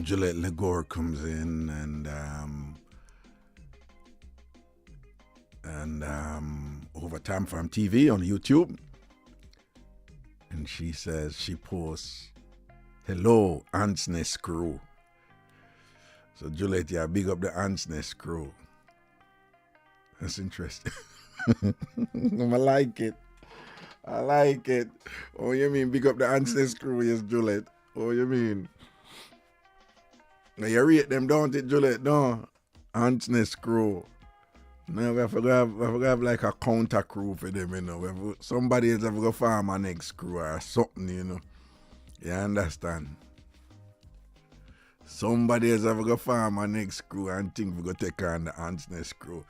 Juliet Legore comes in and over Time Farm TV on YouTube. And she says, she posts, hello, Ants Nest crew. So Juliet, yeah, big up the Ants Nest crew. That's interesting. I like it. I like it. Oh, you mean big up the Ants Nest crew, yes, Juliet. Oh, you mean? Now you rate them, don't it, Juliet? No. Ants Nest crew. Now we have to have like a counter crew for them, you know. Somebody else have to go farm our next crew or something, you know. You understand? Somebody else have to go farm our next crew and think we go take on the Ants Nest crew.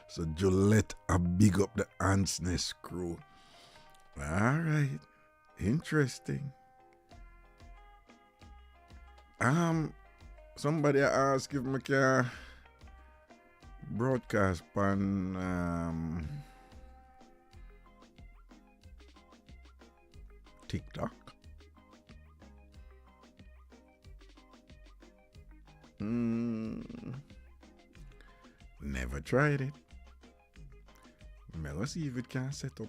So Juliet, a big up the Ants Nest crew. Alright. Interesting. Somebody asked if I can broadcast on TikTok. Never tried it. Let's see if it can set up.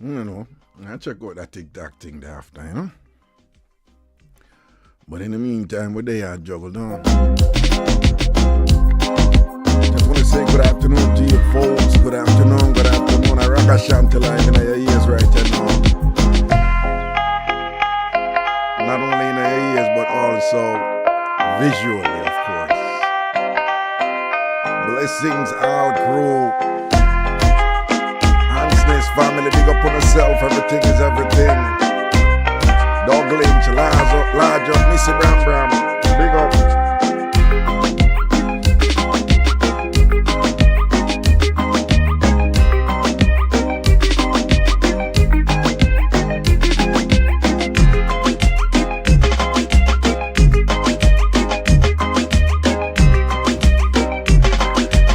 You know, I check out that TikTok thing there after, you know. But in the meantime, we're there juggle down. Just want to say good afternoon to you folks. Good afternoon, good afternoon. I Ragashanti live in your ears right now. Not only in your ears, but also visually, of course. Blessings all crew. Family, big up on yourself, everything is everything. Dog Lynch, large up, Missy Bram Bram, big up.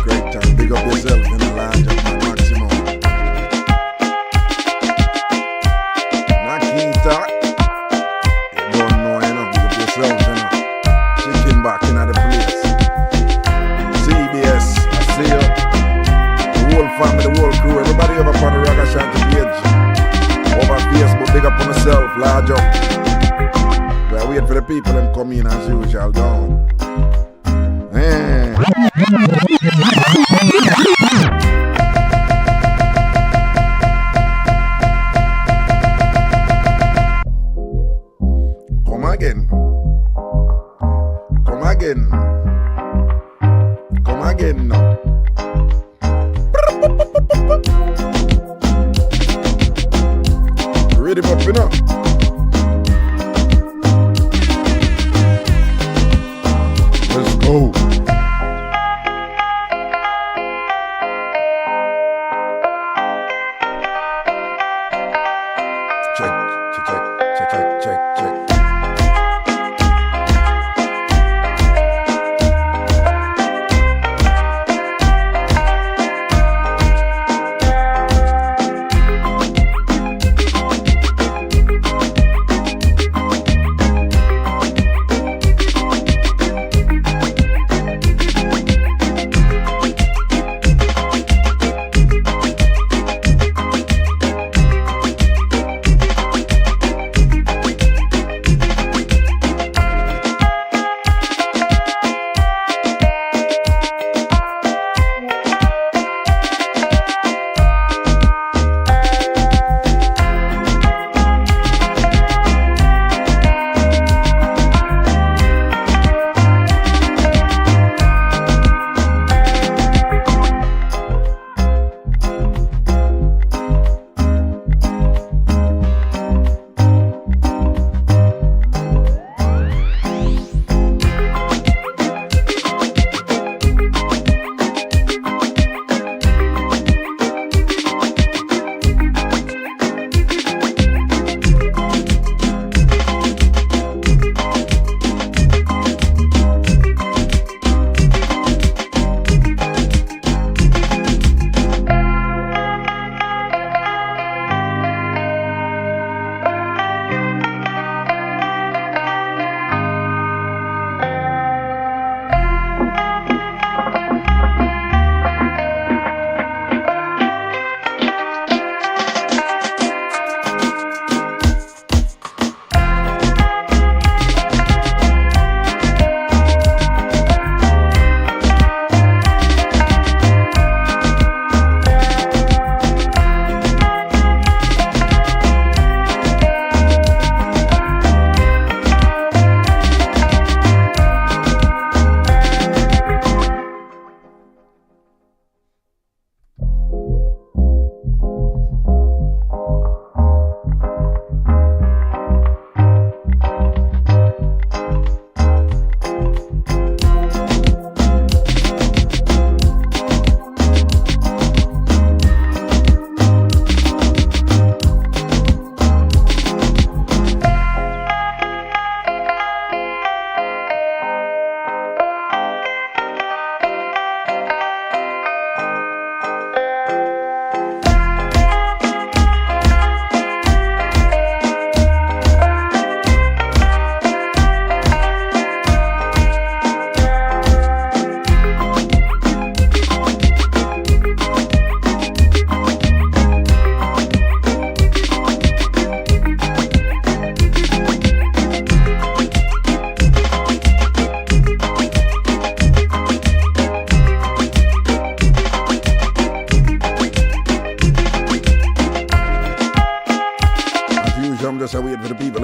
Great time, big up yourself in the large up. Family, the whole crew, everybody over on the Ragashanti page. Over Facebook, big up on yourself, large up. We're waiting for the people and come in as usual, down. Come again. Come again. Come again now. Ready for up. Let's go. Check.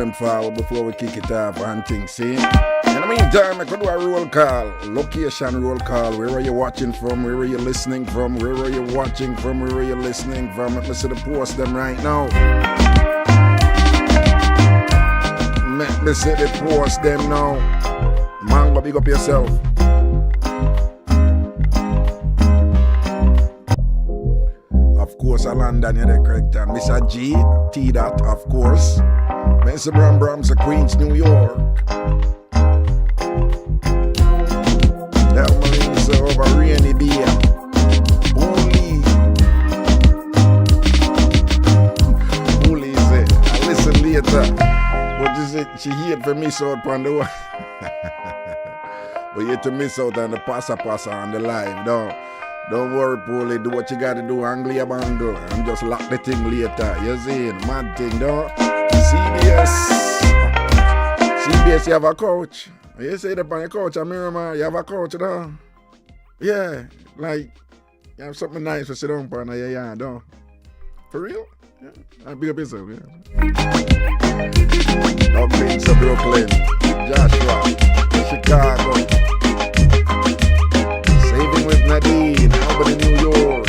going forward before we kick it off and things, see? In the meantime, I could do a roll call, location roll call. Where are you watching from? Where are you listening from? Where are you watching from? Where are you listening from? Let me see the post them right now. Let me see the post them now. Mango, big up yourself. Of course, London, you're the correct time. Mr. G, T-Dot, of course. Mr. Bram's Queens, New York. Marines over rainy day. Bully say, I listen later. What is it? She hate for miss out on the one. But you to miss out on the passa on the live. Don't worry, Paulie. Do what you gotta do. Anglia Bando. And just lock the thing later. You see? Mad thing, though. CBS, you have a coach. You say that on your couch, Miramar, you have a couch, though. Yeah, like, you have something nice to sit down on, yeah, though. For real? Yeah, I'll big up yourself, yeah. Dog Prince of Brooklyn, Joshua, Chicago. Saving with Nadine, Albany, New York.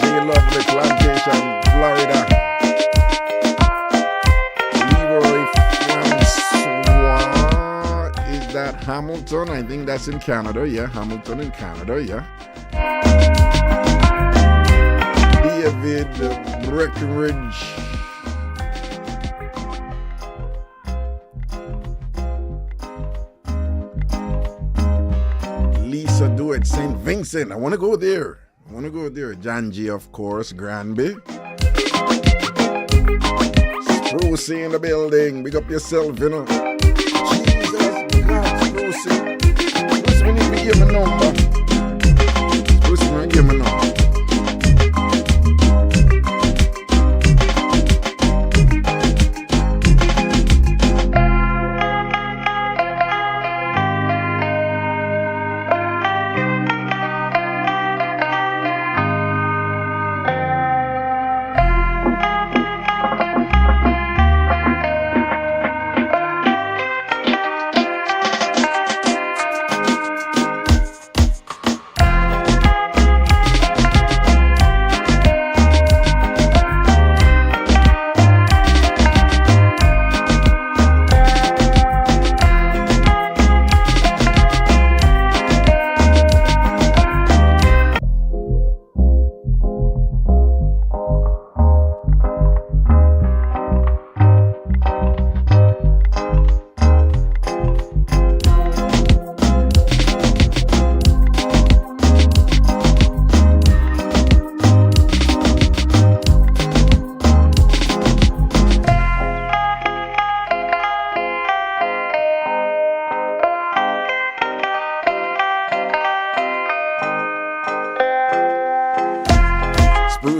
J. Lovely, Plantation, Florida. That Hamilton, I think that's in Canada, yeah. Hamilton in Canada, yeah. David Breckenridge. Lisa Dewitt, St. Vincent. I want to go there. Janji, of course, Granby. Spruce in the building. Big up yourself, you know. Bruce, we need to give him a number. Bruce, we need to give him a number.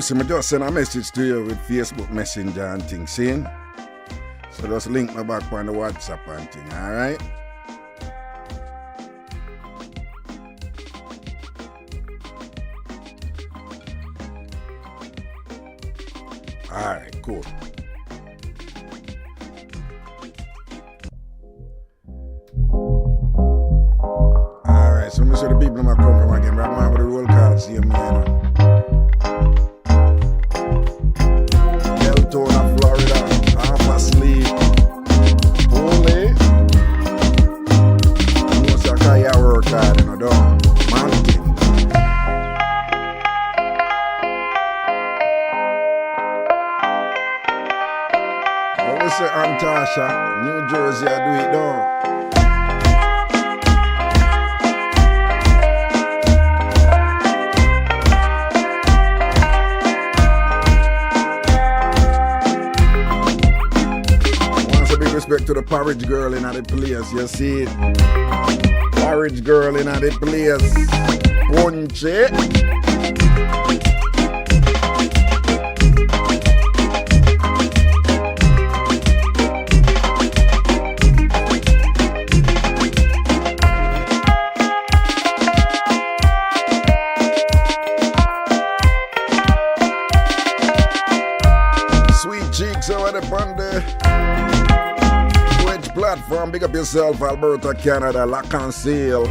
I just send a message to you with Facebook Messenger and things, see? So just link me back on the WhatsApp and thing, alright? Alright, cool. Alright, so make sure the people might come from again. Right now with the roll call, see them, man. Florida, half asleep. Holy. You say I can't work hard, you know, don't. Mountain. What we say, Antasha, New Jersey, I do it, don't. Respect to the porridge girl in the place, you see it? Porridge girl in the place. Punchy. Sweet BRAGADAP on the Twitch platform. Big up yourself, Alberta, Canada, lock and seal.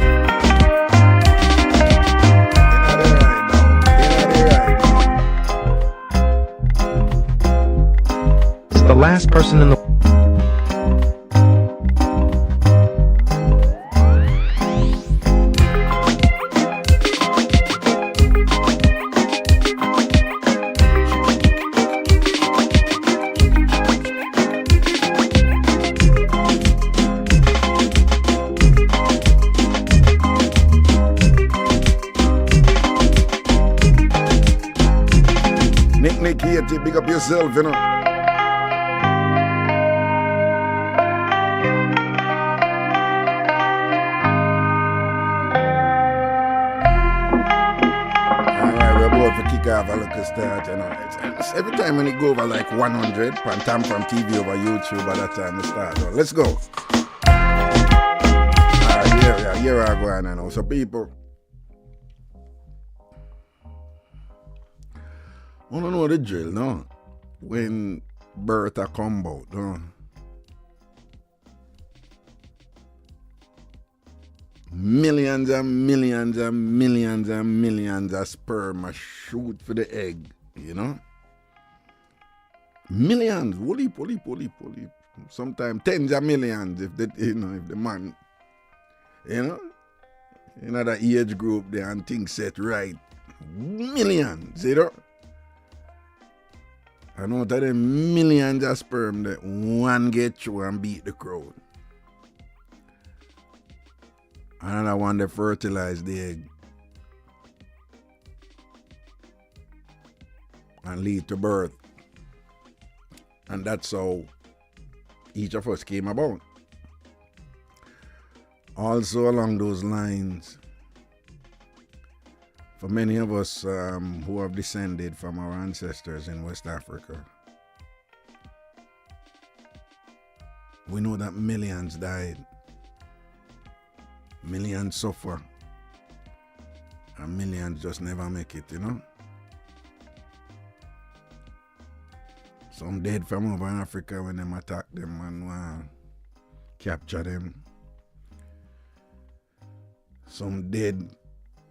It's the last person in the Nick here, big up yourself, you know. To kick off a little start, you know. It's every time when it go over like 100, Pantam from TV over YouTube, by that time we start. So let's go. Here I go on now. So people, I don't know the drill, no? When Bertha come out, no? Millions and millions and millions and millions of sperm shoot for the egg, you know? Millions, woolly. Sometimes tens of millions if the man, in that age group there and things set right. Millions, you know? And out of them millions of sperm that one get through and beat the crowd. Another one that fertilize the egg and lead to birth. And that's how each of us came about. Also along those lines, for many of us who have descended from our ancestors in West Africa, we know that millions died. Millions suffer and millions just never make it, you know. Some dead from over Africa when them attack them and capture them. Some dead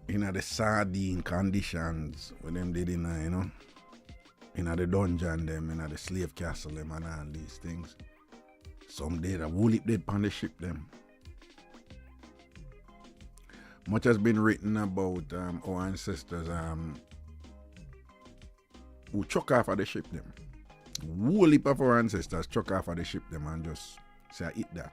in the sardine conditions when them did in the dungeon them, in the slave castle them and all these things. Some dead, a woolly dead on the ship them. Much has been written about our ancestors who chuck off of the ship them. Whole heap of our ancestors chuck off of the ship them and just say, I eat that.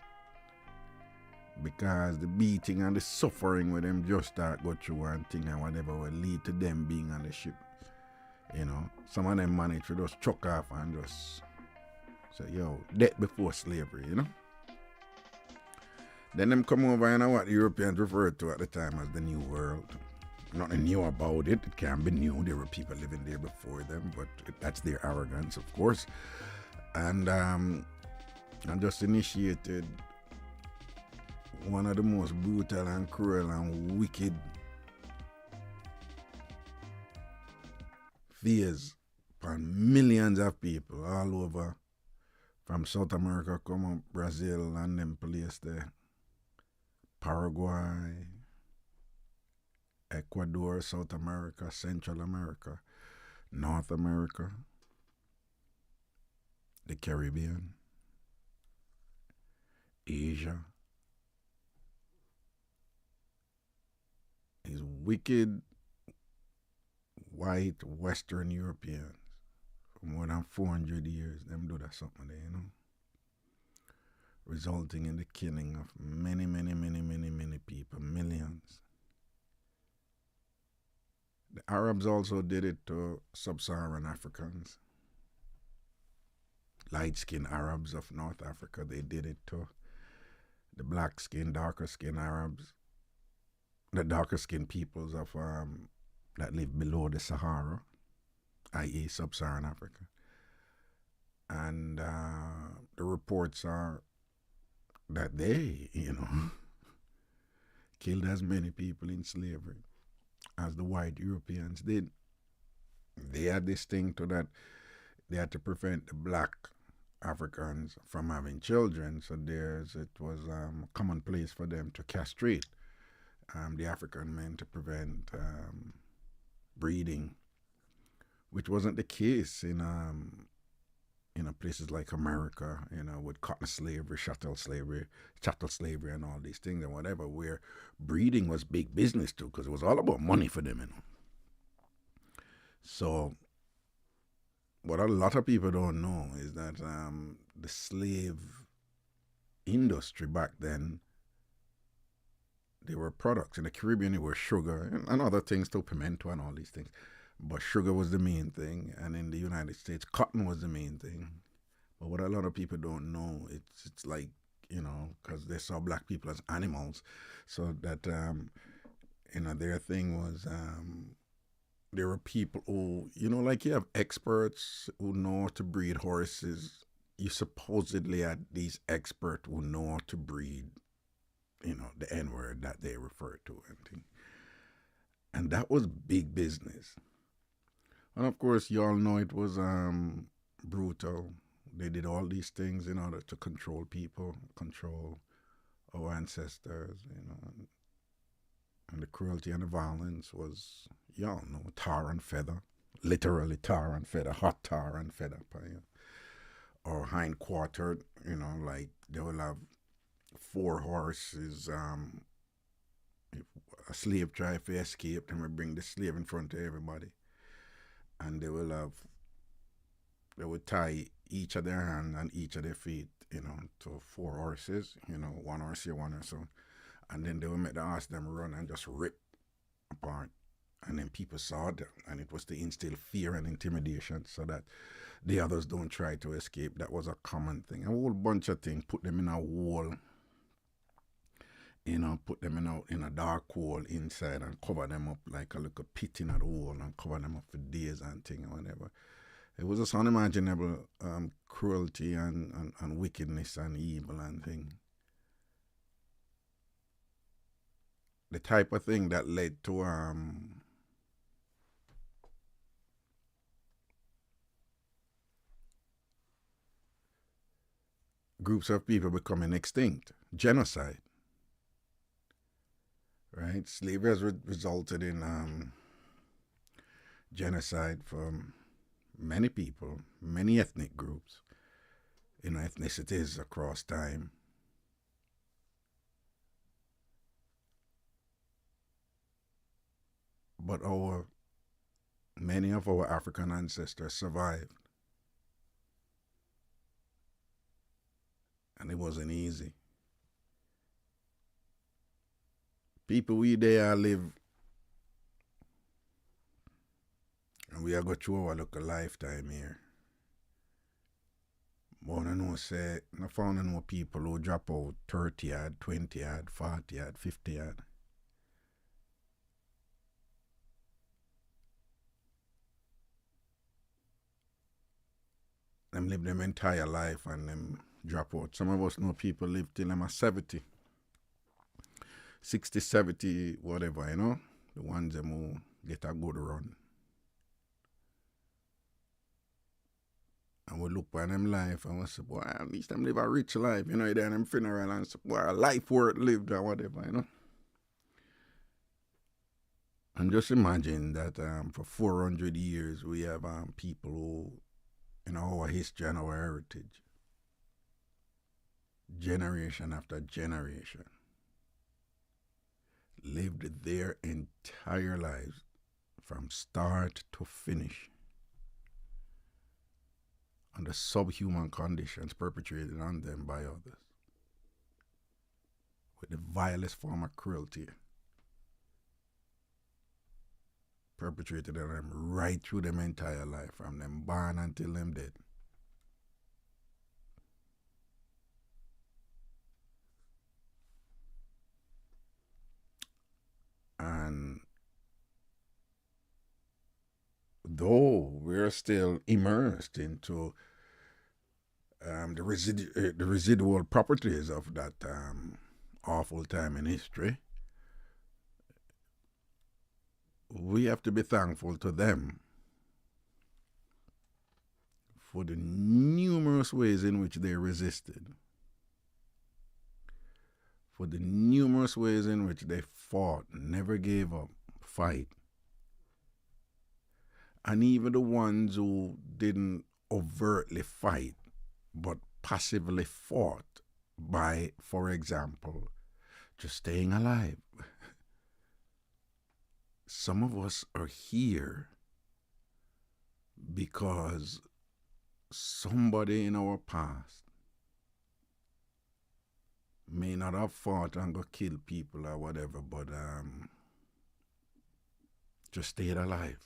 Because the beating and the suffering with them just start go through and thing and whatever will lead to them being on the ship. You know, some of them manage to just chuck off and just say, yo, death before slavery, you know. Then them come over and what the Europeans referred to at the time as the New World. Nothing new about it. It can't be new. There were people living there before them, but that's their arrogance, of course. And just initiated one of the most brutal and cruel and wicked fears upon millions of people all over, from South America, come up, Brazil and them place there. Paraguay, Ecuador, South America, Central America, North America, the Caribbean, Asia. These wicked white Western Europeans for more than 400 years, them do that something there, you know. Resulting in the killing of many people, millions. The Arabs also did it to sub-Saharan Africans. Light-skinned Arabs of North Africa, they did it to the black-skinned, darker-skinned Arabs, the darker-skinned peoples of that live below the Sahara, i.e. sub-Saharan Africa. And the reports are that they, killed as many people in slavery as the white Europeans did. They had this thing to that they had to prevent the black Africans from having children. So it was commonplace for them to castrate the African men to prevent breeding, which wasn't the case in places like America, with cotton slavery, chattel slavery, and all these things and whatever, where breeding was big business too, because it was all about money for them, So, what a lot of people don't know is that the slave industry back then, they were products. In the Caribbean, it was sugar and other things too, pimento and all these things. But sugar was the main thing, and in the United States, cotton was the main thing. But what a lot of people don't know, it's like, because they saw black people as animals, so that their thing was there were people who, like you have experts who know how to breed horses. You supposedly had these experts who know how to breed, the N-word that they refer to and things. And that was big business. And of course, you all know it was brutal. They did all these things in order to control people, control our ancestors, and the cruelty and the violence was, y'all know, tar and feather. Literally tar and feather, hot tar and feather. Or hind-quartered, like they will have 4 horses. If a slave try to escape, then we bring the slave in front of everybody. And they would tie each of their hand and each of their feet, to 4 horses, 1 horse here, 1 horse so. And then they would make the horse them run and just rip apart. And then people saw it, and it was to instill fear and intimidation so that the others don't try to escape. That was a common thing. A whole bunch of things. Put them in a hole, put them in a dark hole inside and cover them up like a little pit in a hole and cover them up for days and things or whatever. It was just unimaginable cruelty and wickedness and evil and thing. The type of thing that led to groups of people becoming extinct. Genocide. Right? Slavery has resulted in genocide for many people, many ethnic groups, ethnicities across time. But many of our African ancestors survived. And it wasn't easy. People we there live, and we are going through our look a lifetime here. But I know say, I found no people who drop out 30 yard, 20 yard, 40 yard, 50 yard. Them live them entire life and them drop out. Some of us know people live till them are 70. 60, 70, whatever, The ones them who get a good run. And we look at them life and we say, boy, at least them live a rich life, they're in them funeral and say, boy, a life worth lived or whatever, And just imagine that for 400 years we have people who, in our history and our heritage, generation after generation, lived their entire lives from start to finish under subhuman conditions perpetrated on them by others with the vilest form of cruelty perpetrated on them right through them entire life, from them born until them dead. And though we're still immersed into the residual properties of that awful time in history, we have to be thankful to them for the numerous ways in which they resisted, for the numerous ways in which they fought, never gave up, fight. And even the ones who didn't overtly fight, but passively fought by, for example, just staying alive. Some of us are here because somebody in our past may not have fought and go kill people or whatever, but just stayed alive.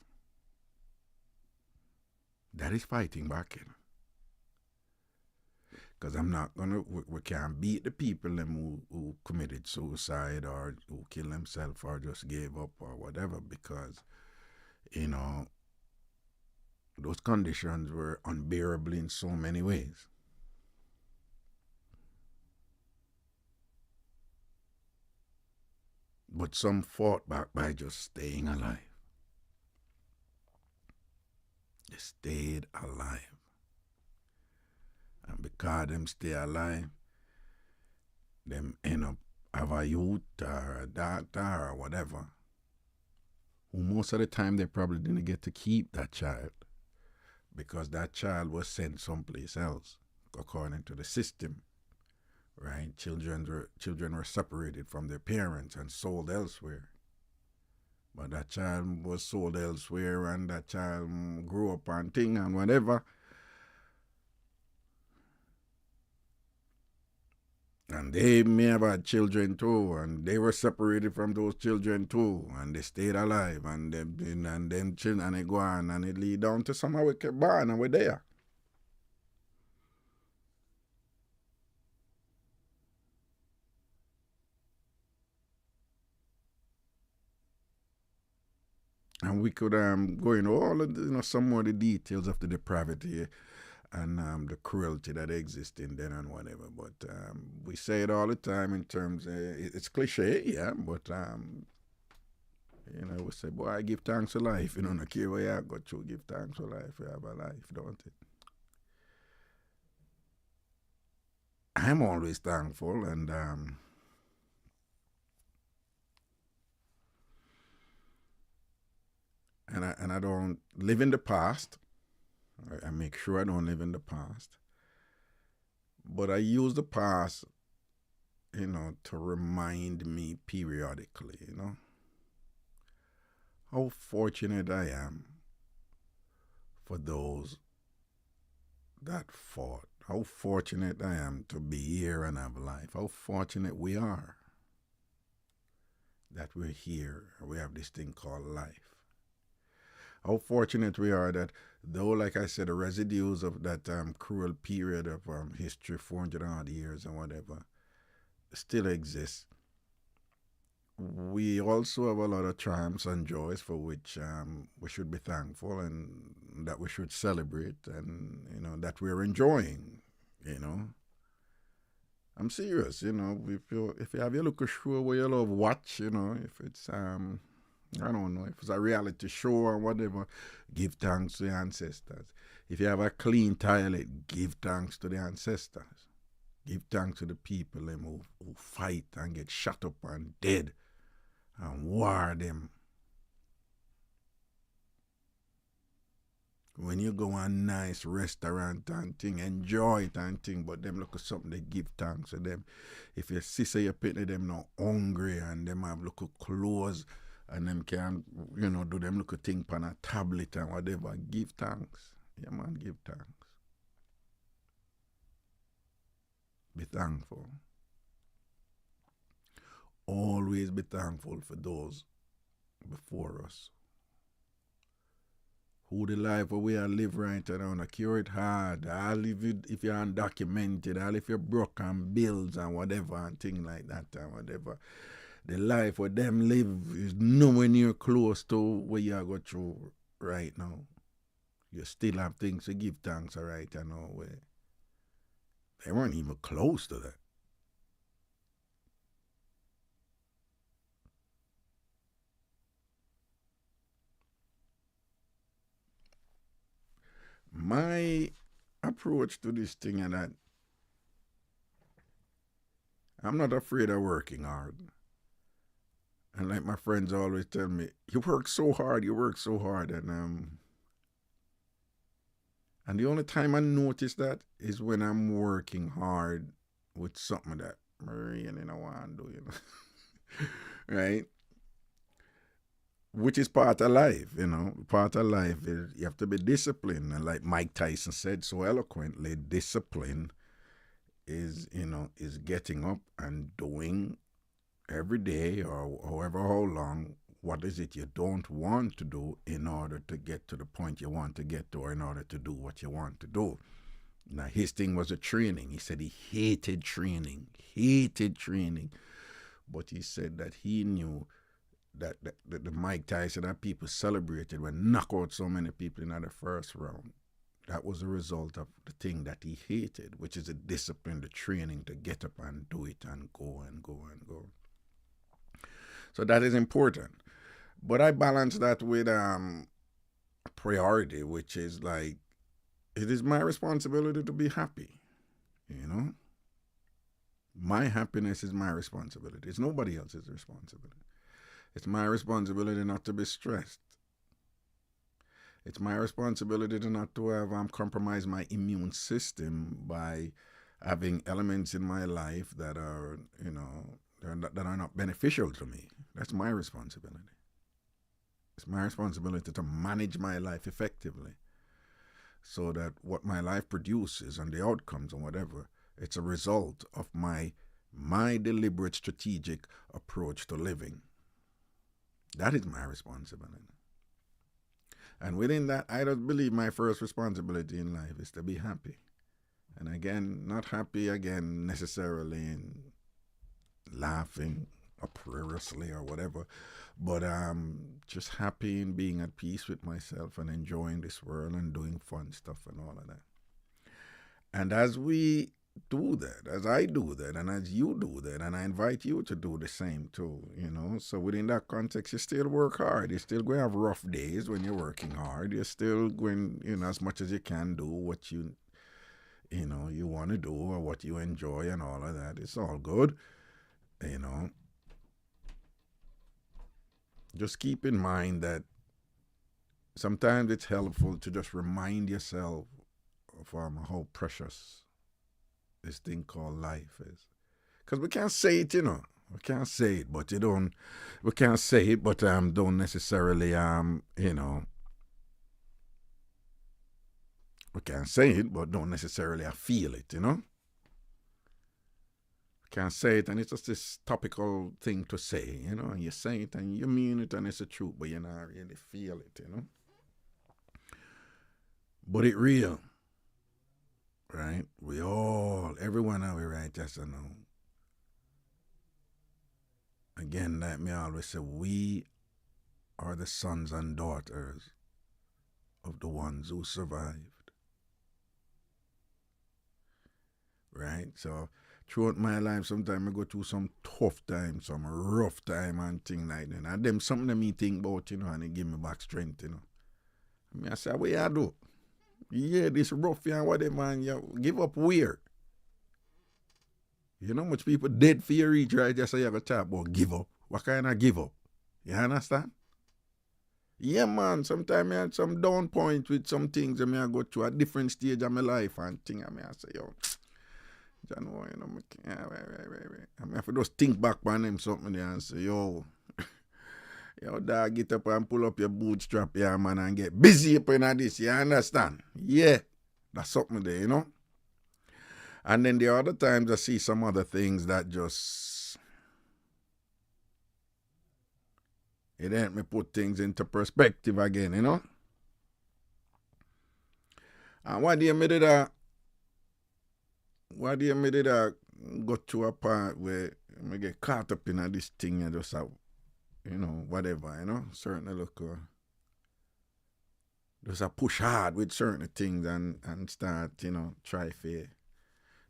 That is fighting back in. Because we can't beat the people them who committed suicide or who killed themselves or just gave up or whatever, because, those conditions were unbearable in so many ways. But some fought back by just staying alive. They stayed alive. And because them stay alive, them end up have a youth or a daughter or whatever, who most of the time they probably didn't get to keep that child because that child was sent someplace else, according to the system, right? Children were separated from their parents and sold elsewhere. But that child was sold elsewhere and that child grew up on thing and whatever. And they may have had children too, and they were separated from those children too, and they stayed alive, and then children, and they go on, and it lead down to somehow we kept born, and we're there. And we could go into all of some more of the details of the depravity and the cruelty that exists in then and whatever. But we say it all the time in terms, it's cliche, yeah, but we say, boy, I give thanks for life. No care where you go through, give thanks for life. You have a life, don't it? I'm always thankful, and I don't live in the past. I make sure I don't live in the past. But I use the past, to remind me periodically, how fortunate I am for those that fought. How fortunate I am to be here and have life. How fortunate we are that we're here. We have this thing called life. How fortunate we are that, though, like I said, the residues of that cruel period of history, 400 odd years and whatever, still exists. We also have a lot of triumphs and joys for which we should be thankful and that we should celebrate and, that we're enjoying, I'm serious, if you have your local show where you love watch, if it's I don't know, if it's a reality show or whatever, give thanks to the ancestors. If you have a clean toilet, give thanks to the ancestors. Give thanks to the people who fight and get shot up and dead and war them. When you go on a nice restaurant and thing, enjoy it and thing, but them look at something, they give thanks to them. If your sister, your picnic, them not hungry and them have look at clothes, and them can, do them look at thing on a tablet and whatever. Give thanks. Yeah, man, give thanks. Be thankful. Always be thankful for those before us. Who the life where we are live right now, cure it hard. All if you're undocumented, all if you're broke on bills and whatever and things like that and whatever. The life where them live is nowhere near close to where you go through right now. You still have things to give thanks, all right, I know where they weren't even close to that. My approach to this thing and that I'm not afraid of working hard. And like my friends always tell me, you work so hard, and the only time I notice that is when I'm working hard with something that I really don't want to do, right? Which is part of life, Part of life is you have to be disciplined. And like Mike Tyson said so eloquently, discipline is, is getting up and doing every day or however how long what is it you don't want to do in order to get to the point you want to get to, or in order to do what you want to do. Now, his thing was a training. He said he hated training. But he said that he knew that the Mike Tyson that people celebrated when knock out so many people in the first round, that was a result of the thing that he hated, which is the discipline, the training to get up and do it and go and go and go. So that is important. But I balance that with a priority, which is like, it is my responsibility to be happy, My happiness is my responsibility. It's nobody else's responsibility. It's my responsibility not to be stressed. It's my responsibility to not to have compromised my immune system by having elements in my life that are, that are not beneficial to me. That's my responsibility. It's my responsibility to manage my life effectively so that what my life produces and the outcomes and whatever, it's a result of my deliberate strategic approach to living. That is my responsibility. And within that, I don't believe my first responsibility in life is to be happy. And again, not happy again necessarily in laughing uproariously or whatever, but just happy in being at peace with myself and enjoying this world and doing fun stuff and all of that. And as we do that, as I do that, and as you do that, and I invite you to do the same too, so within that context, you still work hard. You're still going to have rough days when you're working hard. You're still going, as much as you can do what you want to do or what you enjoy and all of that. It's all good, Just keep in mind that sometimes it's helpful to just remind yourself of how precious this thing called life is. Because we can't say it, We can't say it, but we can't say it, but don't necessarily, we can't say it, but don't necessarily feel it, Can't say it, and it's just this topical thing to say, and you say it and you mean it and it's the truth, but you not really feel it, But it real, right? Everyone out here, right? Yes or no? Again, like me always say, we are the sons and daughters of the ones who survived, right? So throughout my life, sometimes I go through some tough time, some rough time and things like that. And them something that me think about, and it give me back strength, I say, what you do? Yeah, this rough and whatever, man, you give up where? Much people dead for your reach, right? Just say you have a talk about give up. What kind of give up? You understand? Yeah, man, sometimes I had some down point with some things that I go through a different stage of my life and things. I say, yo, John, I have to just think back on them something there and say, yo, dog, get up and pull up your bootstrap here, man, and get busy up in this, you understand? Yeah, that's something there, And then the other times I see some other things that just, it help me put things into perspective again, And one day I did go to a part where I get caught up in this thing and just whatever, certainly look, just push hard with certain things and start, try to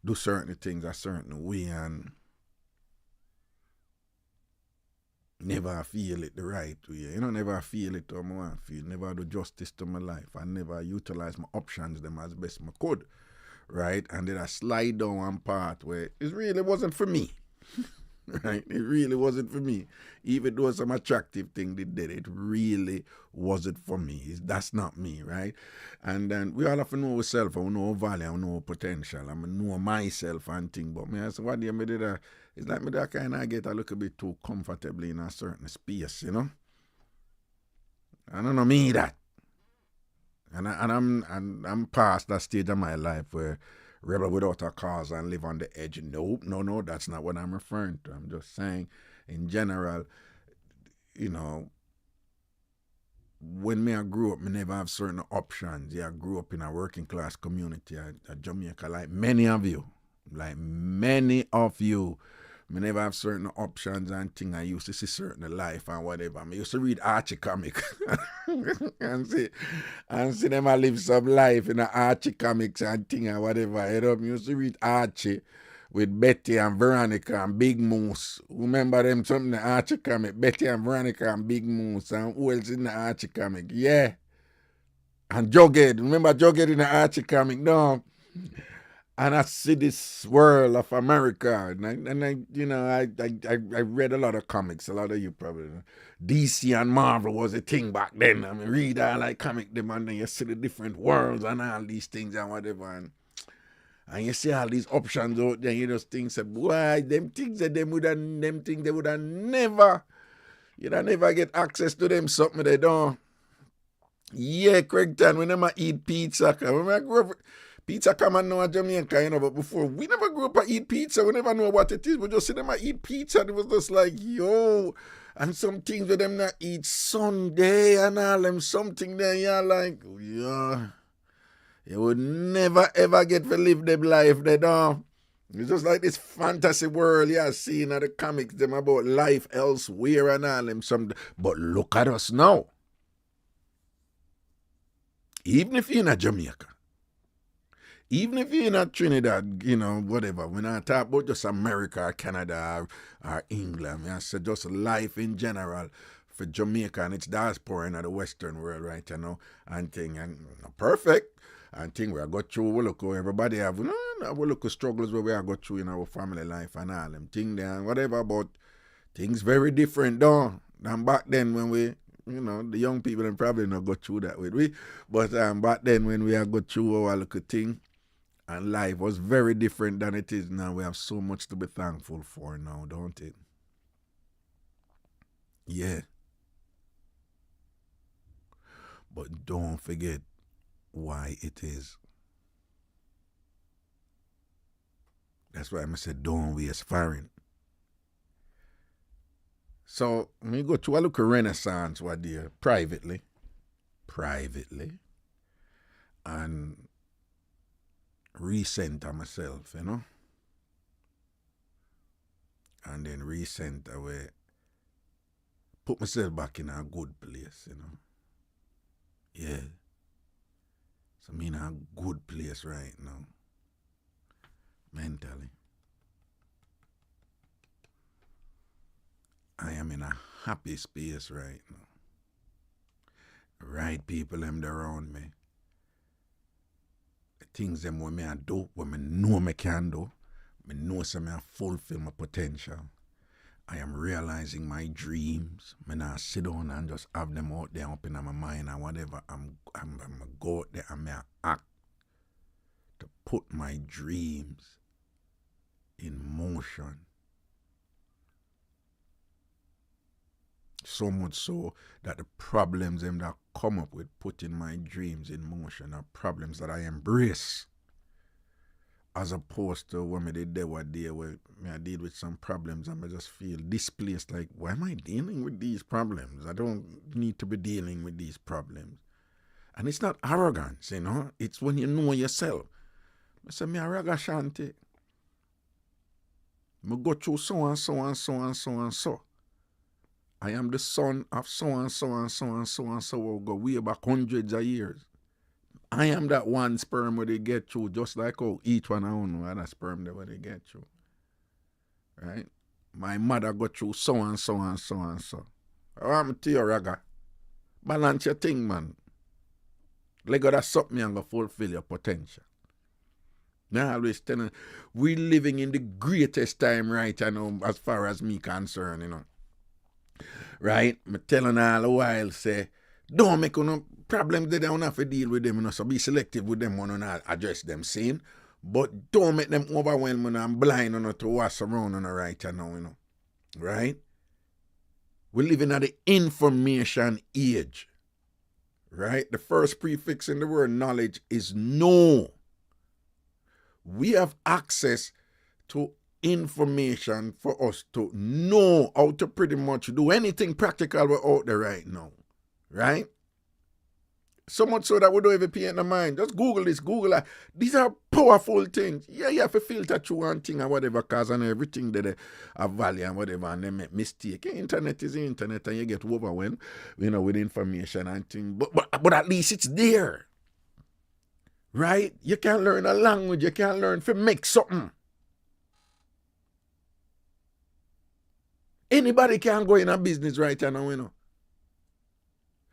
do certain things a certain way and never feel it the right way, never feel it how I feel, never do justice to my life, and never utilize my options them as best I could. right? And then I slide down one part where it really wasn't for me. Right? It really wasn't for me. Even though some attractive thing they did, it really wasn't for me. That's not me, right? And then we all have to know ourselves, we know our value, we know our potential, I know myself and thing. But me, I say, what do you did? It's like me that kind of get a little bit too comfortably in a certain space, you know? I don't know me that. And I'm past that stage of my life where rebel without a cause and live on the edge. Nope, no, that's not what I'm referring to. I'm just saying, in general, you know, when I grew up, I never have certain options. Yeah, I grew up in a working class community at Jamaica, like many of you. I never have certain options and things. I used to see certain life and whatever. I used to read Archie comic and see them I live some life in the Archie comics and thing and whatever. You know, I used to read Archie with Betty and Veronica and Big Moose. Remember them something in the Archie comic? Betty and Veronica and Big Moose. And who else in the Archie comic? Yeah. And Jughead. Remember Jughead in the Archie comic? No. And I see this world of America, and I read a lot of comics. A lot of you probably know. DC and Marvel was a thing back then. I mean, read all like comic them, and then you see the different worlds and all these things and whatever. And you see all these options out there. You just think, boy, them things that they would have never, you'd never get access to them something they don't. Yeah, Craigton, we never eat pizza. When I grew up, pizza come and now in Jamaica, you know, but before, we never grew up and eat pizza. We never know what it is. We just see them eat pizza. And it was just like, yo. And some things with them not eat Sunday and all them something there, you're like, yeah. You would never ever get to live them life, they don't. It's just like this fantasy world you see in the comics, them about life elsewhere and all them some. But look at us now. Even if you're in Jamaica, even if you're in Trinidad, you know, whatever, when I talk about just America or Canada or England, I say just life in general for Jamaica and its diaspora in the Western world, right, you know, and thing, and perfect, and thing we go through, we look how everybody have, we look at struggles where we are go through in our family life and all them thing there and whatever, but things very different though than back then when we, you know, the young people and probably not go through that with we, but back then when we are go through our little thing, and life was very different than it is now. We have so much to be thankful for now, don't it? Yeah. But don't forget why it is. That's why I said don't waste firing. So we go to a look at Renaissance what there privately. And recenter myself, you know. And then recenter where put myself back in a good place, you know. Yeah. So I'm in a good place right now. Mentally. I am in a happy space right now. Right people them around me. The things them when I do, when I know I can do, I know some I fulfill my potential. I am realizing my dreams. I not sit down and just have them out there up in my mind and whatever. I'm go out there and I act to put my dreams in motion. So much so that the problems them that come up with putting my dreams in motion are problems that I embrace. As opposed to when I did there what day where I deal with some problems and I just feel displaced, like, why am I dealing with these problems? I don't need to be dealing with these problems. And it's not arrogance, you know, it's when you know yourself. I say, me a Ragashanti. I go through so and so and so and so and so. I am the son of so and so and so and so and so will go way back hundreds of years. I am that one sperm where they get through, just like how each one I don't know other sperm there where they get through. Right? My mother go through so and so and so and so. I want to you, Raga. Balance your thing, man. Let go that something and go fulfill your potential. Now I always tell we living in the greatest time right now as far as me concerned, you know. Right? Me telling all the while say, don't make no problems they don't have to deal with them, you know, so be selective with them when not address them, seen? But don't make them overwhelm and blind, you know, to what's around you know, right now, you know. Right? We're living at the information age. Right? The first prefix in the word knowledge is know. We have access to information for us to know how to pretty much do anything practical we're out there right now. Right? So much so that we don't even pay in the mind. Just Google this, Google that. These are powerful things. Yeah, you have to filter through one thing or whatever, cause and everything that they have value and whatever, and they make mistake. Internet is the internet, and you get overwhelmed, you know, with information and things. But at least it's there. Right? You can learn a language, you can learn to make something. Anybody can go in a business right now, you know.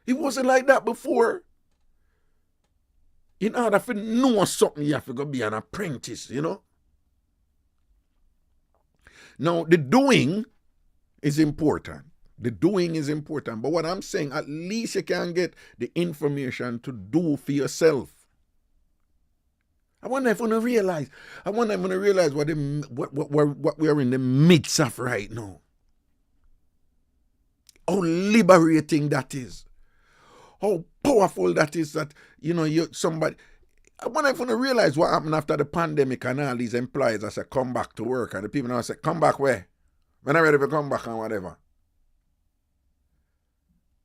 It wasn't like that before. In order to know something, you have to go be an apprentice, you know. Now, the doing is important. The doing is important. But what I'm saying, at least you can get the information to do for yourself. I wonder if you realize. What we're in the midst of right now. How liberating that is. How powerful that is that, you know, somebody. I wonder if you realize what happened after the pandemic and all these employees that say come back to work and the people now say come back where? When I'm ready to come back and whatever.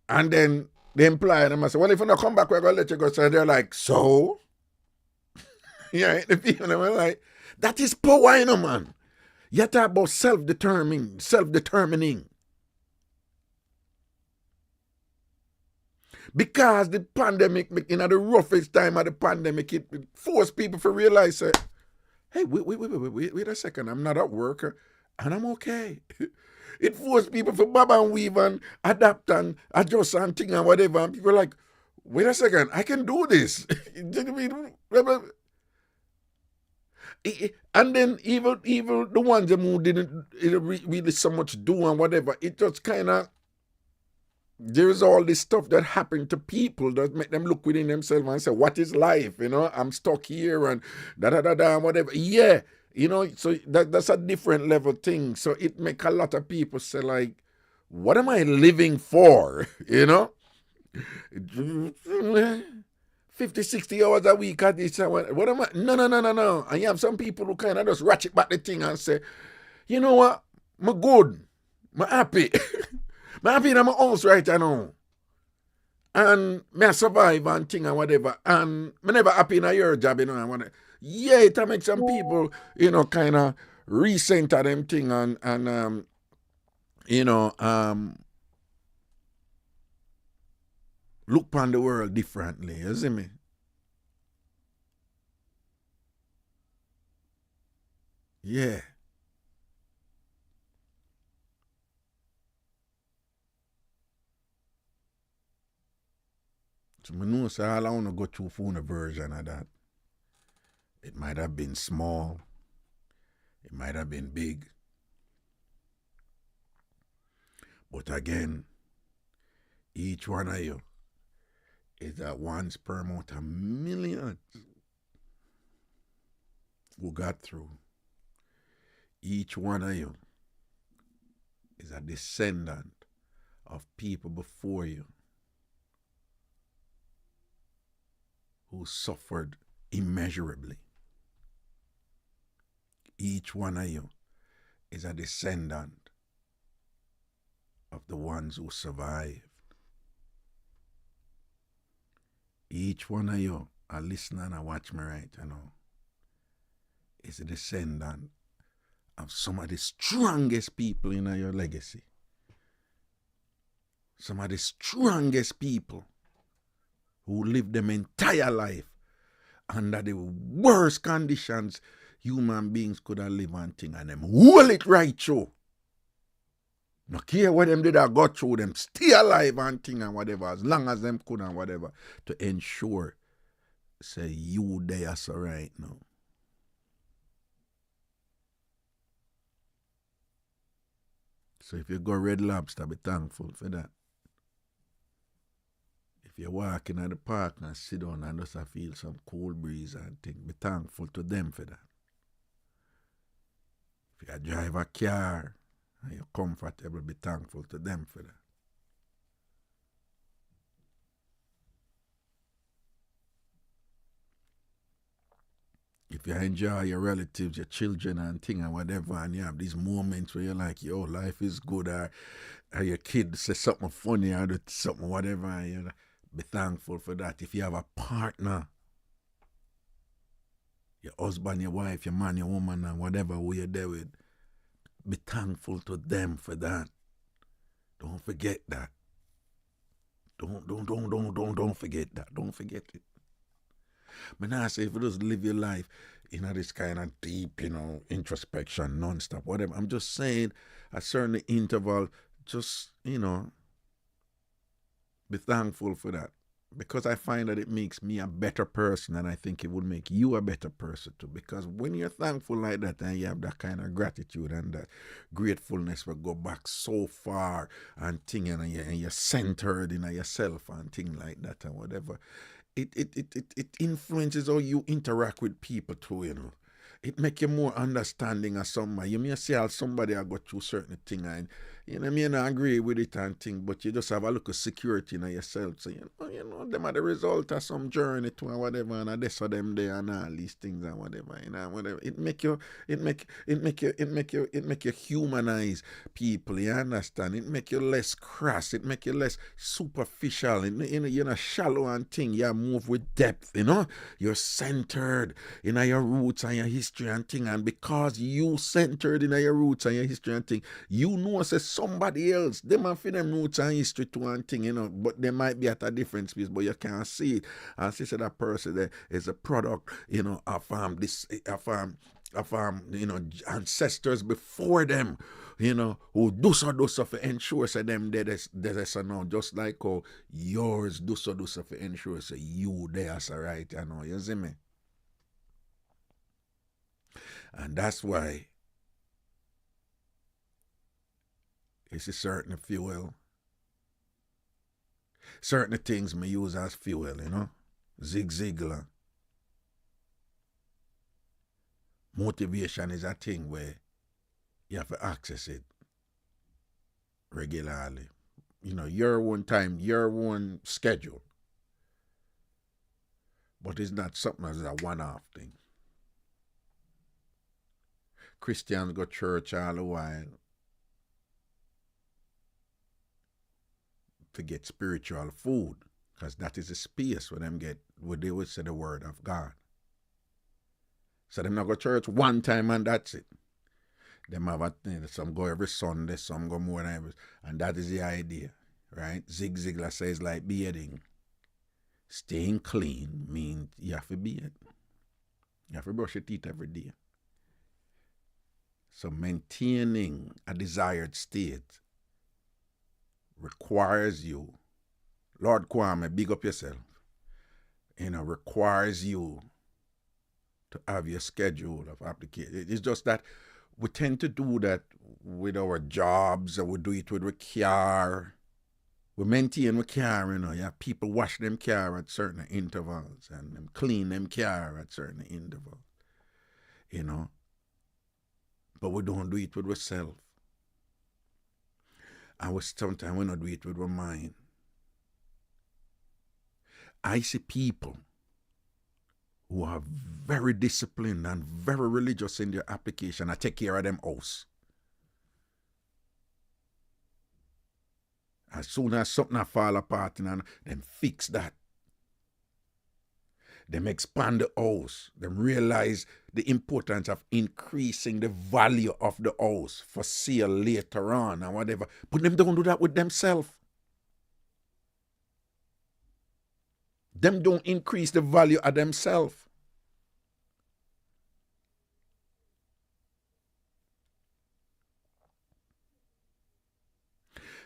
And then the employer them say, well, if you don't come back, we're going to let you go. So they're like, so? Yeah, the people are like, that is power, you know, man. You talk about self-determining. Because the pandemic, in the roughest time of the pandemic, it forced people to realize, hey, wait a second, I'm not at work and I'm okay. It forced people to bob and weave and adapt and adjust and thing and whatever. And people are like, wait a second, I can do this. And then even the ones who didn't really so much do and whatever, it just kind of, there's all this stuff that happened to people that make them look within themselves and say, what is life? You know, I'm stuck here and da-da-da-da and whatever. Yeah, you know, so that's a different level thing. So it make a lot of people say like, what am I living for? You know? 50, 60 hours a week at this. What am I? No. And you have some people who kind of just ratchet back the thing and say, you know what? I'm good. I'm happy. I'm happy in my house right now. And I survive and thing and whatever. And I'm never happy in your job, you know. And whatever. Yeah, it makes some people, you know, kind of recenter them thing and you know, look upon the world differently, you see me? Yeah. So I know so all I want to go through for a version of that. It might have been small. It might have been big. But again, each one of you is a one sperm out of millions who got through. Each one of you is a descendant of people before you who suffered immeasurably. Each one of you is a descendant of the ones who survived. Each one of you, a listener and a watch me right, you know, is a descendant of some of the strongest people in your legacy. Some of the strongest people who lived them entire life under the worst conditions human beings could have lived and thing, and them hold it right through. No care what them did I got through, them stay alive and thing and whatever, as long as them could and whatever, to ensure say you there so right now. So if you go Red Lobster, be thankful for that. If you walk in at the park and sit down and just feel some cool breeze and think, be thankful to them for that. If you drive a car and you're comfortable, be thankful to them for that. If you enjoy your relatives, your children and thing and whatever, and you have these moments where you're like, yo, life is good, or your kid says something funny or do something whatever, and you be thankful for that. If you have a partner, your husband, your wife, your man, your woman, and whatever who you're there with, be thankful to them for that. Don't forget that. Don't forget that. Don't forget it. But now I say if you just live your life in this kind of deep, introspection, non-stop, whatever. I'm just saying a certain interval, just, be thankful for that. Because I find that it makes me a better person, and I think it would make you a better person too. Because when you're thankful like that and you have that kind of gratitude and that gratefulness will go back so far and thing, and you're centered in yourself and thing like that and whatever, it influences how you interact with people too, It make you more understanding of somebody. You may see how somebody I got through certain thing and you may not agree with it and thing, but you just have a look of security in yourself. So them are the result of some journey to and whatever, and that's for them there and all these things and whatever, whatever. It make you humanize people, you understand? It make you less crass, it make you less superficial, you're not shallow and thing, you move with depth, You're centered in your roots and your history and thing, and because you centered in your roots and your history and thing, say somebody else, they might feel them roots and history to one thing, but they might be at a different space, but you can't see it. And she said that person there is a product, of ancestors before them, who do so for ensure so them there's now, just like how yours do so for ensure so you there so right, you see me? And that's why it's a certain fuel. Certain things me use as fuel, Zig Ziglar. Motivation is a thing where you have to access it regularly. Your own time, your own schedule. But it's not something as a one-off thing. Christians go to church all the while to get spiritual food, because that is the space where they would say the word of God. So them not go to church one time and that's it. Them have some go every Sunday, some go more than every, and that is the idea, right? Zig Ziglar says like bathing. Staying clean means you have to bathe. You have to brush your teeth every day. So maintaining a desired state requires you, Lord Kwame, big up yourself, requires you to have your schedule of application. It's just that we tend to do that with our jobs, or we do it with our car. We maintain our car, people wash them car at certain intervals and them clean them car at certain intervals, But we don't do it with ourselves. And sometimes we don't do it with our mind. I see people who are very disciplined and very religious in their application. I take care of them house. As soon as something fall apart, them fix that. Them expand the house. Them realize the importance of increasing the value of the house for sale later on and whatever. But them don't do that with themselves. Them don't increase the value of themselves.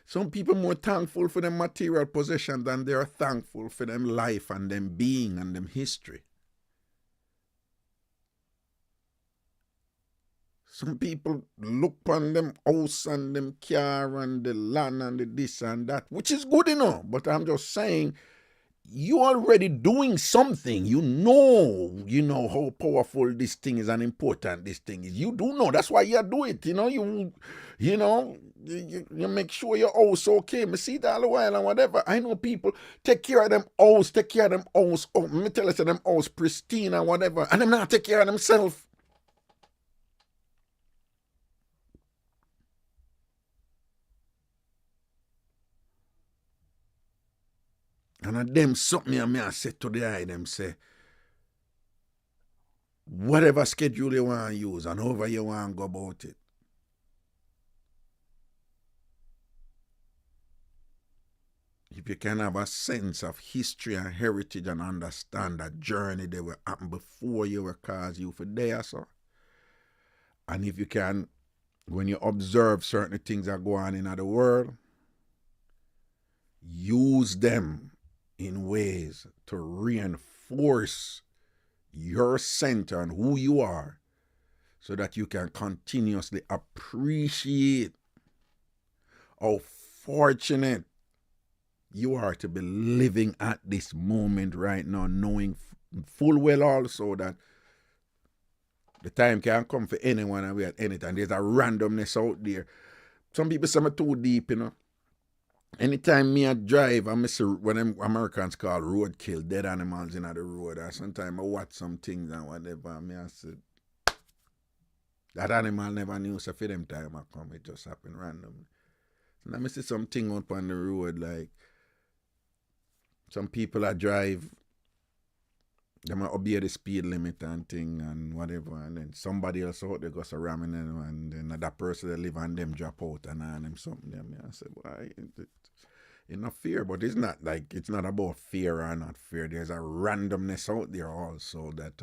Some people more thankful for them material possession than they are thankful for them life and them being and them history. Some people look on them house and them car and the land and the this and that, which is good enough. But I'm just saying, you already doing something. You know how powerful this thing is and important this thing is. You do know. That's why you do it. You make sure your house okay. Me see it all the while and whatever. I know people take care of them house. Oh, me tell you, them house pristine and whatever. And them not take care of themselves. And of them something I say to the eye, them say, whatever schedule you want to use and however you want to go about it. If you can have a sense of history and heritage and understand that journey that will happen before you will cause you for there, so. And if you can, when you observe certain things that go on in the world, use them in ways to reinforce your center and who you are so that you can continuously appreciate how fortunate you are to be living at this moment right now, knowing full well also that the time can come for anyone and we at any time. There's a randomness out there. Some people say I'm too deep, Anytime me I drive, I miss what them Americans call roadkill, dead animals in the road. Or sometimes I watch some things and whatever. I said, that animal never knew, so for them time I come, it just happened randomly. And I see something up on the road, like some people I drive, they might obey the speed limit and thing and whatever, and then somebody else out there goes ramming them, and then that person that live on them drop out and on them something. I said, why? It's not fear, but it's not about fear or not fear. There's a randomness out there also that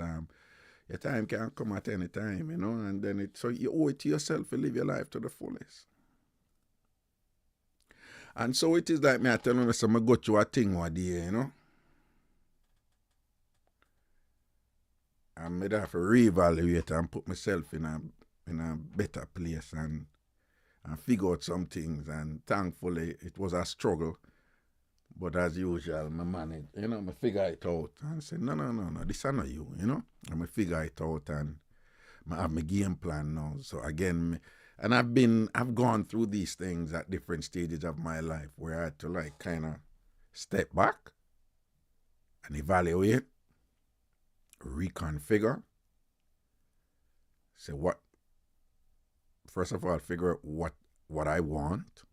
your time can come at any time, and then so you owe it to yourself to live your life to the fullest. And so it is like me, I tell me, so I go through a thing one day, and I have to reevaluate and put myself in a better place and figure out some things. And thankfully, it was a struggle. But as usual, I managed, I figure it out and say, no, this is not you, And I figure it out and I have my game plan now. So again, and I've gone through these things at different stages of my life where I had to kind of step back and evaluate, reconfigure, say first of all, figure out what I want.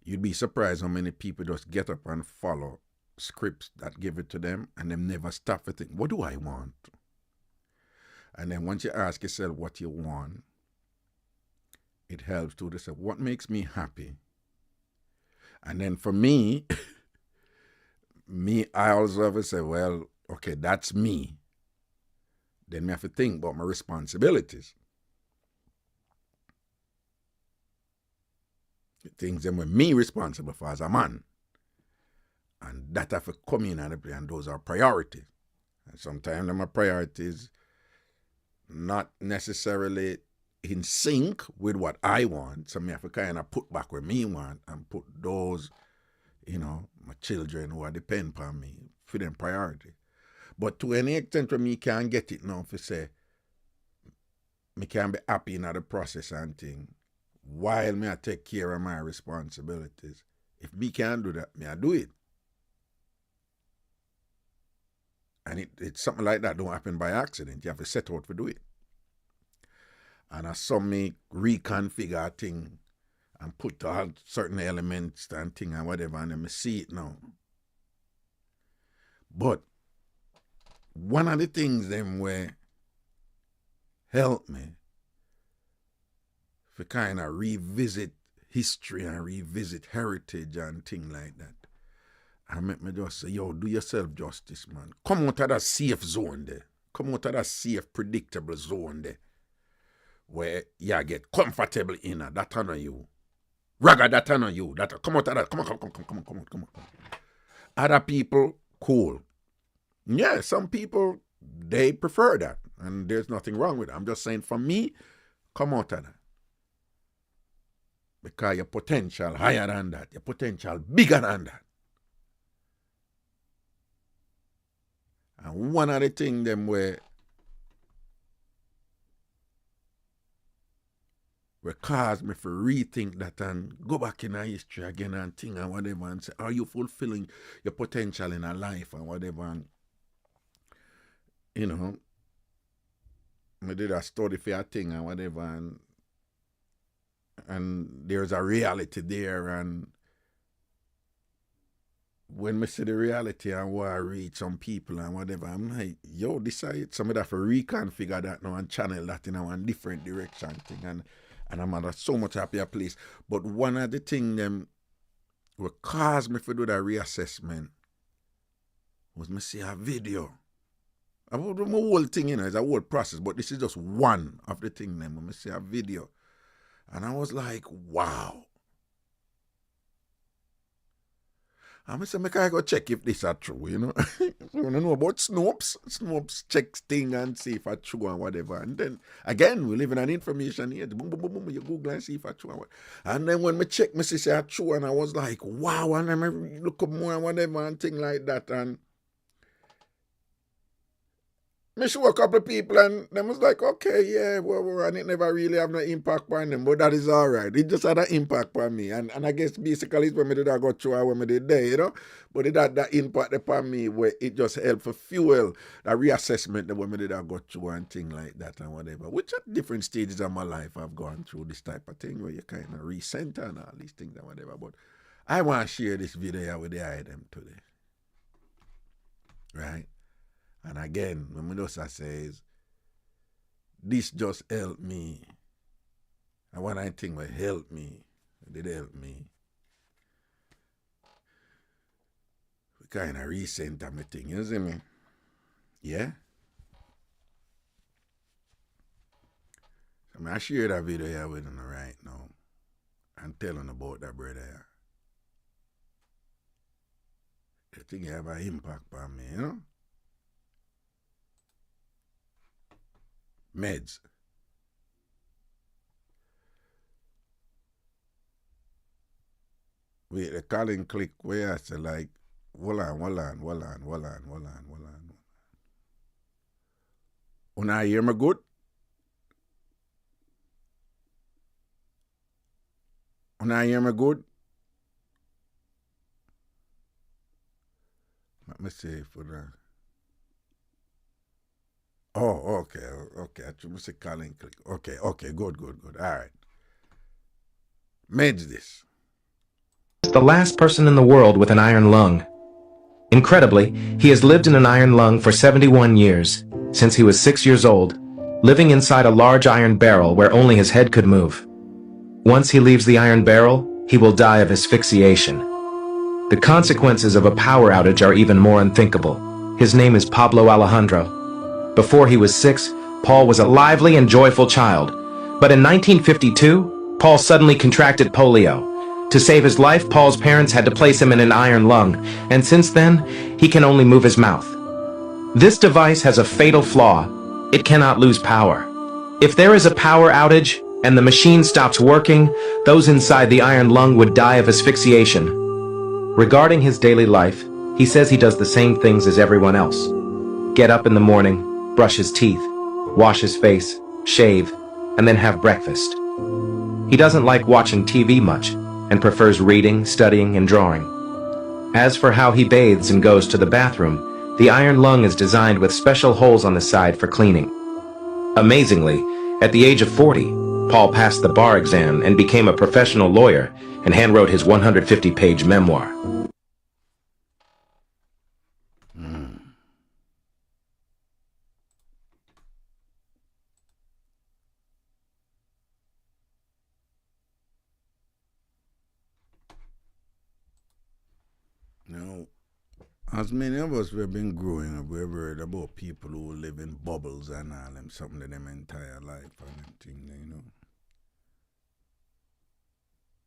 You'd be surprised how many people just get up and follow scripts that give it to them and them never stop to think, what do I want? And then once you ask yourself what you want, it helps to say, what makes me happy? And then for me, I also have to say, well, okay, that's me. Then I have to think about my responsibilities. The things that were me responsible for as a man. And that have to come in and play, and those are priorities. And sometimes them are priorities not necessarily in sync with what I want. So I have to kind of put back where me want and put those, my children who are depend upon me for them priority. But to any extent where me can't get it now for say, me can be happy in the process and thing, while me I take care of my responsibilities. If me can't do that, me I do it. And it's something like that don't happen by accident. You have to set out to do it. And I saw me reconfigure a thing and put all certain elements and thing and whatever, and then I see it now. But one of the things them where help me to kind of revisit history and revisit heritage and things like that, I make me just say, yo, do yourself justice, man. Come out of that safe zone there. Come out of that safe, predictable zone there. Where you get comfortable in it. That on you. Raga, that on you. Come out of that. Come on. Other people, cool. Yeah, some people they prefer that, and there's nothing wrong with it. I'm just saying, for me, come out of that. Because your potential higher than that, your potential bigger than that. And one of the things them where cause me for rethink that and go back in our history again and think and whatever and say, are you fulfilling your potential in a life and whatever? And, you know, I did a study for a thing and whatever, and there's a reality there, and when I see the reality and what I reach some people and whatever, I'm like, yo, this is it. Somebody have to reconfigure that now and channel that in a different direction thing, and I'm at a so much happier place. But one of the things them what caused me to do that reassessment was me see a video. About the whole thing, you know, it's a whole process, but this is just one of the things them when I see a video. And I was like, wow. And I said, I go check if this are true, you know. You want to know about Snopes? Snopes checks thing and see if it's true and whatever. And then, again, we live in an information age. Boom, boom, boom, boom, you Google and see if it's true and whatever. And then when I check, I see it's true, and I was like, wow. And I look up more and whatever and thing like that. And I show a couple of people, and them was like, okay, yeah, well, and it never really have no impact on them, but that is all right. It just had an impact on me. And I guess basically it's when I did I go through and when I did there, you know. But it had that impact upon me where it just helped for fuel that reassessment that when I did I go through and thing like that and whatever. Which at different stages of my life I've gone through this type of thing where you kind of recenter and all these things and whatever. But I want to share this video with the item today. Right? And again, when Mendoza says, this just helped me. And when I think will help me, it did help me. We kind of recenter my thing, you see me? Yeah? So I share that video here with you right now and telling about that brother here. The thing have an impact on me, you know? Meds. Wait, the calling click where I say like, hold on. Una hear me good? Una hear me good? Let me see for the. Oh, okay. I should say calling click. Okay, good. All right. Meds this. The last person in the world with an iron lung. Incredibly, he has lived in an iron lung for 71 years, since he was 6 years old, living inside a large iron barrel where only his head could move. Once he leaves the iron barrel, he will die of asphyxiation. The consequences of a power outage are even more unthinkable. His name is Pablo Alejandro. Before he was 6, Paul was a lively and joyful child. But in 1952, Paul suddenly contracted polio. To save his life, Paul's parents had to place him in an iron lung, and since then, he can only move his mouth. This device has a fatal flaw. It cannot lose power. If there is a power outage, and the machine stops working, those inside the iron lung would die of asphyxiation. Regarding his daily life, he says he does the same things as everyone else. Get up in the morning, brush his teeth, wash his face, shave, and then have breakfast. He doesn't like watching TV much, and prefers reading, studying, and drawing. As for how he bathes and goes to the bathroom, the iron lung is designed with special holes on the side for cleaning. Amazingly, at the age of 40, Paul passed the bar exam and became a professional lawyer and handwrote his 150-page memoir. Now, as many of us we've been growing up, we've heard about people who live in bubbles and all them, something of them entire life and them thing, you know.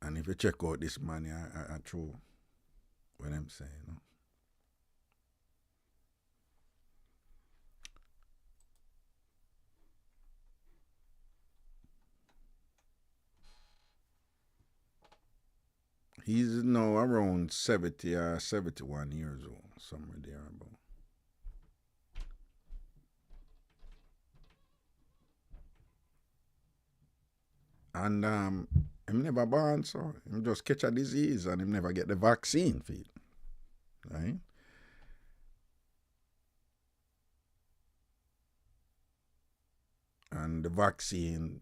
And if you check out this man, I true what I'm saying, you know. He's now around 70 or 71 years old, somewhere there about. And him never born, so him just catch a disease and him never get the vaccine for it, right? And the vaccine,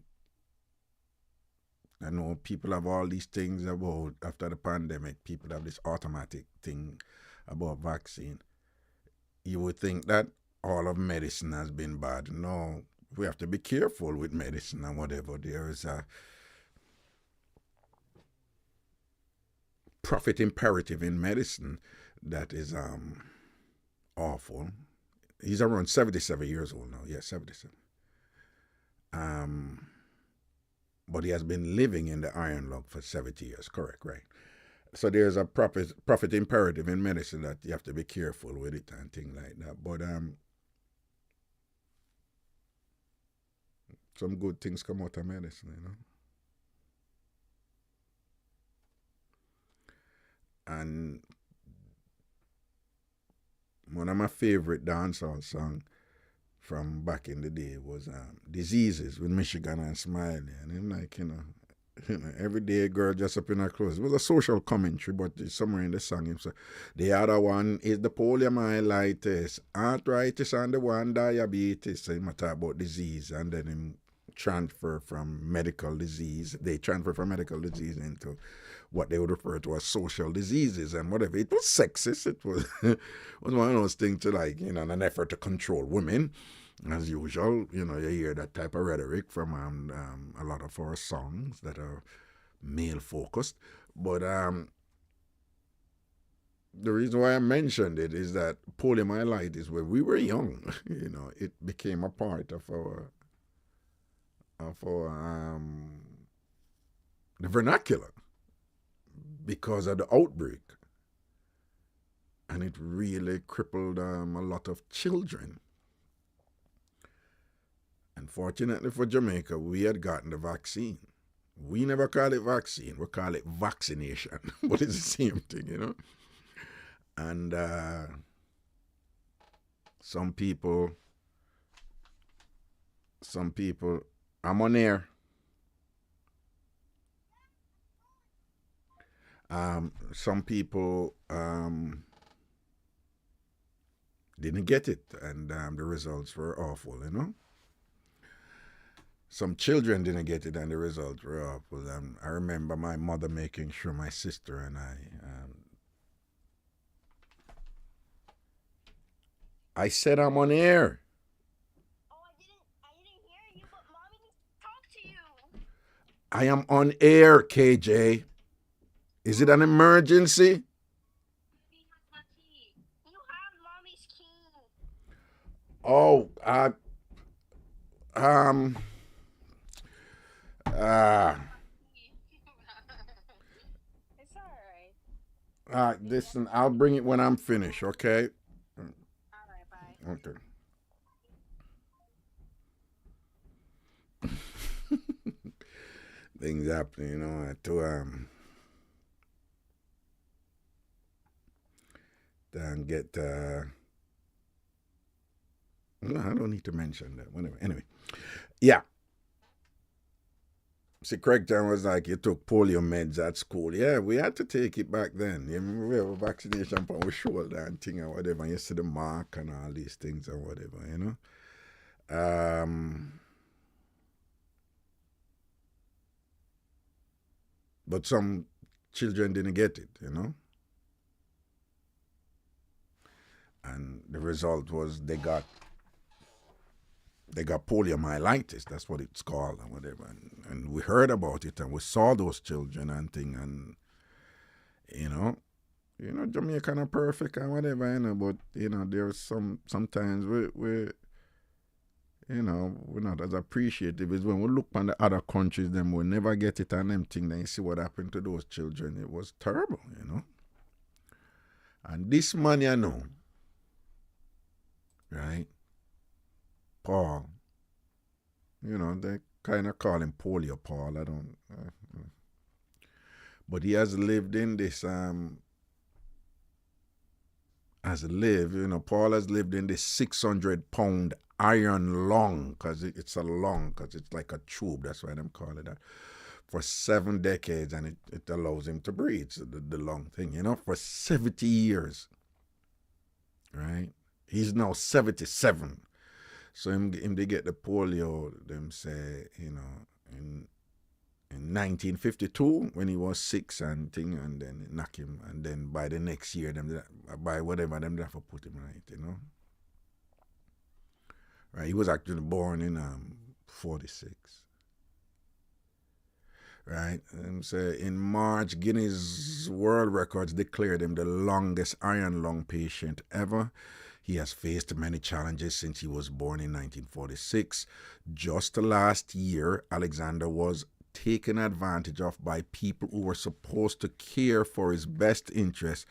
I know people have all these things about after the pandemic, people have this automatic thing about vaccine. You would think that all of medicine has been bad. No, we have to be careful with medicine and whatever. There is a profit imperative in medicine that is awful. He's around 77 years old now. Yeah, 77. But he has been living in the iron lung for 70 years. Correct, right? So there's a profit imperative in medicine that you have to be careful with it and things like that. But some good things come out of medicine, you know. And one of my favorite dancehall songs from back in the day was Diseases with Michigan and Smiley. And I'm like, every day a girl just up in her clothes. It was a social commentary, but somewhere in the song, him say, the other one is the poliomyelitis, arthritis, and the one diabetes. So him talk about disease, and then him transfer from medical disease. They transfer from medical disease into what they would refer to as social diseases and whatever. It was sexist. It was was one of those things to like, an effort to control women. As usual, you hear that type of rhetoric from a lot of our songs that are male focused. But the reason why I mentioned it is that poliomyelitis, when we were young, it became a part of our the vernacular because of the outbreak. And it really crippled a lot of children. Unfortunately for Jamaica, we had gotten the vaccine. We never call it vaccine, we call it vaccination. But it's the same thing, And some people, I'm on air. Some people didn't get it, and the results were awful, Some children didn't get it, and the results were awful. I remember my mother making sure my sister and I said I'm on air. Oh, I didn't hear you, but Mommy talked to you. I am on air, KJ. Is it an emergency? You have Mommy's key. Oh, It's alright. Listen, I'll bring it when I'm finished, okay? Alright, bye. Okay. Things happen, to get no, I don't need to mention that. Whatever. Anyway. Yeah. See, Craigtown was like, you took polio meds at school. Yeah, we had to take it back then. You remember we have a vaccination on our shoulder and thing and whatever. And you see the mark and all these things and whatever, But some children didn't get it, And the result was they got poliomyelitis. That's what it's called and whatever. And we heard about it and we saw those children and thing and Jamaica not perfect and whatever, but there's sometimes we're not as appreciative as when we look on the other countries, them will never get it and them thing, then you see what happened to those children. It was terrible, And this man you know, right? Paul, they kind of call him Polio Paul. I don't. But he has lived in this Paul has lived in this 600-pound iron lung, because it's a lung, because it's like a tube. That's why them call it that. For 7 decades, and it allows him to breathe. So the lung thing, for 70 years. Right? He's now 77. So him they get the polio, them say, in 1952 when he was 6 and thing, and then knock him, and then by the next year, by whatever, them have to put him right, Right? He was actually born in 46. Right? So in March, Guinness World Records declared him the longest iron lung patient ever. He has faced many challenges since he was born in 1946. Just last year, Alexander was taken advantage of by people who were supposed to care for his best interest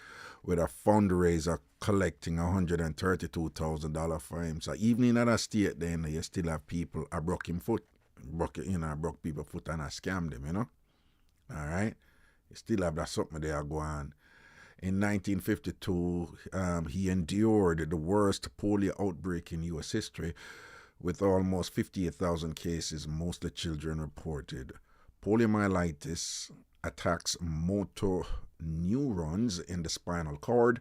with a fundraiser collecting $132,000 for him. So even in that state, then you still have people, I broke him foot. Broke people's foot and I scammed them, All right? You still have that something there go on. In 1952, he endured the worst polio outbreak in U.S. history, with almost 58,000 cases, mostly children, reported. Poliomyelitis attacks motor neurons in the spinal cord,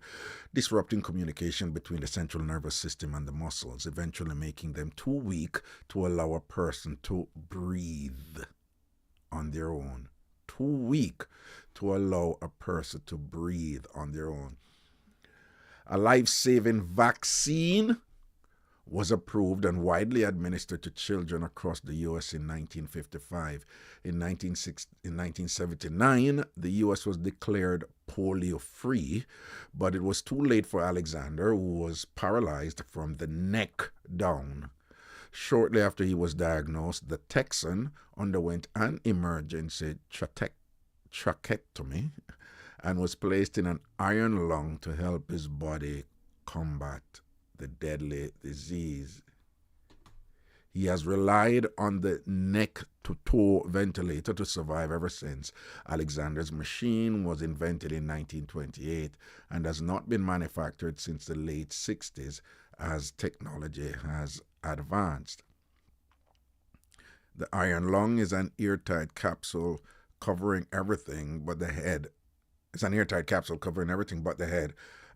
disrupting communication between the central nervous system and the muscles, eventually making them too weak to allow a person to breathe on their own. Too weak to allow a person to breathe on their own. A life-saving vaccine was approved and widely administered to children across the U.S. in 1955. In 1979, the U.S. was declared polio-free, but it was too late for Alexander, who was paralyzed from the neck down. Shortly after he was diagnosed, the Texan underwent an emergency tracheotomy and was placed in an iron lung to help his body combat the deadly disease. He has relied on the neck-to-toe ventilator to survive ever since. Alexander's machine was invented in 1928 and has not been manufactured since the late 60s as technology has advanced. The iron lung is an airtight capsule covering everything but the head. It's an airtight capsule covering everything but the head,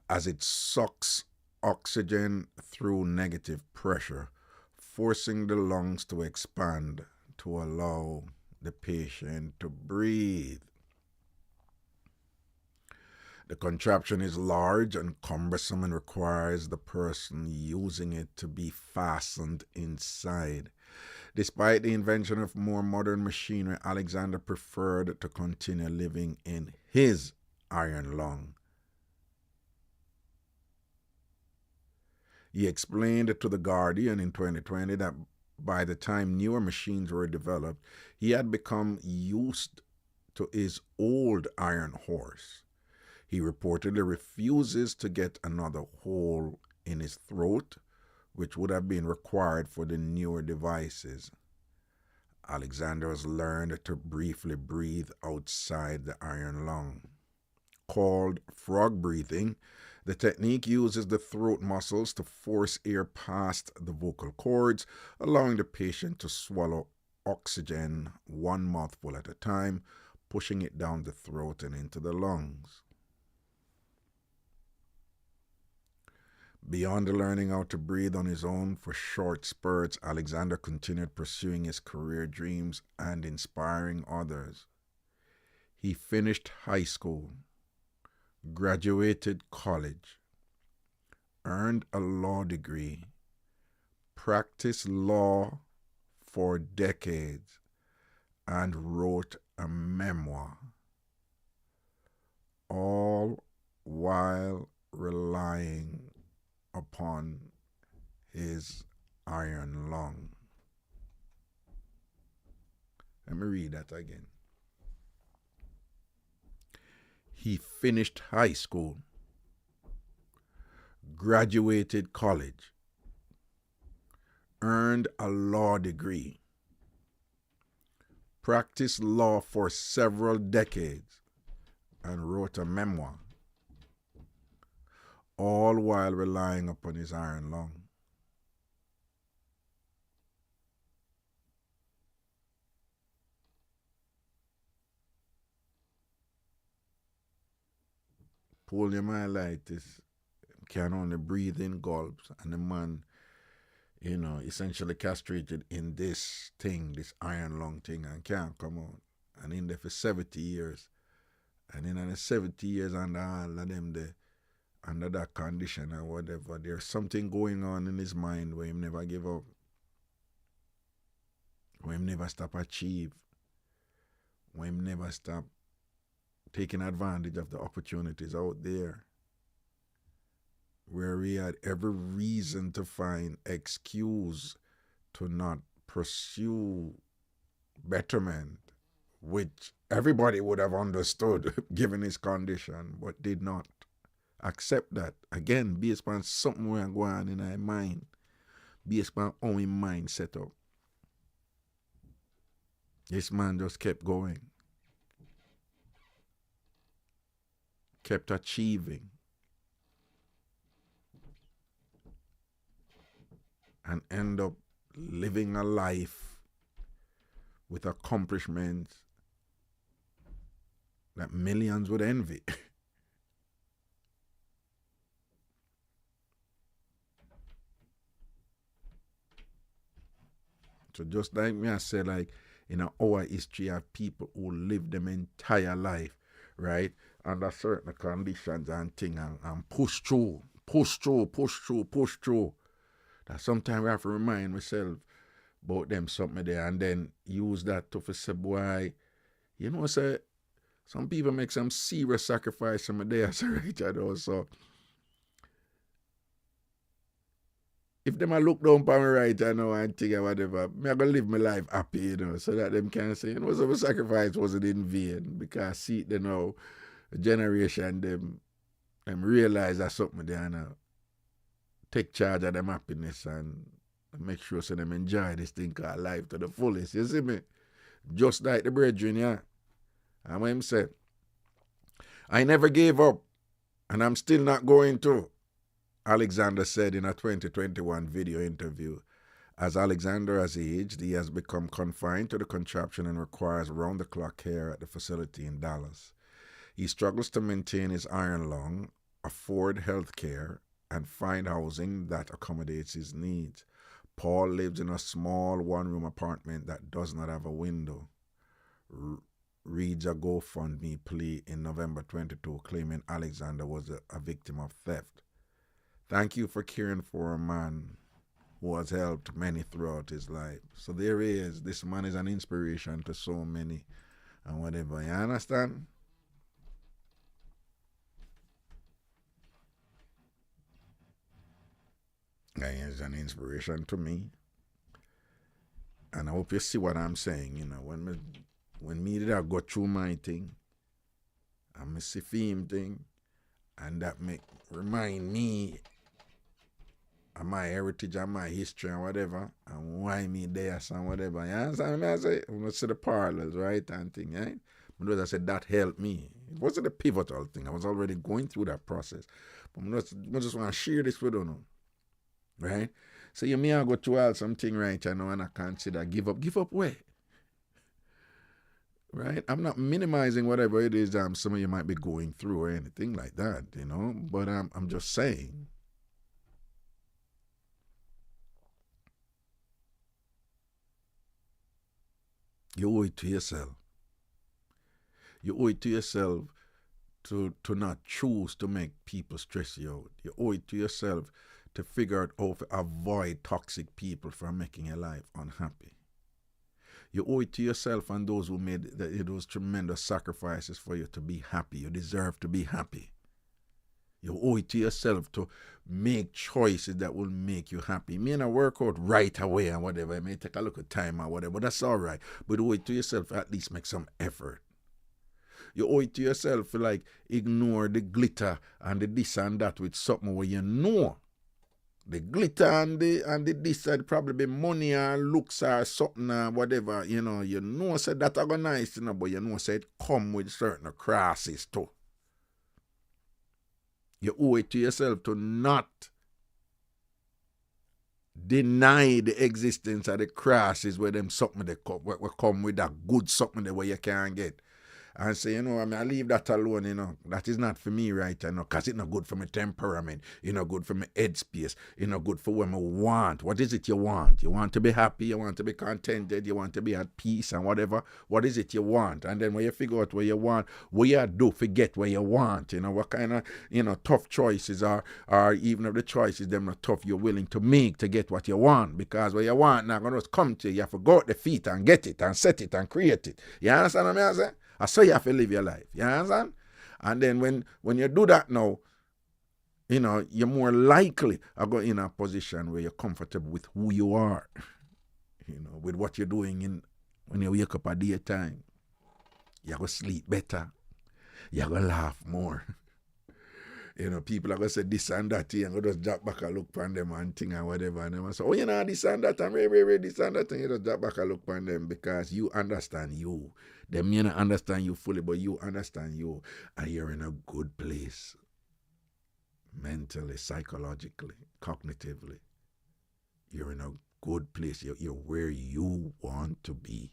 as it sucks oxygen through negative pressure, forcing the lungs to expand to allow the patient to breathe. The contraption is large and cumbersome and requires the person using it to be fastened inside. Despite the invention of more modern machinery, Alexander preferred to continue living in his iron lung. He explained to The Guardian in 2020 that by the time newer machines were developed, he had become used to his old iron horse. He reportedly refuses to get another hole in his throat, which would have been required for the newer devices. Alexander has learned to briefly breathe outside the iron lung. Called frog breathing, the technique uses the throat muscles to force air past the vocal cords, allowing the patient to swallow oxygen one mouthful at a time, pushing it down the throat and into the lungs. Beyond learning how to breathe on his own for short spurts, Alexander continued pursuing his career dreams and inspiring others. He finished high school, graduated college, earned a law degree, practiced law for decades, and wrote a memoir, all while relying upon his iron lung. Let me read that again. He finished high school, graduated college, earned a law degree, practiced law for several decades, and wrote a memoir, all while relying upon his iron lung. Poliomyelitis can only breathe in gulps, and the man, essentially castrated in this thing, this iron lung thing, and can't come out. And in there for 70 years. And in the 70 years under all of them, under that condition or whatever, there's something going on in his mind where he never give up. Where he never stop achieve. Where he never stop taking advantage of the opportunities out there. Where he had every reason to find excuse to not pursue betterment, which everybody would have understood given his condition, but did not accept that. Again, based upon something where going on in our mind, based upon how his mind set up. This man just kept going, kept achieving, and end up living a life with accomplishments that millions would envy. So just like me, I said, like, in our history of people who live them entire life, right, under certain conditions and things, and push through. That sometimes we have to remind myself about them something there, and then use that to say, boy, say, some people make some serious sacrifice from there, so right, so if them a look down upon me right now and think or whatever, me I gonna live my life happy, so that them can say, some sacrifice wasn't in vain, because see it now, a generation them realize that something there now. Take charge of them happiness and make sure so them enjoy this thing called life to the fullest. You see me? Just like the brethren, yeah. And what him said, I never gave up, and I'm still not going to, Alexander said in a 2021 video interview. As Alexander has aged, he has become confined to the contraption and requires round-the-clock care at the facility in Dallas. He struggles to maintain his iron lung, afford health care, and find housing that accommodates his needs. Paul lives in a small one-room apartment that does not have a window. Reads a GoFundMe plea in November 22 claiming Alexander was a victim of theft. Thank you for caring for a man who has helped many throughout his life. So there he is. This man is an inspiration to so many and whatever. You understand? He is an inspiration to me. And I hope you see what I'm saying. When me did I go through my thing, and I see film thing, and that remind me of my heritage and my history and whatever, and why me there and whatever. You understand me? I say, I see the parallels, right? And thing, right? But I said that helped me. It wasn't a pivotal thing. I was already going through that process. But I just want to share this with you, right? So you may go through all something right now, and I consider give up. Give up where? Right? I'm not minimizing whatever it is some of you might be going through or anything like that, but I'm just saying. You owe it to yourself. You owe it to yourself to not choose to make people stress you out. You owe it to yourself to figure out how to avoid toxic people from making your life unhappy. You owe it to yourself and those who made those tremendous sacrifices for you to be happy. You deserve to be happy. You owe it to yourself to make choices that will make you happy. It may not work out right away and whatever. It may take a little time or whatever, but that's all right. But you owe it to yourself to at least make some effort. You owe it to yourself to like ignore the glitter and the this and that with something where you know. The glitter and the this would probably be money or looks or something or whatever, you know say that are nice, but you know say it come with certain crosses too. You owe it to yourself to not deny the existence of the crosses where them something they come with that good something there where you can't get. And say, you know, I mean, I leave that alone, you know. That is not for me right now, because it's not good for my temperament. It's not good for my headspace. It's not good for what I want. What is it you want? You want to be happy. You want to be contented. You want to be at peace and whatever. What is it you want? And then when you figure out what you want, what you do, forget what you want. You know, what kind of, you know, tough choices are even if the choices, them not tough, you're willing to make to get what you want. Because what you want not going to come to you. You have to go out the feet and get it and set it and create it. You understand what I'm saying? I say you have to live your life. You understand? And then when you do that now, you know, you're more likely to go in a position where you're comfortable with who you are. You know, with what you're doing when you wake up at daytime. You're going to sleep better. You're going to laugh more. You know, people are going to say this and that, and go just drop back and look on them and thing and whatever. And they say, oh, you know, this and that, and this and that, and you just drop back and look on them because you understand you. Them may not understand you fully, but you understand you. And you're in a good place. Mentally, psychologically, cognitively. You're in a good place. You're where you want to be.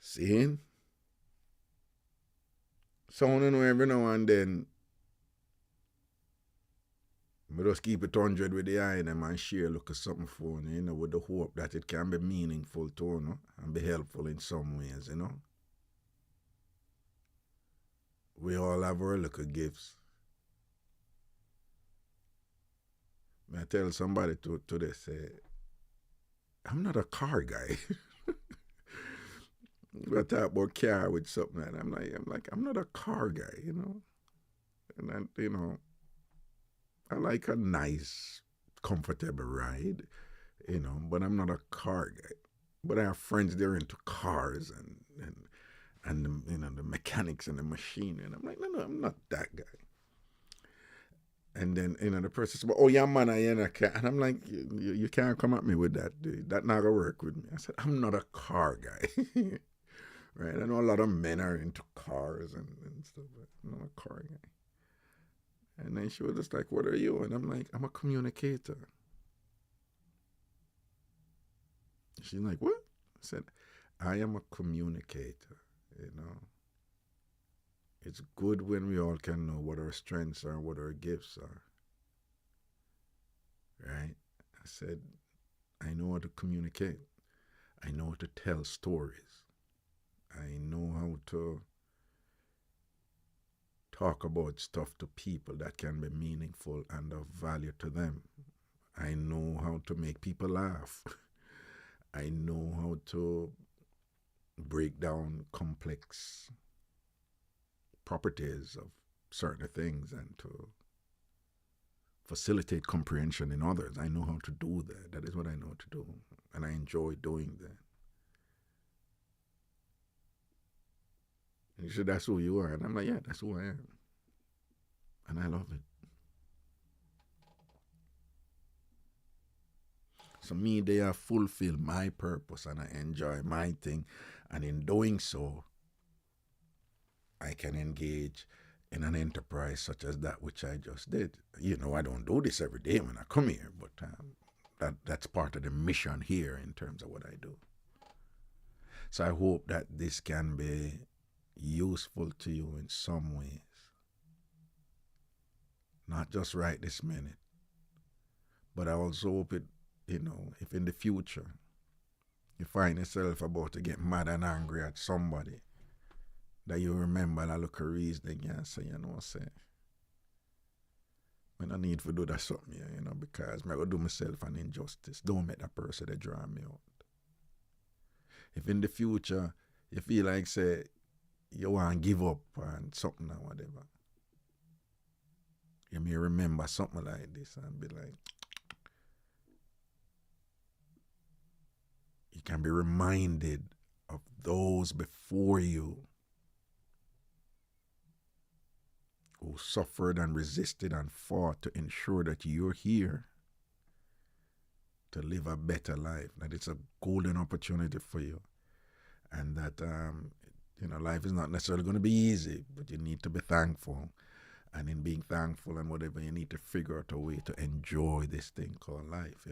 See? So I don't know every now and then, I just keep it 100 with the eye in them and share look at something for you, you know, with the hope that it can be meaningful too, you know, and be helpful in some ways, you know. We all have our little gifts. I tell somebody today, say, I'm not a car guy. We talk about car with something, and I'm like, I'm not a car guy, you know. And then, you know, I like a nice, comfortable ride, you know, but I'm not a car guy. But I have friends that are into cars and the, you know, the mechanics and the machine, and I'm like, no, I'm not that guy. And then, you know, the person said, oh, yeah, man, I ain't a car. And I'm like, you can't come at me with that, dude. That not gonna work with me. I said, I'm not a car guy. Right? I know a lot of men are into cars and stuff, but I'm not a car guy. And then she was just like, what are you? And I'm like, I'm a communicator. She's like, what? I said, I am a communicator, you know. It's good when we all can know what our strengths are, what our gifts are. Right? I said, I know how to communicate. I know how to tell stories. I know how to talk about stuff to people that can be meaningful and of value to them. I know how to make people laugh. I know how to break down complex properties of certain things and to facilitate comprehension in others. I know how to do that. That is what I know to do. And I enjoy doing that. And he said, that's who you are. And I'm like, yeah, that's who I am. And I love it. So me, they have fulfilled my purpose and I enjoy my thing. And in doing so, I can engage in an enterprise such as that which I just did. You know, I don't do this every day when I come here, but that's part of the mission here in terms of what I do. So I hope that this can be useful to you in some ways. Not just right this minute, but I also hope it, you know, if in the future you find yourself about to get mad and angry at somebody, that you remember that look a reasoning and say, you know, say, I don't need to do that something, you know, because I'm going to do myself an injustice. Don't make that person that draw me out. If in the future you feel like, say, you want to give up on something or whatever, you may remember something like this and be like, you can be reminded of those before you who suffered and resisted and fought to ensure that you're here to live a better life, that it's a golden opportunity for you, and that life is not necessarily going to be easy, but you need to be thankful. And in being thankful and whatever, you need to figure out a way to enjoy this thing called life,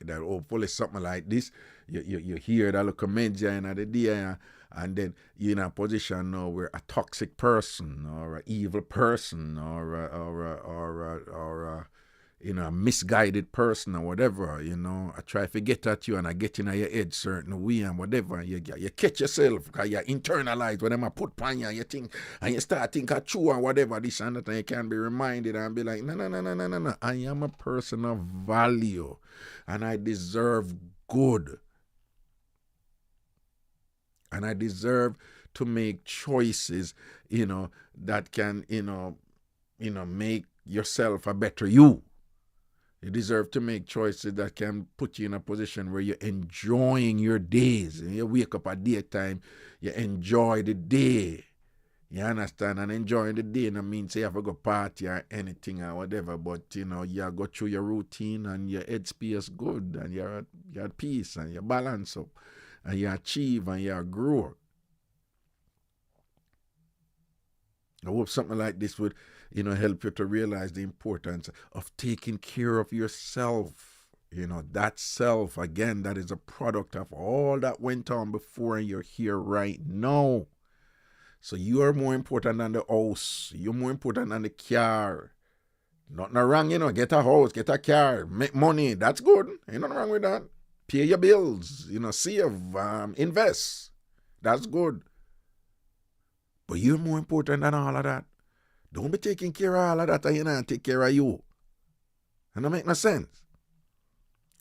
That hopefully something like this, you hear that look commend you in the day, and then you're in a position now where a toxic person or an evil person or a misguided person or whatever, I try to get at you and I get in your head certain way and whatever, you catch yourself because you internalize what I put on you, you think, and you start thinking true and whatever, this and that, and you can be reminded and be like, no, I am a person of value and I deserve good. And I deserve to make choices, that can, make yourself a better you. You deserve to make choices that can put you in a position where you're enjoying your days. And you wake up at daytime, you enjoy the day. You understand? And enjoying the day no means you have to go party or anything or whatever, but you go through your routine and your headspace good and you're at peace and you balance up and you achieve and you grow. I hope something like this would, help you to realize the importance of taking care of yourself. That self, again, that is a product of all that went on before and you're here right now. So you are more important than the house. You're more important than the car. Nothing wrong, get a house, get a car, make money. That's good. Ain't nothing wrong with that. Pay your bills, save, invest. That's good. But you're more important than all of that. Don't be taking care of all of that and you not take care of you. And that make no sense.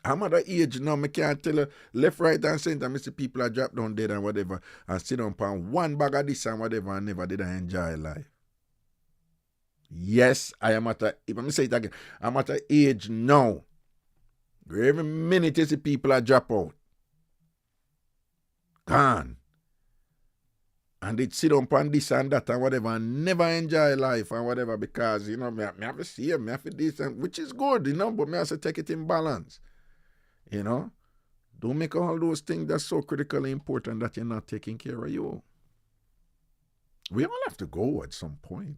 I'm at the age now, I can't tell you left, right, and center. I see people are drop down dead and whatever and sit down on one bag of this and whatever and never did I enjoy life. Yes, I am at let me say it again, I'm at the age now where every minute you see people are drop out. Gone. And they sit down on this and that and whatever and never enjoy life and whatever because, me have to see me have to this, and, which is good, but me have to take it in balance. Don't make all those things that's so critically important that you're not taking care of you. We all have to go at some point.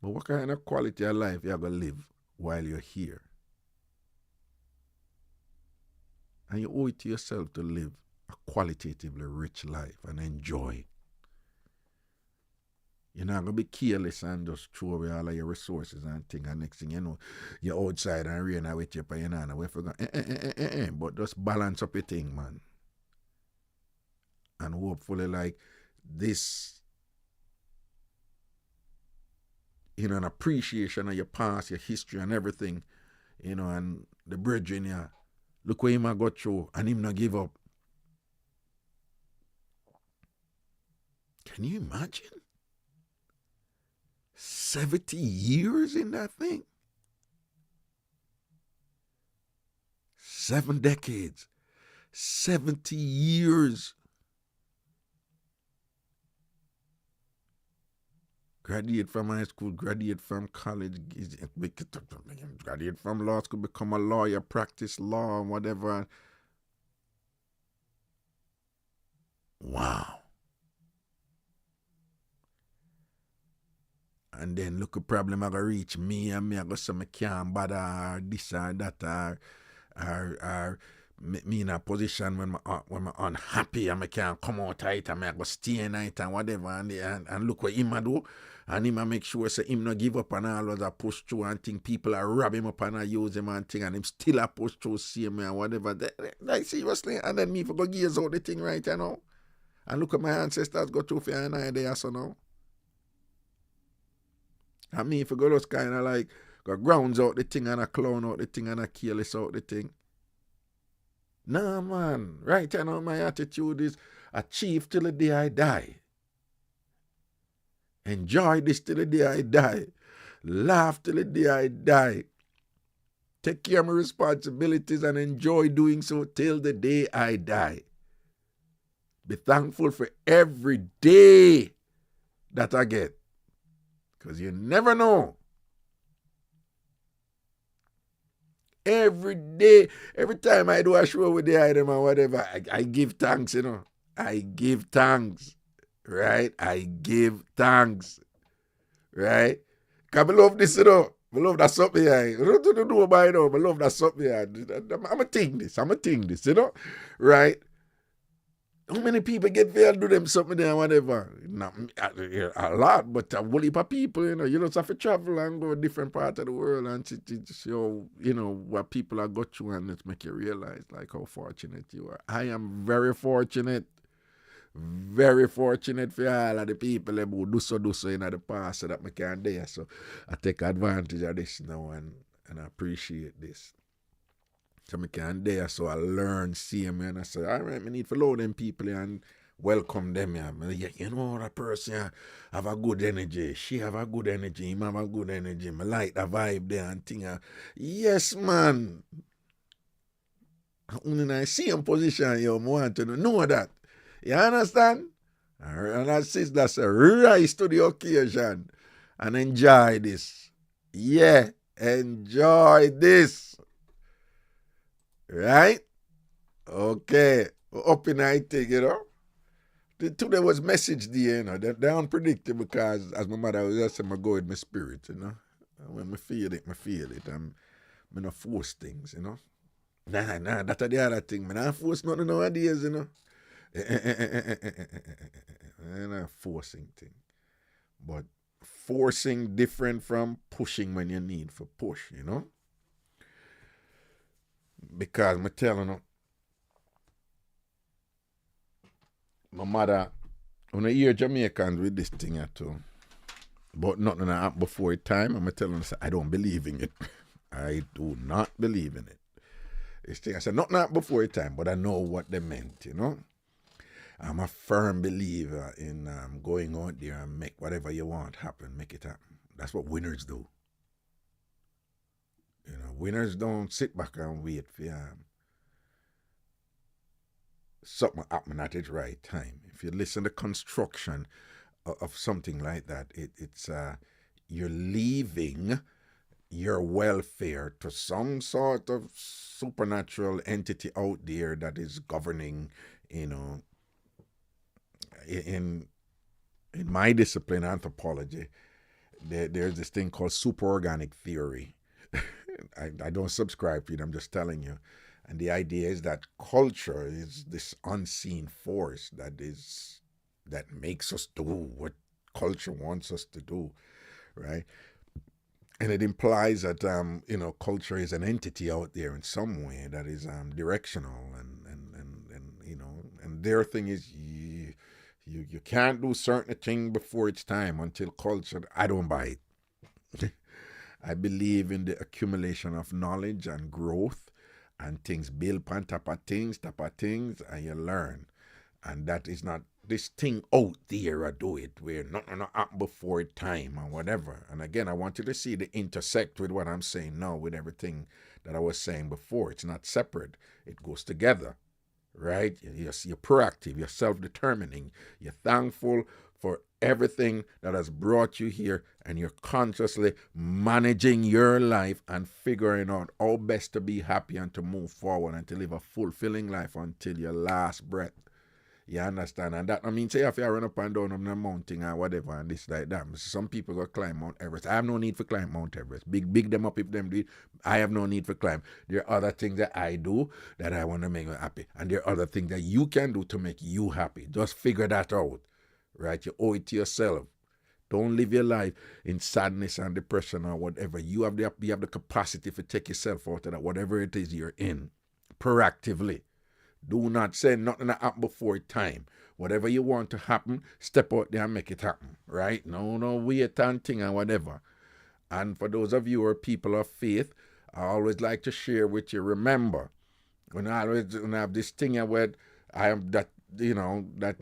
But what kind of quality of life you're going to live while you're here? And you owe it to yourself to live a qualitatively rich life and enjoy. You're not going to be careless and just throw away all of your resources and things. And next thing you know, you're outside and rain away with you, but you're not away from but just balance up your thing, man. And hopefully, like this, an appreciation of your past, your history, and everything, and the brethren, look where him got through, and him not give up. Can you imagine? 70 years in that thing? 7 decades. 70 years. Graduate from high school, graduate from college, graduate from law school, become a lawyer, practice law and whatever. Wow. And then look a problem I go reach me and me I go say me can't bother or this or that or me in a position when I'm unhappy and I can't come out of it and I go stay in it and whatever and look what him a do and him a make sure say him not give up and all others push through and think people are rob him up and use him and thing and him still a push through see me and whatever. Like seriously, and then me for go gears out the thing right and look at my ancestors go through for and I there so now. I mean, if you go just kind of like, go grounds out the thing and a clown out the thing and a careless out the thing. Nah, man. Right now, my attitude is achieve till the day I die. Enjoy this till the day I die. Laugh till the day I die. Take care of my responsibilities and enjoy doing so till the day I die. Be thankful for every day that I get. Because you never know. Every day, every time I do a show with the item or whatever, I give thanks, I give thanks, right? I give thanks, right? Because I love this, I love that something here. I don't know about it, I love that something here. I'm a thing this, right? How many people get there and do them something there, whatever? Not a lot, but a whole heap of people, you just have to travel and go to different parts of the world and to show, what people are got through, and it make you realize like how fortunate you are. I am very fortunate for all of the people who do so in the past so that I can there. So I take advantage of this now and I appreciate this. So I can there, so I learn, see them, and I say, all right, I need to follow them people and welcome them. Yeah. That person have a good energy. She have a good energy. Him have a good energy. I like the vibe there and thing. Yes, man. When I see him position, I want to know that. You understand? And that's a rise to the occasion. And enjoy this. Yeah, enjoy this. Right? Okay. Up in I think, Today was message day, They're unpredictable because, as my mother was just saying, I go with my spirit, When I feel it. I'm not force things, Nah, that's the other thing. I'm not force nothing nowadays, I'm not forcing things. But forcing different from pushing when you need for push, Because I'm telling you, my mother, when I hear Jamaicans with this thing too, but nothing happened before it time, I'm telling her, I don't believe in it. I do not believe in it. This thing, I said, nothing happened before it time, but I know what they meant, I'm a firm believer in going out there and make whatever you want happen, make it happen. That's what winners do. Winners don't sit back and wait for something happen at its right time. If you listen to construction of something like that, it's you're leaving your welfare to some sort of supernatural entity out there that is governing, in my discipline, anthropology, there's this thing called superorganic theory. I don't subscribe to it, I'm just telling you. And the idea is that culture is this unseen force that makes us do what culture wants us to do, right? And it implies that culture is an entity out there in some way that is directional, and their thing is you can't do certain thing before it's time until culture. I don't buy it. I believe in the accumulation of knowledge and growth, and things build on top of things, and you learn. And that is not this thing out there, I do it, where nothing happen before time or whatever. And again, I want you to see the intersect with what I'm saying now, with everything that I was saying before. It's not separate. It goes together, right? You're proactive, you're self-determining, you're thankful for everything that has brought you here, and you're consciously managing your life and figuring out how best to be happy and to move forward and to live a fulfilling life until your last breath. You understand? And that, I mean, say if you run up and down on the mountain or whatever and this like that. Some people go climb Mount Everest. I have no need for climb Mount Everest. Big them up if them do it. I have no need for climb. There are other things that I do that I want to make me happy. And there are other things that you can do to make you happy. Just figure that out. Right? You owe it to yourself. Don't live your life in sadness and depression or whatever. You have the capacity to take yourself out of that, whatever it is you're in, proactively. Do not say nothing that happen before time. Whatever you want to happen, step out there and make it happen. Right? No wait and thing and whatever. And for those of you who are people of faith, I always like to share with you. Remember, when I have this thing where I am that that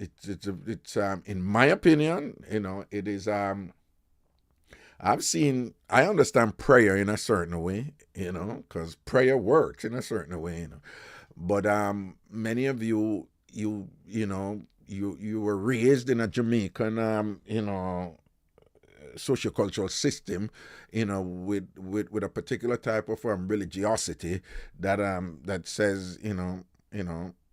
it's in my opinion, it is I understand prayer in a certain way, because prayer works in a certain way, but many of you you were raised in a Jamaican sociocultural system, with a particular type of religiosity that says,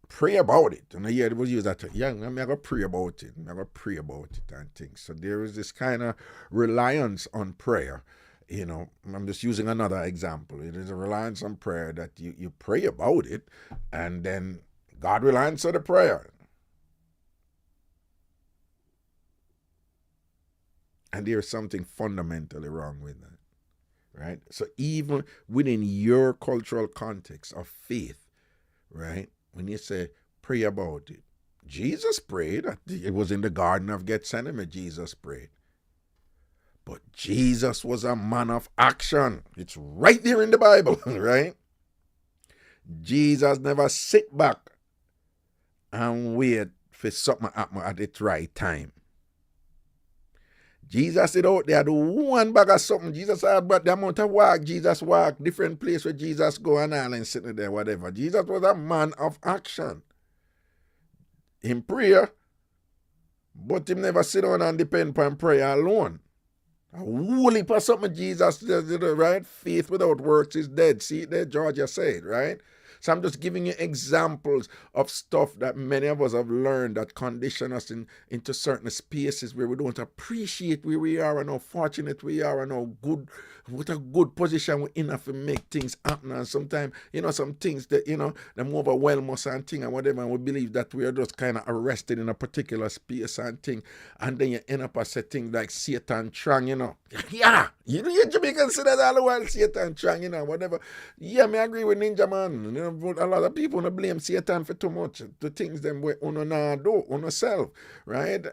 pray about it. And yeah, it was used that, yeah, I'm gonna pray about it. I'm gonna pray about it and things. So there is this kind of reliance on prayer. I'm just using another example. It is a reliance on prayer that you pray about it, and then God will answer the prayer. And there's something fundamentally wrong with that, right? So even within your cultural context of faith, right, when you say pray about it, Jesus prayed. It was in the Garden of Gethsemane, Jesus prayed. But Jesus was a man of action. It's right there in the Bible, right? Jesus never sit back and wait for something to happen at the right time. Jesus said out there, do one bag of something. Jesus had but the amount of walk, Jesus walk, different place where Jesus go and all and sitting there, whatever. Jesus was a man of action. In prayer, but him never sit down and depend upon prayer alone. A whole heap of something Jesus does, right? Faith without works is dead. See it there, Georgia said, right? So I'm just giving you examples of stuff that many of us have learned that condition us into certain spaces where we don't appreciate where we are and how fortunate we are and how good, what a good position we're in to make things happen. And sometimes, some things that, them overwhelm us and thing and whatever, and we believe that we are just kind of arrested in a particular space and thing. And then you end up as a thing like Satan Trang, Yeah, you Jamaicans say that all the while, Satan Trang, whatever. Yeah, I agree with Ninja Man. A lot of people don't blame Satan for too much. The things them we not do on yourself, right?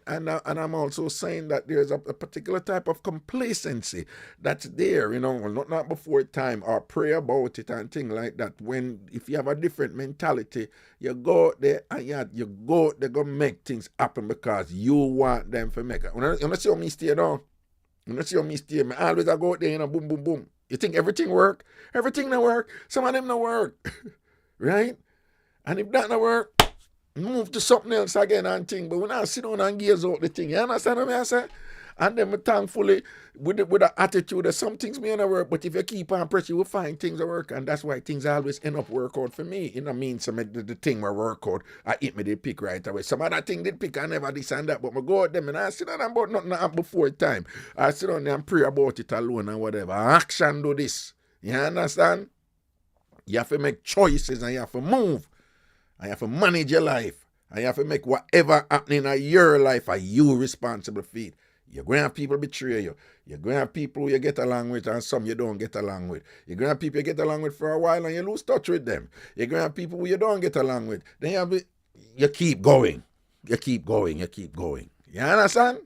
And I'm also saying that there's a particular type of complacency that's there, not before time, or pray about it and things like that. If you have a different mentality, you go there and you go there go make things happen because you want them to make it. You see how me stay down? You see how me stay? I always I go out there, boom, boom, boom. You think everything work? Everything don't work. Some of them don't work. Right? And if that don't work, move to something else again and thing. But when I sit down and gaze out the thing, you understand what I say? And then thankfully, with the attitude that some things may not work, but if you keep on pressing, you will find things that work. And that's why things always end up work out for me. Some of the thing will work out, I hit me the pick right away. Some other thing did pick, I never this and that, but I go out them and I sit down about nothing before time. I sit down there and pray about it alone and whatever. Action do this. You understand? You have to make choices and you have to move. And you have to manage your life. And you have to make whatever happening in your life are you responsible for it. You're going to have people betray you. You're going to have people you get along with and some you don't get along with. You're going to have people you get along with for a while and you lose touch with them. You're going to have people you don't get along with. Then you keep going. You keep going. You keep going. You understand?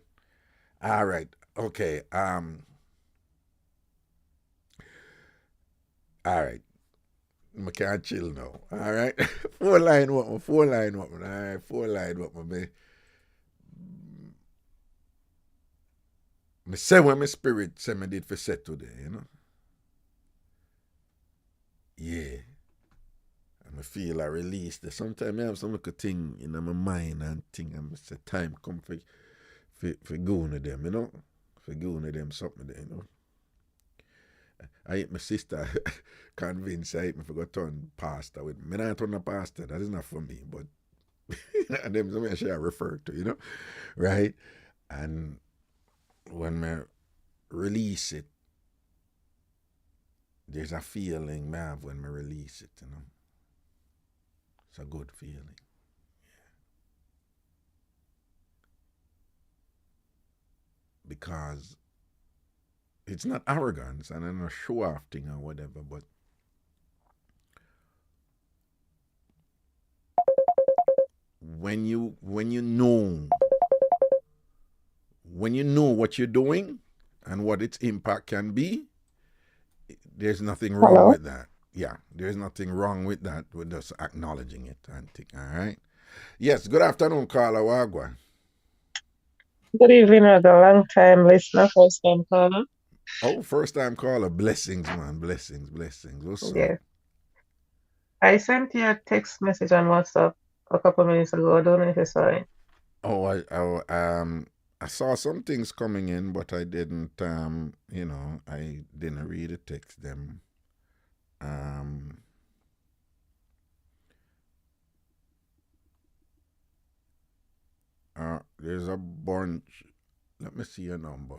All right. Okay. All right. I can't chill now. All right. Four line what? All right. Four line what, man. I say when my spirit say me did for set today, Yeah. And I feel I release that. Sometimes I have some little thing in my mind and thing and I say time come for going to them, For going to them something there, I hate my sister convinced I hate me for go turn pastor with me. I turn a pastor, that is not for me, but and them something I shall refer to, right? And when I release it, there's a feeling I have when I release it, It's a good feeling. Because it's not arrogance and I'm not show off thing or whatever, but when you know what you're doing and what its impact can be, there's nothing wrong with that. Yeah, there's nothing wrong with that. We're just acknowledging it and think, all right. Yes, good afternoon, Carla Wagwa. Good evening, Raga. Long time listener, first time caller. Oh, first time caller. Blessings, man. Blessings. What's up? Yeah. I sent you a text message on WhatsApp a couple minutes ago. I don't know if you saw it. Oh, I saw some things coming in, but I didn't I didn't read the text them. Um, there's a bunch. Let me see your number.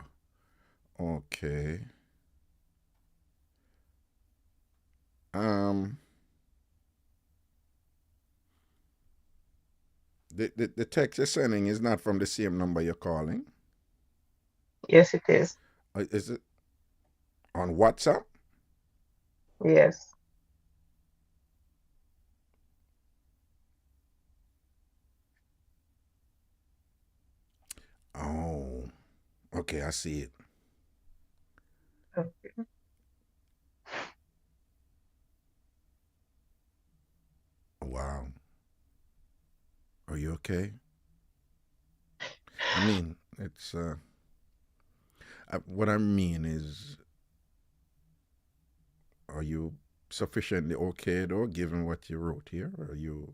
Okay. Um, the text you're sending is not from the same number you're calling. Yes, it is. Is it on WhatsApp? Yes. Oh, okay, I see it. Okay. Wow. Are you okay? I mean, it's what I mean is, are you sufficiently okay though, given what you wrote here? Are you?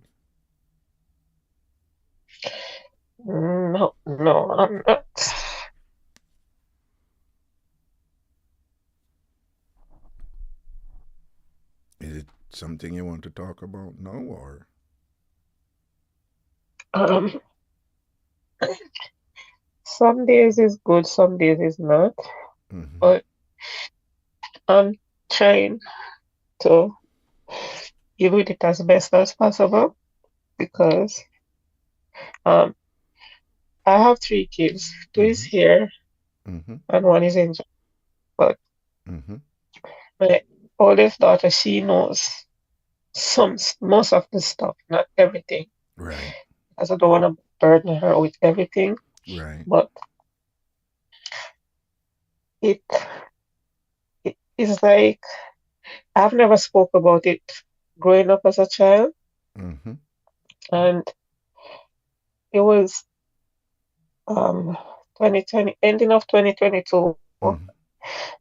No, no, I'm not. Is it something you want to talk about now, or? Um, some days is good, some days is not. Mm-hmm. But I'm trying to give it as best as possible because um I have three kids. Two is Mm-hmm. here Mm-hmm. and one is in Japan. But Mm-hmm. my oldest daughter, she knows most of the stuff, not everything. Right. Because I don't want to burden her with everything. Right. But it it is like I've never spoke about it growing up as a child, Mm-hmm. and it was 2020, ending of 2022. Mm-hmm.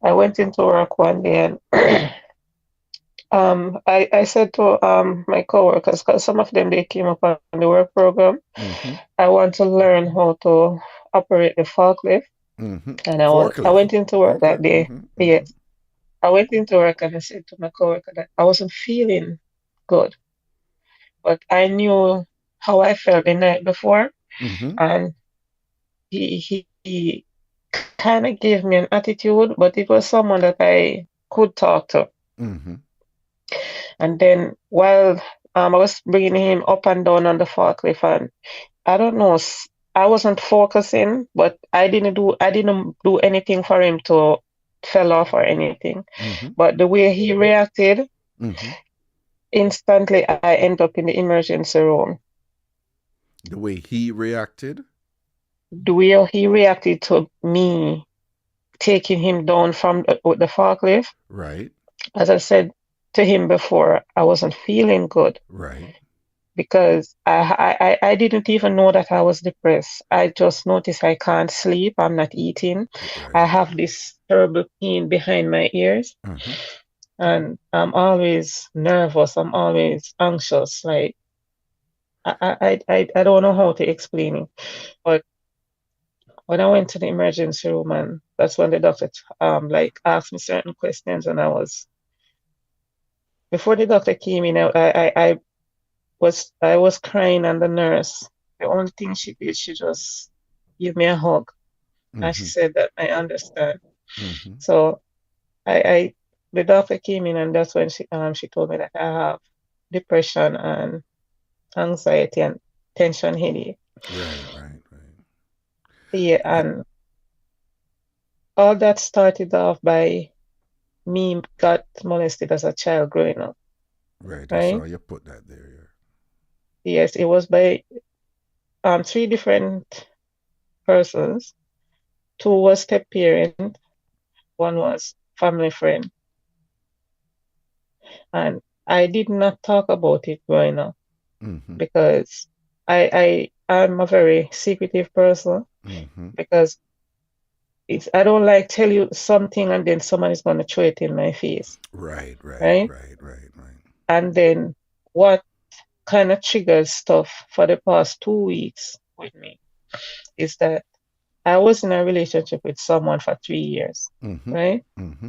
I went into work one day and I said to my coworkers, because some of them they came up on the work program, Mm-hmm. I want to learn how to operate the forklift. Mm-hmm. And I Forklift. went into work Okay. that day. Mm-hmm. Mm-hmm. Yes, I went into work and I said to my coworker that I wasn't feeling good, but I knew how I felt the night before, Mm-hmm. and he kind of gave me an attitude, but it was someone that I could talk to. Mm-hmm. And then while I was bringing him up and down on the forklift, and I don't know, I wasn't focusing, but I didn't do anything for him to fell off or anything. Mm-hmm. But the way he reacted, Mm-hmm. instantly I end up in the emergency room. The way he reacted. The way he reacted to me taking him down from the forklift, Right. as I said to him before, I wasn't feeling good Right. because I didn't even know that I was depressed. I just noticed I can't sleep. I'm not eating. I Right. have this terrible pain behind my ears, Uh-huh. and I'm always nervous. I'm always anxious. Like I don't know how to explain it. But when I went to the emergency room, and that's when the doctor like asked me certain questions, and I was before the doctor came in, I was crying, and the nurse, the only thing she did, she just gave me a hug, and she Mm-hmm. said that I understand. Mm-hmm. So I the doctor came in, and that's when she told me that I have depression and anxiety and tension headache. Right. Right. Right. Yeah, Uh, and all that started off by me got molested as a child growing up, right. I right? saw you put that there. Yes, it was by three different persons. Two was step parent, one was family friend, and I did not talk about it growing up Yeah. Mm-hmm. because I'm a very secretive person Mm-hmm. because I don't like tell you something and then someone is gonna throw it in my face, Right. Right. right? Right. Right. Right. And then what? kind of triggers stuff for the past 2 weeks with me is that I was in a relationship with someone for 3 years, Mm-hmm. right? Mm-hmm.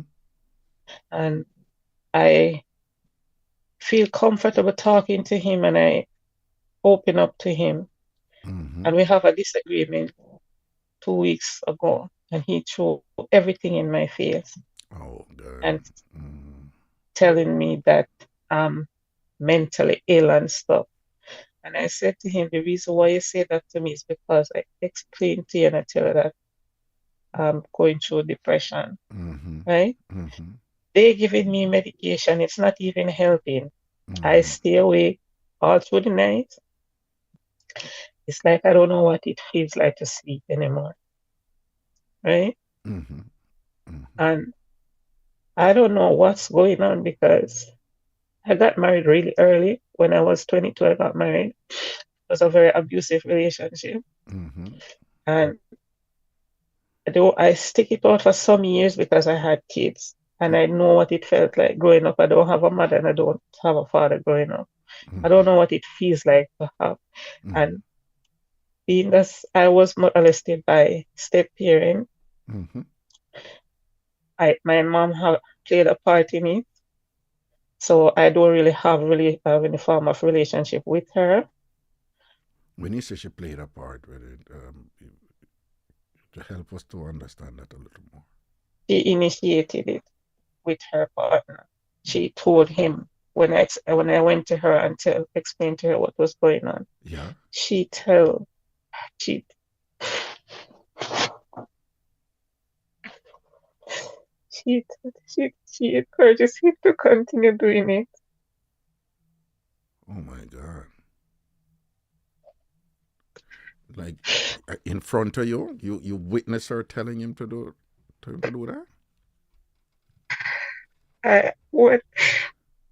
And I feel comfortable talking to him and I open up to him. Mm-hmm. And we have a disagreement 2 weeks ago, and he threw everything in my face Oh, God. and Mm-hmm. telling me that I'm mentally ill and stuff. And I said to him, the reason why you say that to me is because I explained to you and I tell you that I'm going through depression, Mm-hmm. right? Mm-hmm. They giving me medication, it's not even helping. I Mm-hmm. stay awake all through the night. It's like I don't know what it feels like to sleep anymore, right? Mm-hmm. Mm-hmm. And I don't know what's going on because I got married really early. When I was 22, I got married. It was a very abusive relationship. Mm-hmm. And though I stick it out for some years because I had kids and I know what it felt like growing up. I don't have a mother and I don't have a father growing up. I don't know what it feels like to have. Mm-hmm. And being that I was molested by step parent, Mm-hmm. my mom have played a part in it. So I don't really have any form of relationship with her. When you say she played a part with it, to help us to understand that a little more. She initiated it with her partner. She told him when I went to her and explained to her what was going on. Yeah. She tell she she encourages him to continue doing it. Oh my God. Like in front of you, you witness her telling him to do that. What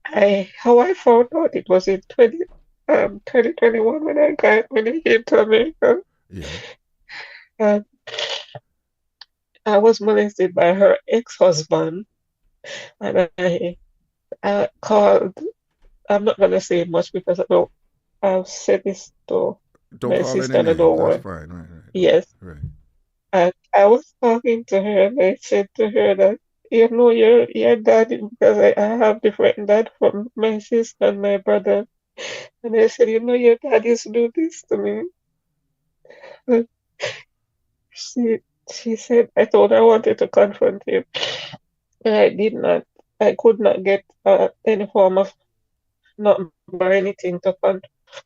I how I found out it was in 2021 when I came to America. Yeah. And I was molested by her ex-husband, and I called. I'm not gonna say much because I don't. I've said this to Don't my call any sister and I names. don't That's want. fine. Right. Right. Yes, Right. and I was talking to her and I said to her that your dad because I have different dad from my sister and my brother, and I said your dad used to do this to me. And she she said I told her I wanted to confront him, and I did not. I could not get any form of number or anything to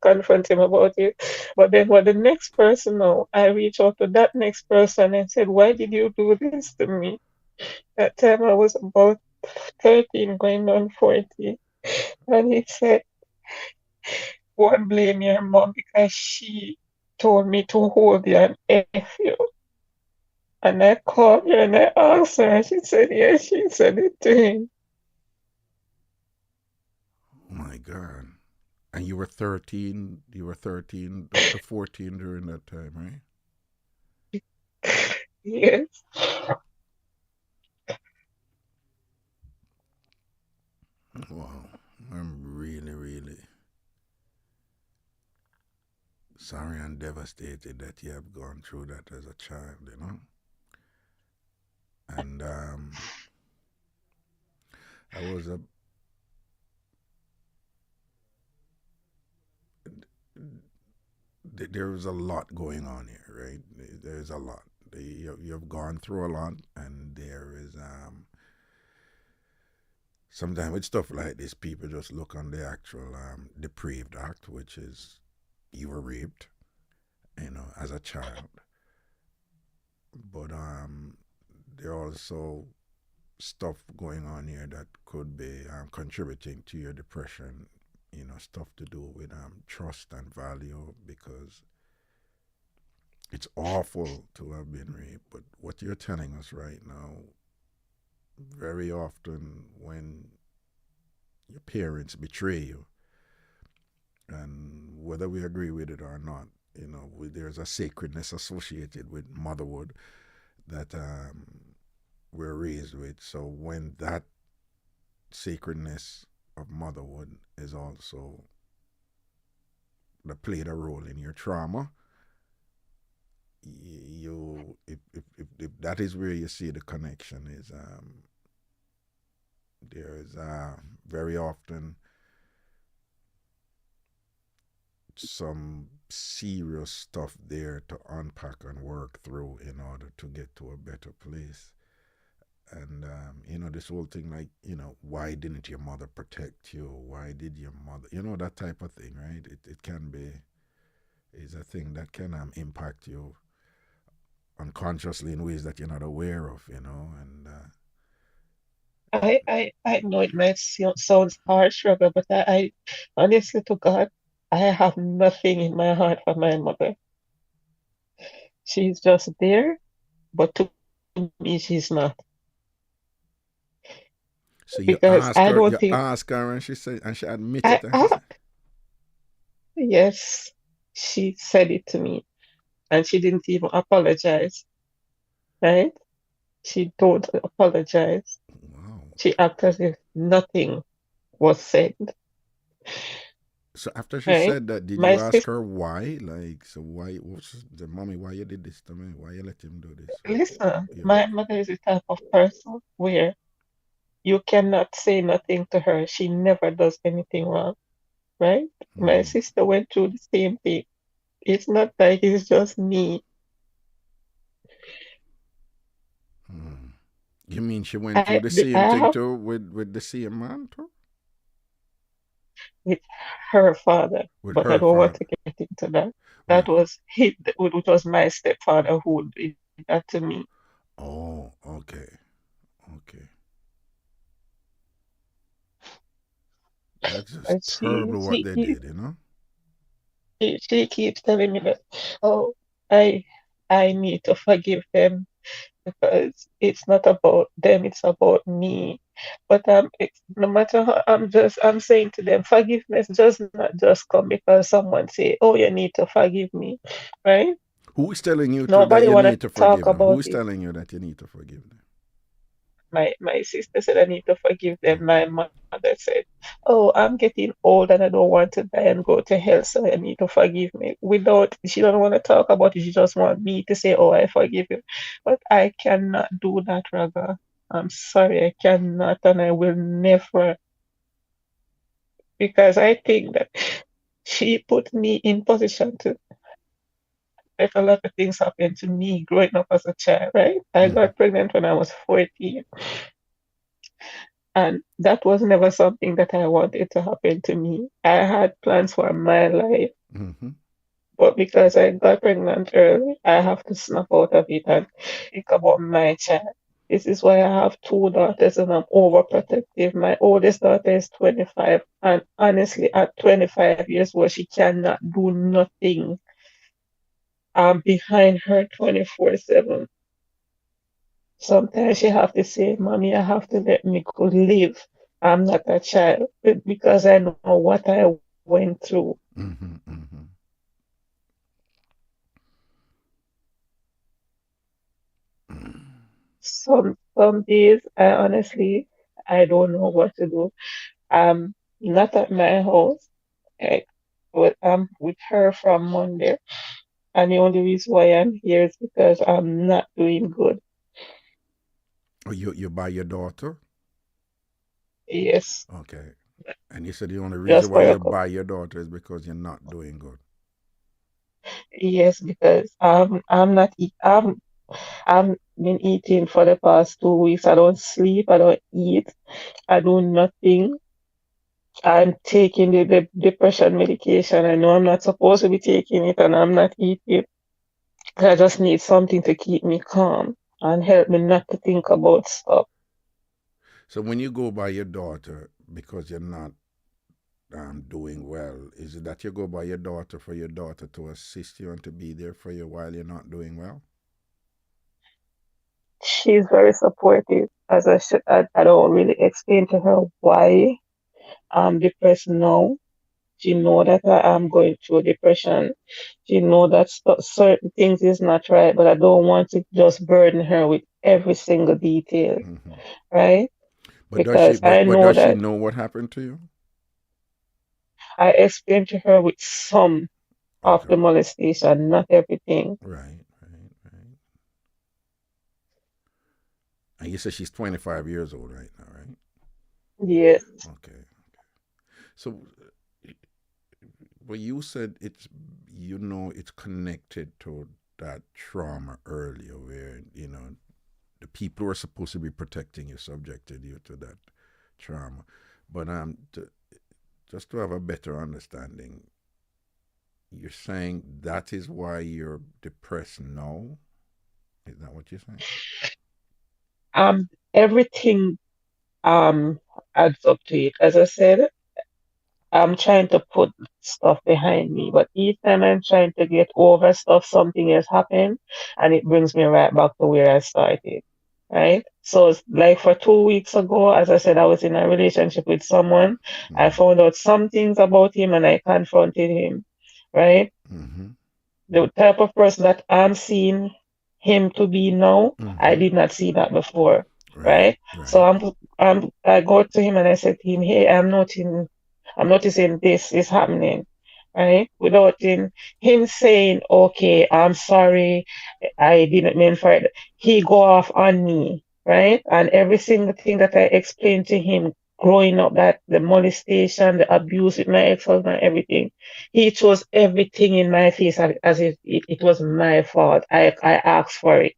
confront him about it. But then what the next person now, I reached out to that next person and said, why did you do this to me? That time I was about 13 going on 40. And he said, go and blame your mom because she told me to hold you and F you. And I called her and I asked her, and she said, yes, she said it to him. Oh my God. And you were 13. You were 13 up to 14 during that time, Yes. right? Wow. I'm really, really sorry and devastated that you have gone through that as a child. And I was a there was a lot going on here, right? There's a lot. You've gone through a lot, and there is sometimes with stuff like this, people just look on the actual depraved act, which is you were raped, as a child. But there are also stuff going on here that could be contributing to your depression. Stuff to do with trust and value because it's awful to have been raped. But what you're telling us right now, very often when your parents betray you, and whether we agree with it or not, there's a sacredness associated with motherhood that we're raised with. So when that sacredness of motherhood is also that played a role in your trauma, you if that is where you see the connection is, there is very often some serious stuff there to unpack and work through in order to get to a better place. And this whole thing, like, why didn't your mother protect you? Why did your mother, that type of thing, right? It can be, is a thing that can impact you unconsciously in ways that you're not aware of, and I know it might sound harsh, Robert, but I honestly to God, I have nothing in my heart for my mother. She's just there, but to me, she's not. so Because I don't you think ask her, and she said, and she I admitted, and she said, asked. Yes, she said it to me, and she didn't even apologize, right? She don't apologize. wow. She acted as if nothing was said, So after she right? said that, did My you ask sister, her why? Like, so why? What's the mommy? Why you did this to me? Why you let him do this? listen, Yeah. my mother is the type of person where you cannot say nothing to her. She never does anything wrong, right? My Mm-hmm. sister went through the same thing. It's not like it's just me. Mm. You mean she went through I the same I thing have too with the same man too? with her father, With but I her don't want father? to get into that. Right. That was he, which was my stepfather who did that to me. Oh, okay. Okay. That's just And terrible what they did. she keeps telling me that, oh, I I need to forgive them because it's not about them, it's about me. But no matter how I'm saying to them, forgiveness does not just come because someone say, oh, you need to forgive me, right? Who is telling you to that Nobody you wanna need to talk forgive them? Who about is it. telling you that you need to forgive them? My sister said I need to forgive them. Okay. My mother said, "Oh, I'm getting old and I don't want to die and go to hell, so I need to forgive me." Without she don't want to talk about it. She just want me to say, "Oh, I forgive you," but I cannot do that, Raga. I'm sorry, I cannot, and I will never, because I think that she put me in position to let a lot of things happen to me growing up as a child, right? I Mm-hmm. got pregnant when I was 14. And that was never something that I wanted to happen to me. I had plans for my life, Mm-hmm. but because I got pregnant early, I have to snap out of it and think about my child. This is why I have two daughters and I'm overprotective. My oldest daughter is 25, and honestly, at 25 years old, she cannot do nothing. I'm behind her 24/7. Sometimes you have to say, Mommy, I have to let me go live. I'm not a child because I know what I went through. Mm-hmm. Mm-hmm. Some days I honestly I don't know what to do. I'm not at my house. I, I'm with her from Monday, and the only reason why I'm here is because I'm not doing good. Oh, you by your daughter? Yes, Okay. And you said the only reason just why for a you couple. buy your daughter is because you're not doing good. Yes, because I've been eating for the past 2 weeks. I don't sleep. I don't eat. I do nothing. I'm taking the depression medication. I know I'm not supposed to be taking it, and I'm not eating. I just need something to keep me calm and help me not to think about stuff. So when you go by your daughter because you're not doing well, is it that you go by your daughter for your daughter to assist you and to be there for you while you're not doing well? She's very supportive. As I should, I don't really explain to her why I'm depressed now. She know that I am going through depression. She know that certain things is not right, but I don't want to just burden her with every single detail, Mm-hmm. right? But does she? Because I But know does she that know what happened to you? I explained to her with some. of Okay. the molestation, not everything. Right. And you said she's 25 years old right now, right? Yes. Okay. So, but you said it's connected to that trauma earlier, where the people who are supposed to be protecting you subjected you to that trauma. But just to have a better understanding, you're saying that is why you're depressed now? Is that what you're saying? Everything adds up to it. As I said, I'm trying to put stuff behind me, but each time I'm trying to get over stuff, something has happened, and it brings me right back to where I started. Right? So it's like for 2 weeks ago, as I said, I was in a relationship with someone. I Mm-hmm. found out some things about him and I confronted him. Right? Mm-hmm. The type of person that I'm seeing him to be now, I Mm-hmm. did not see that before, Right. right? So Right. I go to him and I said to him, "Hey, I'm noticing this is happening," right? Without him saying, "Okay, I'm sorry, I didn't mean for it." He go off on me, right? And every single thing that I explained to him growing up, that the molestation, the abuse with my ex-husband, everything, he chose everything in my face as if it was my fault. I asked for it,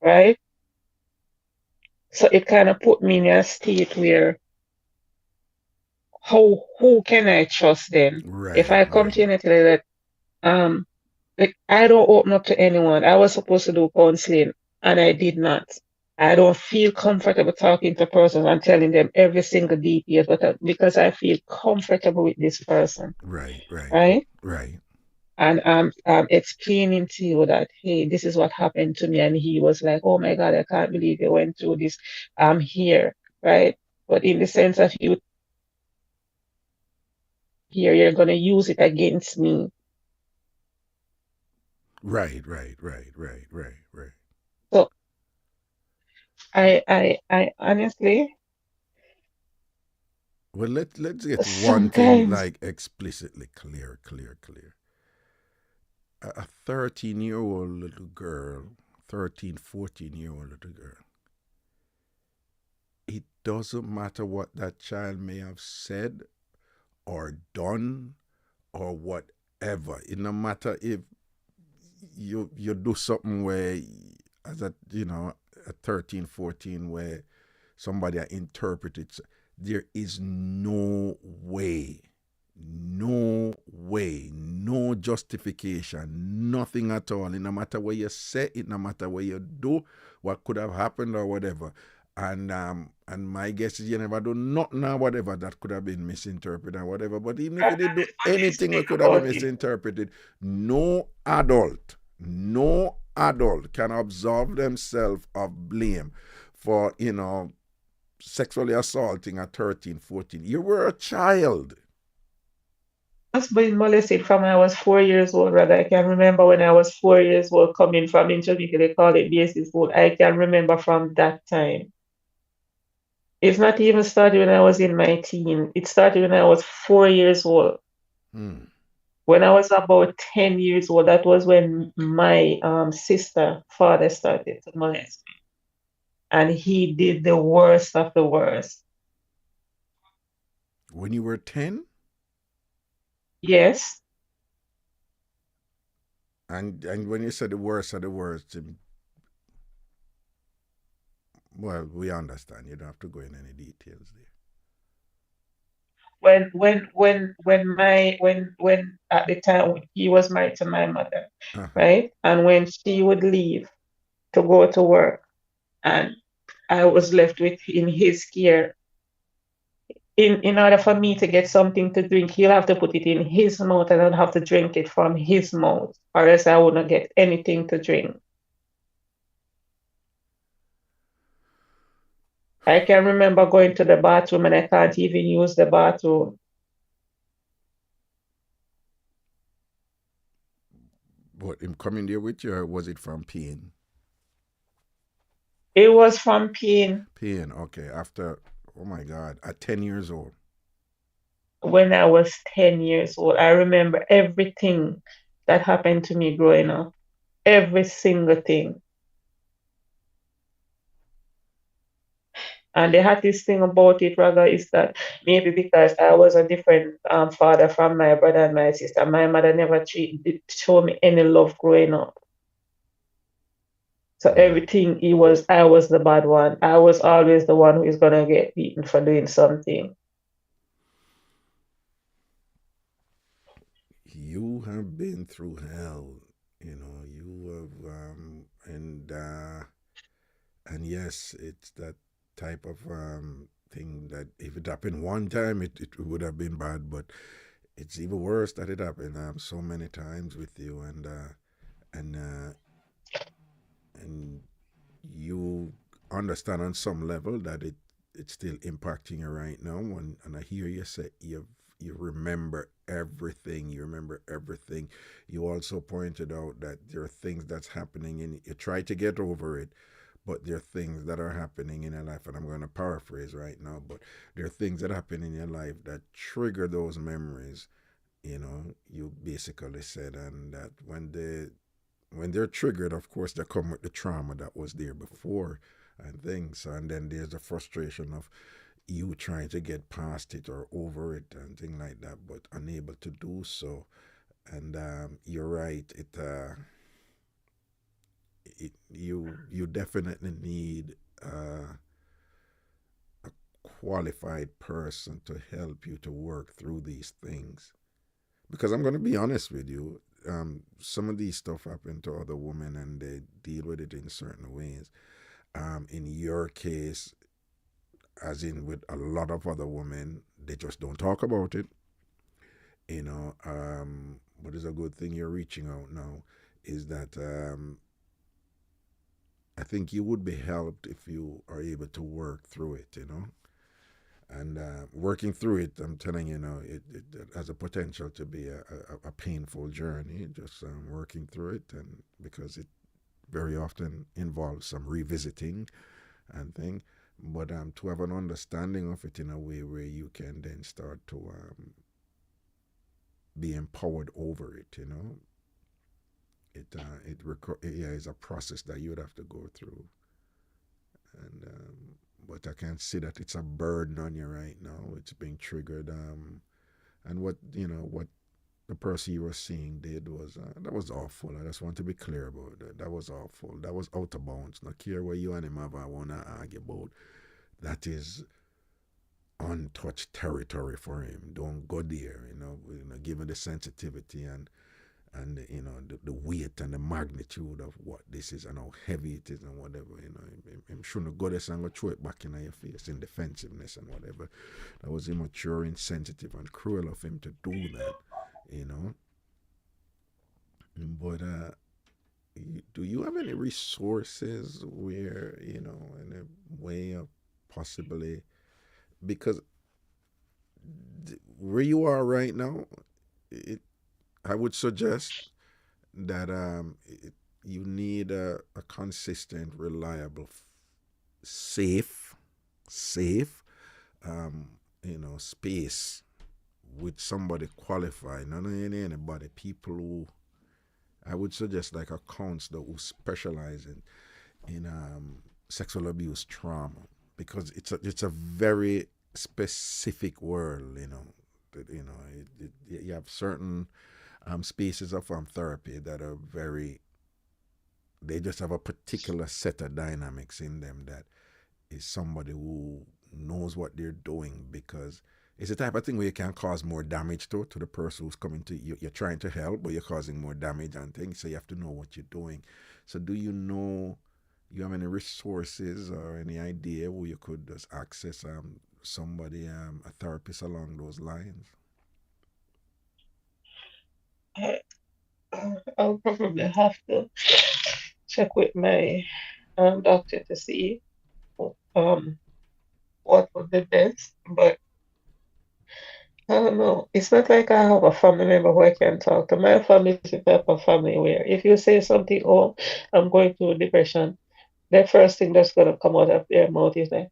right? So it kind of put me in a state where who can I trust then? If Right. I come to Right. you and I tell you that like I don't open up to anyone. I was supposed to do counseling and I did not. I don't feel comfortable talking to persons and telling them every single detail, but because I feel comfortable with this person, Right. Right. right? Right. And I'm explaining to you that, hey, this is what happened to me. And he was like, oh my God, I can't believe you went through this. I'm here, right? But in the sense of you here, you're going to use it against me. Right. Right. Right. Right. Right. Right. So I honestly, Well, let's get one thing sometimes like explicitly clear. A 13-year-old little girl, 13, 14-year-old little girl. It doesn't matter what that child may have said or done or whatever. It no matter if you do something where as a 13, 14, where somebody interpreted, there is no justification, nothing at all. It no matter what you say, it no matter what you do, what could have happened or whatever. And my guess is you never do nothing or whatever that could have been misinterpreted or whatever. But even if I you did do honestly anything speak that could have been about it. misinterpreted, no adult can absolve themselves of blame for sexually assaulting a 13, 14. You were a child. I was being molested from when I was 4 years old, rather. I can remember when I was 4 years old coming from in Jamaica, they call it basic school. I can remember from that time. It's not even started when I was in my teen. It started when I was 4 years old. Hmm. When I was about 10 years old, that was when my sister father started to molest me. And he did the worst of the worst. When you were 10, Yes. and when you said the worst of the worst, well, we understand. You don't have to go in any details When at the time he was married to my mother, there. Uh-huh. right? And when she would leave to go to work and I was left with in his care, in order for me to get something to drink, he'll have to put it in his mouth and I'll have to drink it from his mouth, or else I wouldn't get anything to drink. I can remember going to the bathroom and I can't even use the bathroom. What, him coming there with you, or was it from pain? It was from pain. Pain, okay. After, oh my God, at 10 years old. when I was 10 years old. I remember everything that happened to me growing up, every single thing. And the hardest thing about it, Raga, is that maybe because I was a different father from my brother and my sister, my mother never showed me any love growing up. So Mm. everything I was the bad one. I was always the one who is gonna get beaten for doing something. You have been through hell. You know, you have, and yes, it's that type of thing that if it happened one time, it would have been bad, but it's even worse that it happened so many times with you, and uh, and you understand on some level that it's still impacting you right now. And I hear you say you remember everything. You remember everything. You also pointed out that there are things that's happening, and you try to get over it, but there are things that are happening in your life, and I'm going to paraphrase right now, but there are things that happen in your life that trigger those memories. You basically said, and that when they're triggered, of course, they come with the trauma that was there before and things. And then there's the frustration of you trying to get past it or over it and things like that, but unable to do so. And you're right. You definitely need a qualified person to help you to work through these things. Because I'm going to be honest with you, some of these stuff happen to other women and they deal with it in certain ways. In your case, as in with a lot of other women, they just don't talk about it. But it's a good thing you're reaching out now. Is that I think you would be helped if you are able to work through it. And working through it, I'm telling you now, it has a potential to be a painful journey. Just working through it, and because it very often involves some revisiting and thing, but to have an understanding of it in a way where you can then start to be empowered over it. Yeah, is a process that you would have to go through, and but I can see that it's a burden on you right now. It's being triggered, and what the person you were seeing did was that was awful. I just want to be clear about that. That was awful. That was out of bounds. Not care where you and him have I wanna argue about. That is untouched territory for him. Don't go there. Given the sensitivity and the weight and the magnitude of what this is and how heavy it is and whatever. Him shouldn't go there and go throw it back in your face in defensiveness and whatever. That was immature, insensitive, and cruel of him to do that. You know, but do you have any resources where in a way of possibly, because where you are right now, it I would suggest that you need a consistent, reliable, safe, safe, um, space with somebody qualified, not anybody, people who I would suggest like a counselor who specialize in sexual abuse trauma, because it's a very specific world. You have certain spaces of therapy that are very, they just have a particular set of dynamics in them that is somebody who knows what they're doing, because it's the type of thing where you can cause more damage to the person who's coming to you. You're trying to help, but you're causing more damage and things. So you have to know what you're doing. So do you have any resources or any idea where you could just access somebody, a therapist along those lines? I, I'll probably have to check with my doctor to see um what would be best. But I don't know. It's not like I have a family member who I can talk to. My family is the type of family where if you say something, oh, I'm going through depression, the first thing that's gonna come out of their mouth is like,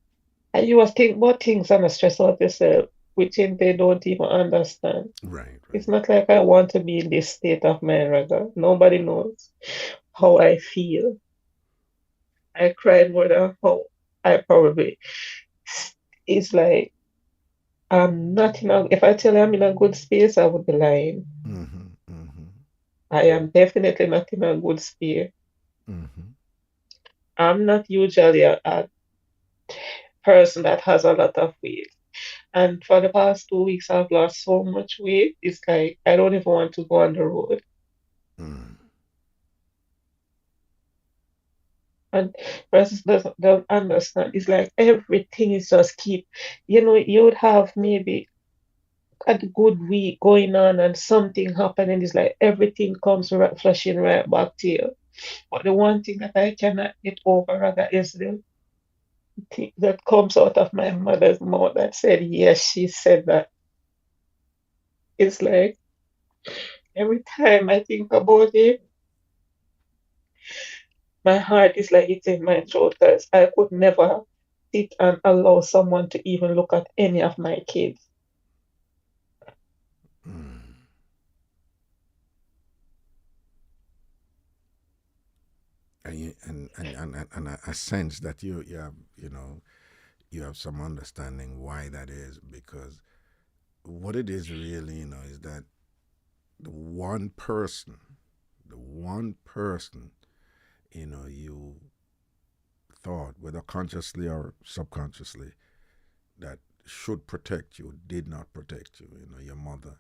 and you was think about things and not stress out yourself. within they don't even understand. Right, It's right. not like I want to be in this state of mind, rather. Nobody knows how I feel. I cried more than how I probably. It's like I'm not in a. If I tell you I'm in a good space, I would be lying. Mm-hmm, mm-hmm, I am definitely not in a good space. mm-hmm, I'm not usually a person that has a lot of weight. And for the past 2 weeks, I've lost so much weight. It's like I don't even want to go on the road. mm, And persons don't understand. It's like everything is just keep, you would have maybe a good week going on and something happening. It's like everything comes right, flashing right back to you. But the one thing that I cannot get over, rather, is the thing that comes out of my mother's mouth that said, yes, she said that. It's like every time I think about it, my heart is like it's in my throat because I could never sit and allow someone to even look at any of my kids. mm. And I sense that you have, you have some understanding why that is, because what it is really, is that the one person, the one person, you thought, whether consciously or subconsciously, that should protect you did not protect you, your mother,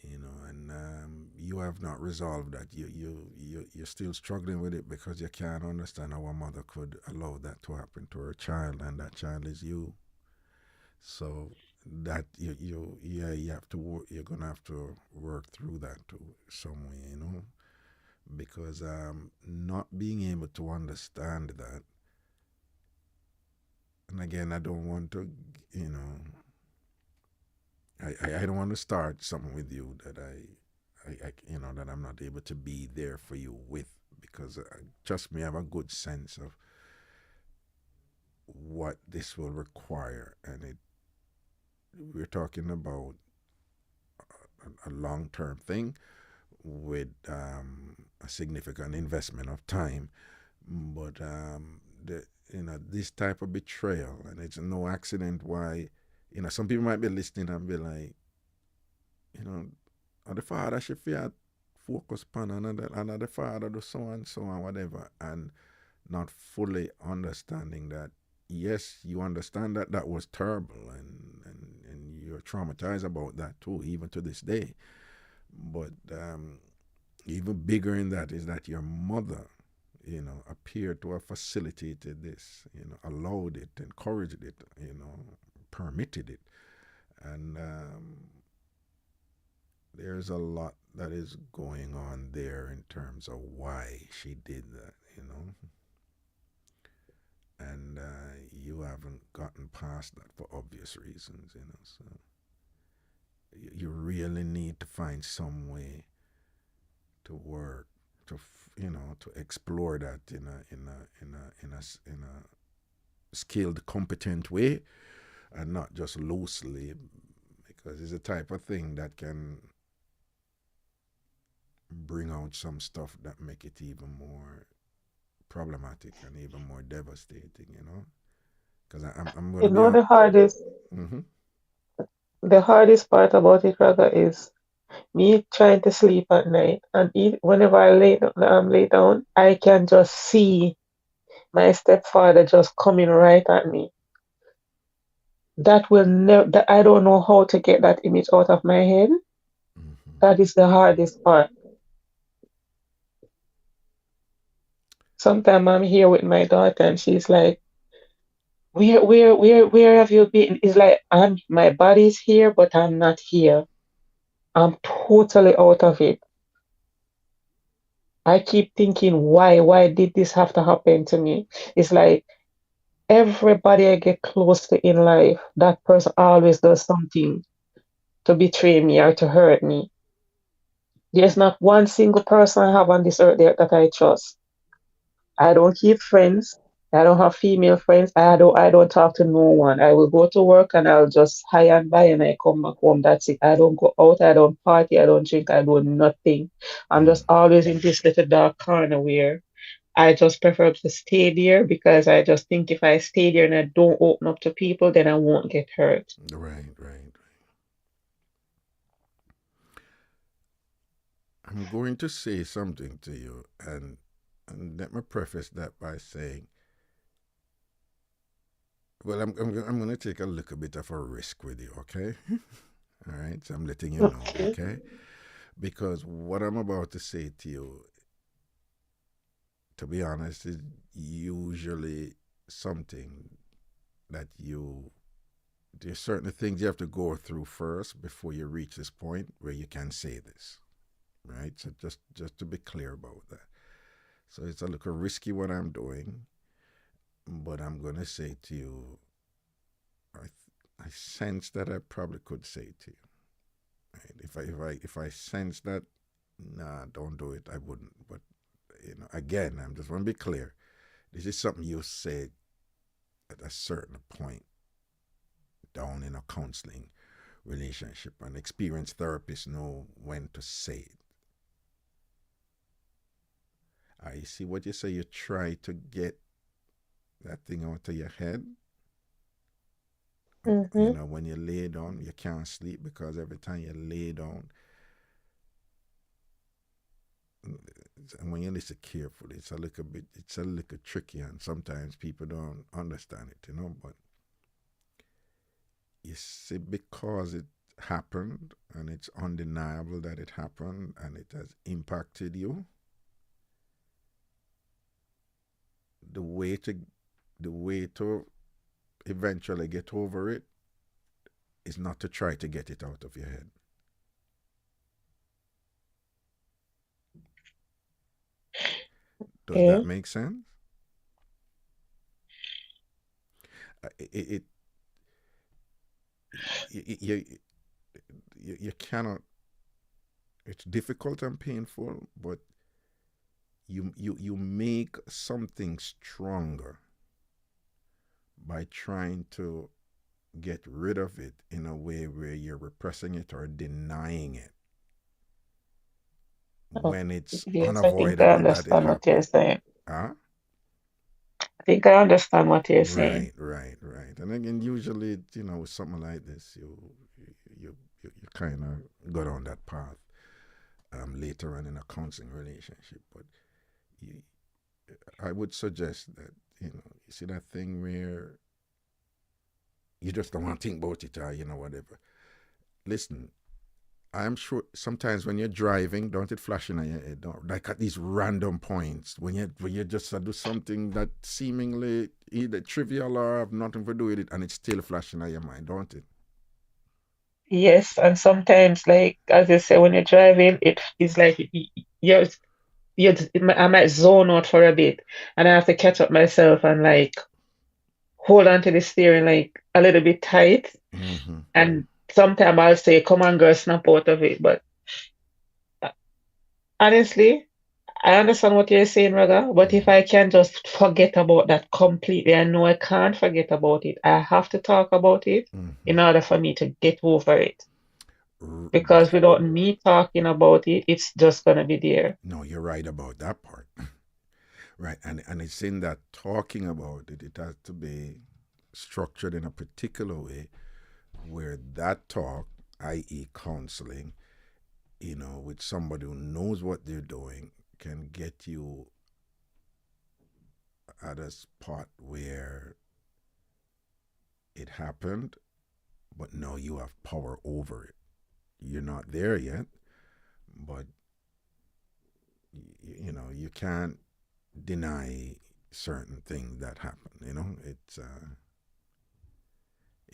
and you have not resolved that. You're still struggling with it because you can't understand how a mother could allow that to happen to her child, and that child is you. So that yeah, you have to you're gonna have to work through that to some way, because not being able to understand that, and again, I don't want to, you know, I don't want to start something with you that that I'm not able to be there for you with, because trust me, I have a good sense of what this will require, and we're talking about a long term thing with a significant investment of time, but this type of betrayal, and it's no accident why, some people might be listening and be like, you know, the father should feel focus upon another father do so and so and whatever, and not fully understanding that yes, you understand that that was terrible, and you're traumatized about that too, even to this day. But even bigger in that is that your mother, appeared to have facilitated this, allowed it, encouraged it, permitted it, and there's a lot that is going on there in terms of why she did that, and you haven't gotten past that for obvious reasons, so you really need to find some way to work to to explore that in a skilled, competent way, and not just loosely, because it's a type of thing that can bring out some stuff that make it even more problematic and even more devastating, because I'm going You to be know on. Mm-hmm. the hardest part about it, rather, is me trying to sleep at night, and whenever lay down, I can just see my stepfather just coming right at me. That will never. That I don't know how to get that image out of my head. Mm-hmm. That is the hardest part. Sometimes I'm here with my daughter, and she's like, where have you been?" It's like my body's here, but I'm not here. I'm totally out of it. I keep thinking, why did this have to happen to me? It's like everybody I get close to in life, that person always does something to betray me or to hurt me. There's not one single person I have on this earth that I trust. I don't keep friends. I don't have female friends. I don't talk to no one. I will go to work and I'll just high and buy and I come back home. That's it. I don't go out, I don't party, I don't drink, I do nothing. I'm Mm. just always in this little dark corner where I just prefer to stay there because I just think if I stay there and I don't open up to people, then I won't get hurt. Right, right. I'm going to say something to you, and let me preface that by saying, well, I'm going to take a little bit of a risk with you, okay? All right, so I'm letting you know, Okay. okay? Because what I'm about to say to you, to be honest, is usually something that there's certain things you have to go through first before you reach this point where you can say this, right? So just to be clear about that. So it's a little risky what I'm doing, but I'm gonna say to you, I sense that I probably could say to you, right? If I sense that, nah, don't do it, I wouldn't. But again, I'm just want to be clear. This is something you said at a certain point down in a counseling relationship, and experienced therapists know when to say it. I see what you say. You try to get that thing out of your head. Mm-hmm. When you lay down, you can't sleep because every time you lay down, and when you listen carefully, it's a little tricky, and sometimes people don't understand it. But you see, because it happened, and it's undeniable that it happened, and it has impacted you. The way to, the way to eventually get over it is not to try to get it out of your head. Does that Okay. make sense? It, it you cannot. It's difficult and painful, but you make something stronger by trying to get rid of it in a way where you're repressing it or denying it Oh, when it's yes, I think I unavoidable that it understand what you're happened. saying. Huh? I think I understand what you're saying. Right, right, right. And again, usually, with something like this, you kind of go down that path later on in a counseling relationship. But you, I would suggest that you see that thing where you just don't want to think about it or whatever. Listen, I'm sure sometimes when you're driving, don't it flash in your head? Don't, like at these random points when you just do something that seemingly either trivial or have nothing to do with it, and it's still flashing in your mind, don't it? Yes, and sometimes, like as you say, when you're driving, it is like you're, I might zone out for a bit, and I have to catch up myself and like hold on to the steering like a little bit tight. Mm-hmm. And sometimes I'll say, "Come on, girl, snap out of it." But uh, honestly, I understand what you're saying, Raga. But if Mm-hmm. I can just forget about that completely, I know I can't forget about it. I have to talk about it Mm-hmm. in order for me to get over it. R- Because without me talking about it, it's just gonna be there. no, you're right about that part. Right, and it's in that talking about it, it has to be structured in a particular way where that talk, i.e., counseling, with somebody who knows what they're doing, can get you at a spot where it happened, but now you have power over it. You're not there yet, but you can't deny certain things that happen. It's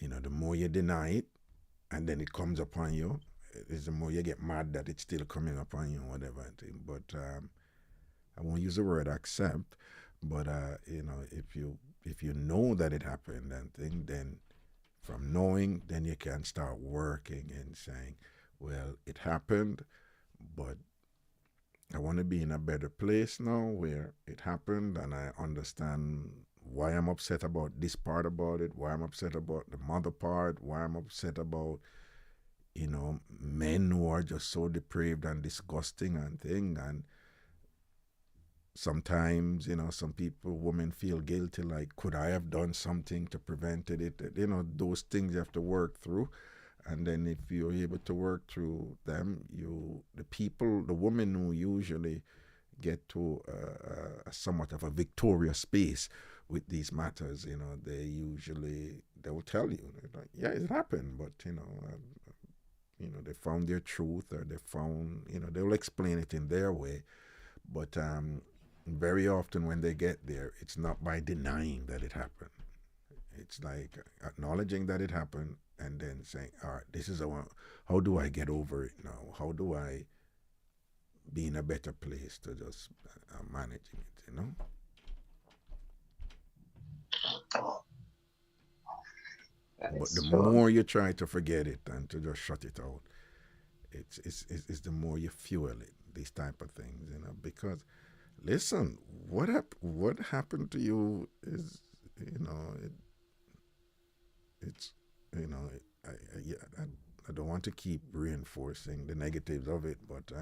the more you deny it, and then it comes upon you, is the more you get mad that it's still coming upon you, whatever. But I won't use the word accept, but if you know that it happened and thing, then from knowing, then you can start working and saying, well, it happened, but I want to be in a better place now where it happened, and I understand why I'm upset about this part about it, why I'm upset about the mother part, why I'm upset about, men who are just so depraved and disgusting and thing. And sometimes, some people, women feel guilty, like, could I have done something to prevent it? Those things you have to work through. And then if you're able to work through them, the women who usually get to somewhat of a victorious space with these matters, they will tell you, like, yeah, it happened, but they found their truth, or they found, they will explain it in their way. But very often when they get there, it's not by denying that it happened. It's like acknowledging that it happened and then saying, all right, this is how do I get over it now? How do I be in a better place to just managing it, That But the is true. more you try to forget it and to just shut it out, it's the more you fuel it, these type of things, because listen, what happened to you is, it's, I don't want to keep reinforcing the negatives of it, but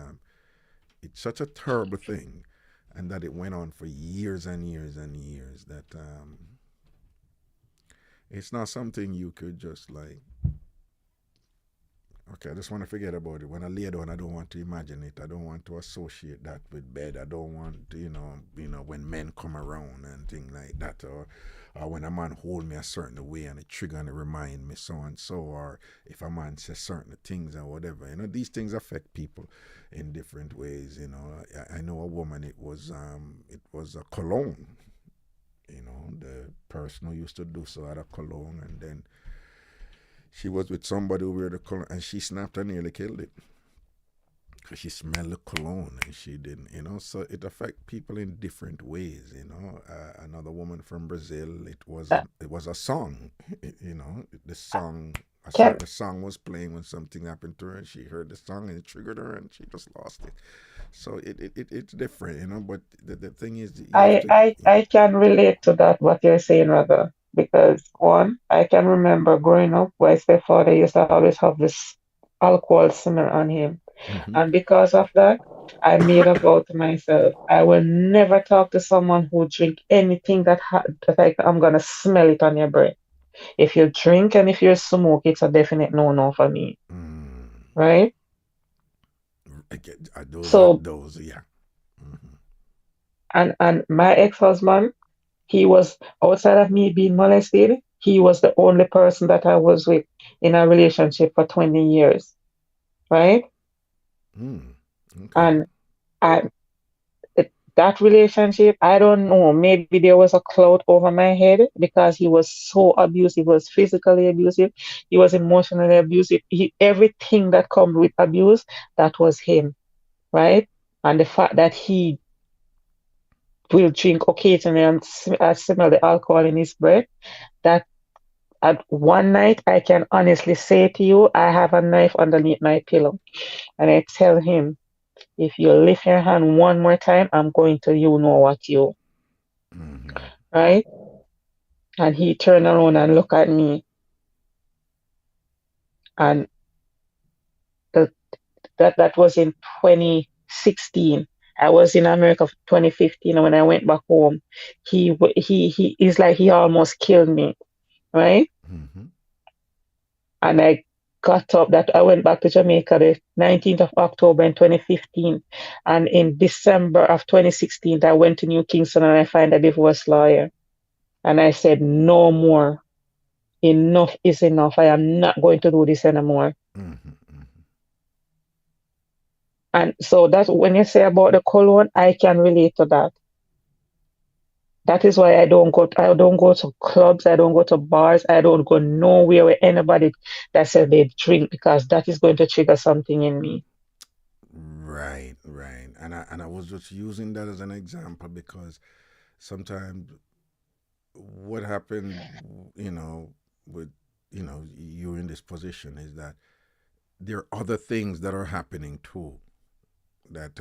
it's such a terrible thing, and that it went on for years and years and years, that it's not something you could just like, okay, I just want to forget about it. When I lay down, I don't want to imagine it. I don't want to associate that with bed. I don't want to, when men come around and things like that, or when a man hold me a certain way and it trigger and it remind me so and so, or if a man says certain things or whatever. These things affect people in different ways. I know a woman. It was a cologne. The person who used to do so had a cologne, and then she was with somebody who wore the cologne, and she snapped and nearly killed it because she smelled the cologne and she didn't, so it affects people in different ways. Another woman from Brazil, That it was a song. The song, a can certain song was playing when something happened to her, and she heard the song and it triggered her and she just lost it. So it's different, but the thing is, you have I to. I I can relate to that what you're saying, rather, because one, I can remember growing up, my stepfather used to always have this alcohol smell on him, Mm-hmm. and because of that, I made a vow to myself, I will never talk to someone who drink anything that I'm gonna smell it on your breath. If you drink and if you smoke, it's a definite no-no for me, Mm. right? Those are So, those, yeah. Mm-hmm. and my ex-husband, he was outside of me being molested. He was the only person that I was with in a relationship for 20 years, right? Mm. Okay. And I, that relationship, I don't know, maybe there was a cloud over my head because he was so abusive. He was physically abusive. He was emotionally abusive. Everything that comes with abuse, that was him, right? And the fact that he will drink occasionally and smell the alcohol in his breath, that at one night, I can honestly say to you, I have a knife underneath my pillow. And I tell him, if you lift your hand one more time, I'm going to you know what you, Mm-hmm. right? And he turned around and looked at me. And the, that was in 2016. I was in America for 2015. And when I went back home, he is like he almost killed me, right? Mm-hmm. And I got up that I went back to Jamaica the 19th of October in 2015. And in December of 2016, I went to New Kingston and I found a divorce lawyer. And I said, no more. Enough is enough. I am not going to do this anymore. Mm-hmm. Mm-hmm. And so that's when you say about the cologne, I can relate to that. That is why I don't go to clubs, I don't go to bars, I don't go nowhere with anybody that says they drink because that is going to trigger something in me. Right, right. And I was just using that as an example because sometimes what happened, with you in this position is that there are other things that are happening too that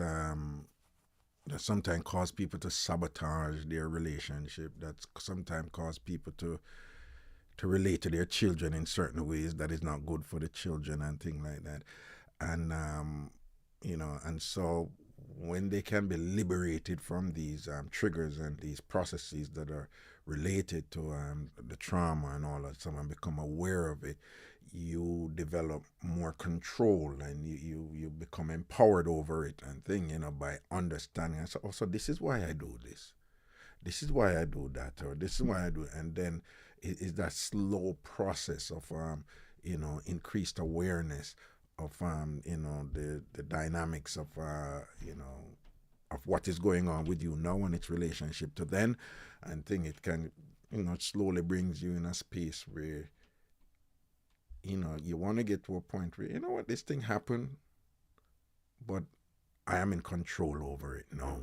that sometimes cause people to sabotage their relationship, that sometimes cause people to relate to their children in certain ways that is not good for the children and things like that. And and so when they can be liberated from these triggers and these processes that are related to the trauma and all that, someone become aware of it, you develop more control and you become empowered over it and thing, by understanding. And so, also, this is why I do this. This is why I do that, or this is why I do it. And then it is that slow process of increased awareness of the dynamics of of what is going on with you now and its relationship to then, and think it can slowly brings you in a space where you want to get to a point where what, this thing happened, but I am in control over it now,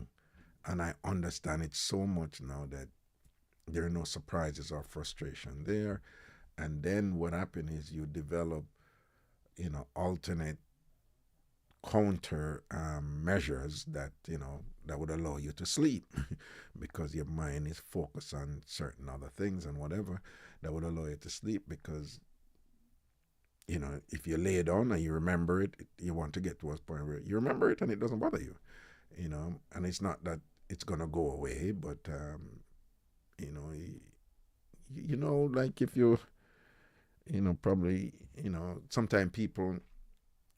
and I understand it so much now that there are no surprises or frustration there. And then what happens is you develop alternate counter measures that that would allow you to sleep because your mind is focused on certain other things and whatever that would allow you to sleep, because if you lay down and you remember it, you want to get to a point where you remember it and it doesn't bother you, and it's not that it's gonna go away, but you know like if you probably sometimes people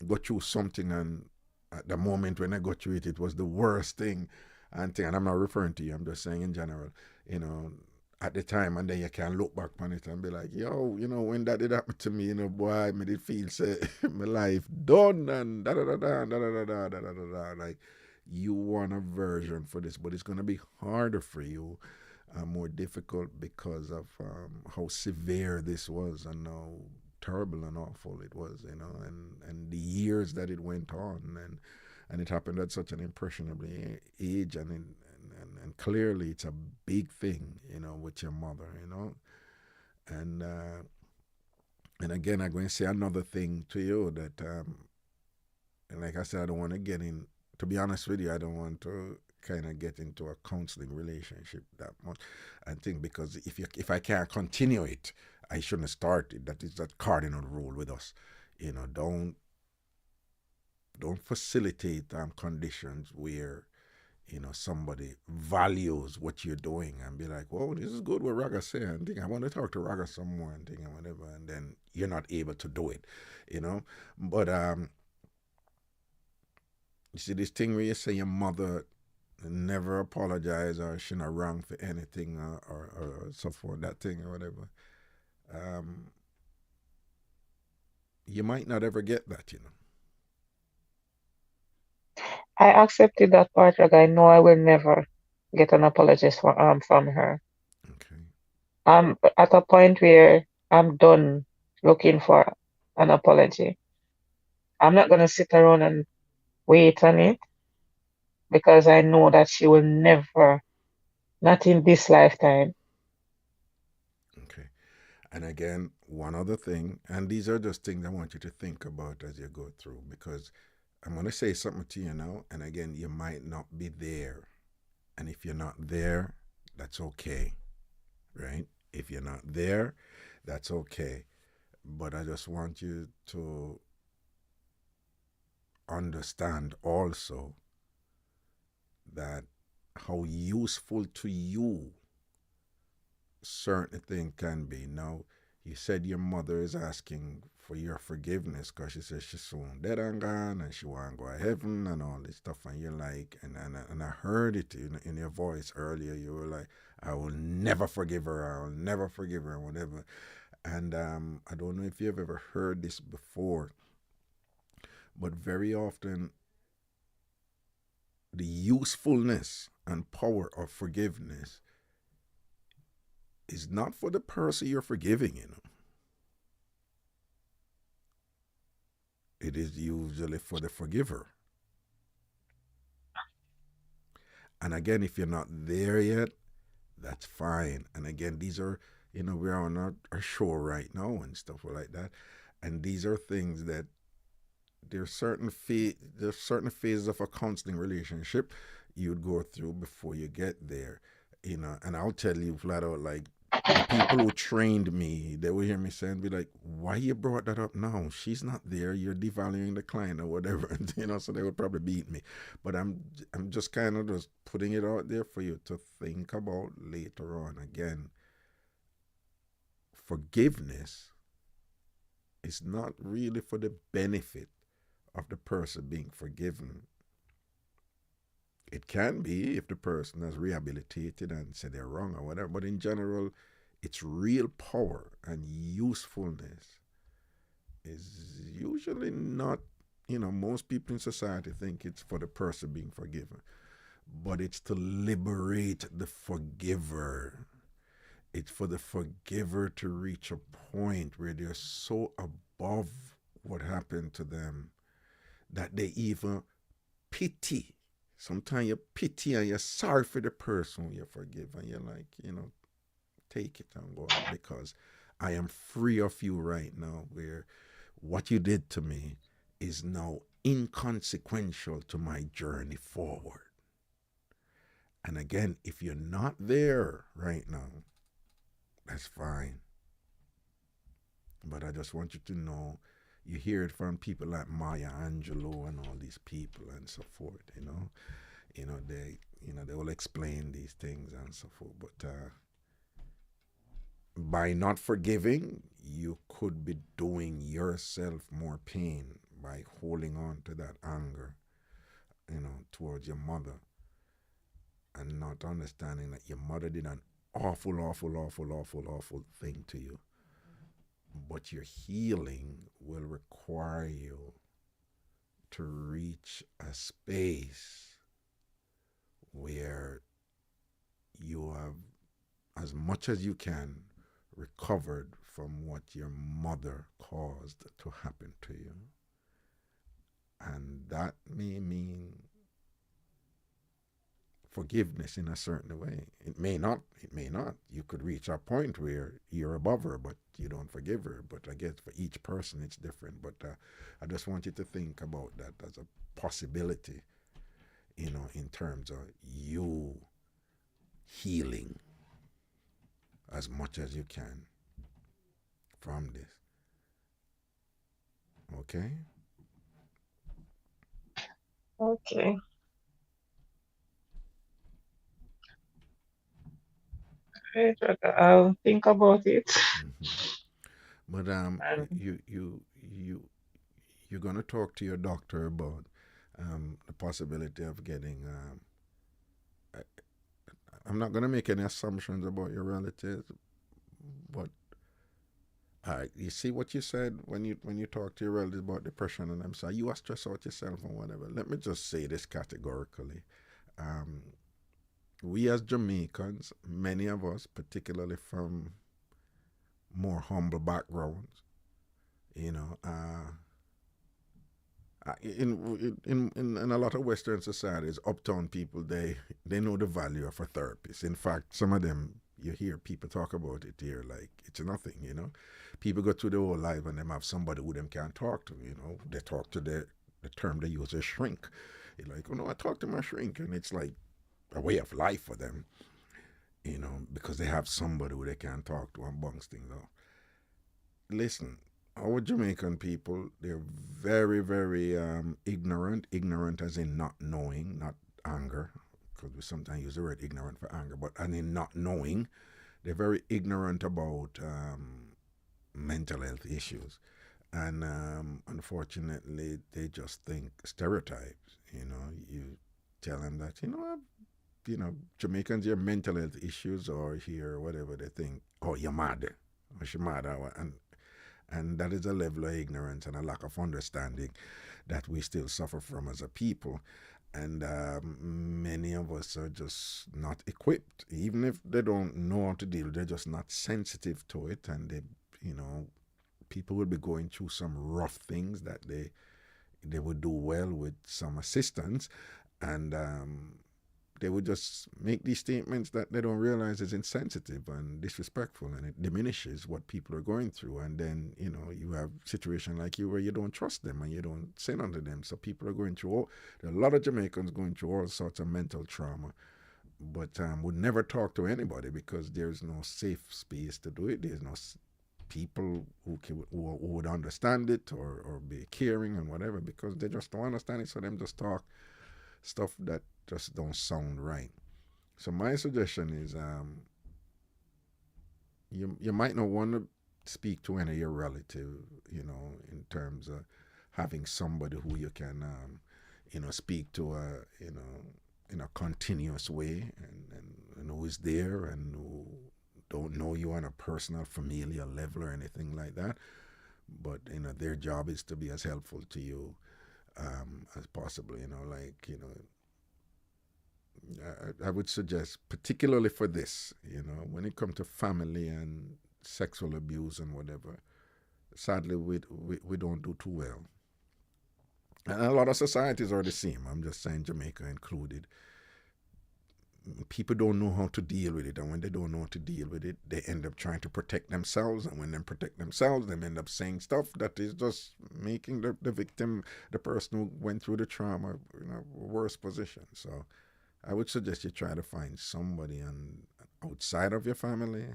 go through something, and at the moment when I got through it, it was the worst thing. And I'm not referring to you, I'm just saying in general, at the time, and then you can look back on it and be like, yo, when that did happen to me, boy, I made it feel say my life done and da da da da da da da da da da. Like, you want a version for this, but it's gonna be harder for you, more difficult because of how severe this was and how terrible and awful it was, and the years that it went on, and it happened at such an impressionable age, and clearly it's a big thing, with your mother, and again, I'm going to say another thing to you that, and like I said, I don't want to get in. To be honest with you, I don't want to kind of get into a counseling relationship that much. I think because if I can't continue it, I shouldn't start it. That is that cardinal rule with us. Don't facilitate conditions where somebody values what you're doing and be like, "Well, this is good what Raga say," and think I want to talk to Raga some more and think and whatever, and then you're not able to do it, But you see this thing where you say your mother never apologize or she not wrong for anything, or so forth, that thing or whatever. You might not ever get that. I accepted that part, like I know I will never get an apology from her. Okay. I'm at a point where I'm done looking for an apology. I'm not gonna sit around and wait on it because I know that she will never, not in this lifetime. Okay. And again, one other thing, and these are just things I want you to think about as you go through, because I'm going to say something to you now, and again, you might not be there. And if you're not there, that's okay, right? If you're not there, that's okay. But I just want you to understand also that how useful to you certain thing can be. Now, you said your mother is asking for your forgiveness because she says she's soon dead and gone and she want to go to heaven and all this stuff, and you're like, and I heard it in your voice earlier, you were like, I will never forgive her, I will never forgive her, whatever. And I don't know if you've ever heard this before, but very often the usefulness and power of forgiveness is not for the person you're forgiving, It is usually for the forgiver. And again, if you're not there yet, that's fine. And again, these are, we're on our show right now and stuff like that. And these are things that there's certain phases of a counseling relationship. you'd go through before you get there. And I'll tell you flat out, like, the people who trained me, they would hear me say and be like, why you brought that up now? She's not there. You're devaluing the client or whatever. So they would probably beat me. But I'm just kind of just putting it out there for you to think about later on. Again, forgiveness is not really for the benefit of the person being forgiven. It can be if the person has rehabilitated and said they're wrong or whatever, but in general, its real power and usefulness is usually not, most people in society think it's for the person being forgiven, but it's to liberate the forgiver. It's for the forgiver to reach a point where they're so above what happened to them that they even pity. Sometimes you pity and you're sorry for the person you forgive, and you're like, take it and go on, because I am free of you right now, where what you did to me is now inconsequential to my journey forward. And again, if you're not there right now, that's fine. But I just want you to know, you hear it from people like Maya Angelou and all these people and so forth, they will explain these things and so forth. But by not forgiving, you could be doing yourself more pain by holding on to that anger, towards your mother, and not understanding that your mother did an awful, awful, awful, awful, awful thing to you. But your healing will require you to reach a space where you have, as much as you can, recovered from what your mother caused to happen to you. And that may mean forgiveness in a certain way. It may not. You could reach a point where you're above her, but you don't forgive her. But I guess for each person it's different. But I just want you to think about that as a possibility, in terms of you healing as much as you can from this. Okay? Okay. Great. I'll think about it. Mm-hmm. But And you're gonna talk to your doctor about the possibility of getting. I'm not gonna make any assumptions about your relatives, but you see what you said when you talk to your relatives about depression, and them say you are stressed out yourself and whatever. Let me just say this categorically. Um, we as Jamaicans, many of us, particularly from more humble backgrounds, you know, in a lot of Western societies, uptown people, they know the value of a therapist. In fact, some of them, you hear people talk about it here like it's nothing. People go through their whole life and them have somebody who them can't talk to. They talk to the term they use is shrink. You're like, oh no, I talk to my shrink, and it's like a way of life for them. Because they have somebody who they can talk to and bounce things off. Listen, our Jamaican people, they're very, very ignorant as in not knowing, not anger, because we sometimes use the word ignorant for anger, but and in not knowing, they're very ignorant about mental health issues. And unfortunately, they just think stereotypes. You tell them that, Jamaicans, your mental health issues or here, whatever, they think, oh, you're mad, or she mad, and that is a level of ignorance and a lack of understanding that we still suffer from as a people. And many of us are just not equipped. Even if they don't know how to deal, they're just not sensitive to it. And people will be going through some rough things that they would do well with some assistance. And they would just make these statements that they don't realize is insensitive and disrespectful, and it diminishes what people are going through. And then, you have a situation like you where you don't trust them and you don't say unto them. So people are going through there are a lot of Jamaicans going through all sorts of mental trauma, but would never talk to anybody because there's no safe space to do it. There's no people who would understand it, or be caring and whatever, because they just don't understand it. So them just talk stuff that just don't sound right. So my suggestion is, you might not want to speak to any of your relative, in terms of having somebody who you can, speak to, in a continuous way, and who is there and who don't know you on a personal, familial level or anything like that. But their job is to be as helpful to you as possible. I would suggest, particularly for this, when it comes to family and sexual abuse and whatever, sadly, we don't do too well. And a lot of societies are the same. I'm just saying, Jamaica included. People don't know how to deal with it, and when they don't know how to deal with it, they end up trying to protect themselves, and when they protect themselves, they end up saying stuff that is just making the victim, the person who went through the trauma, in a worse position. So I would suggest you try to find somebody outside of your family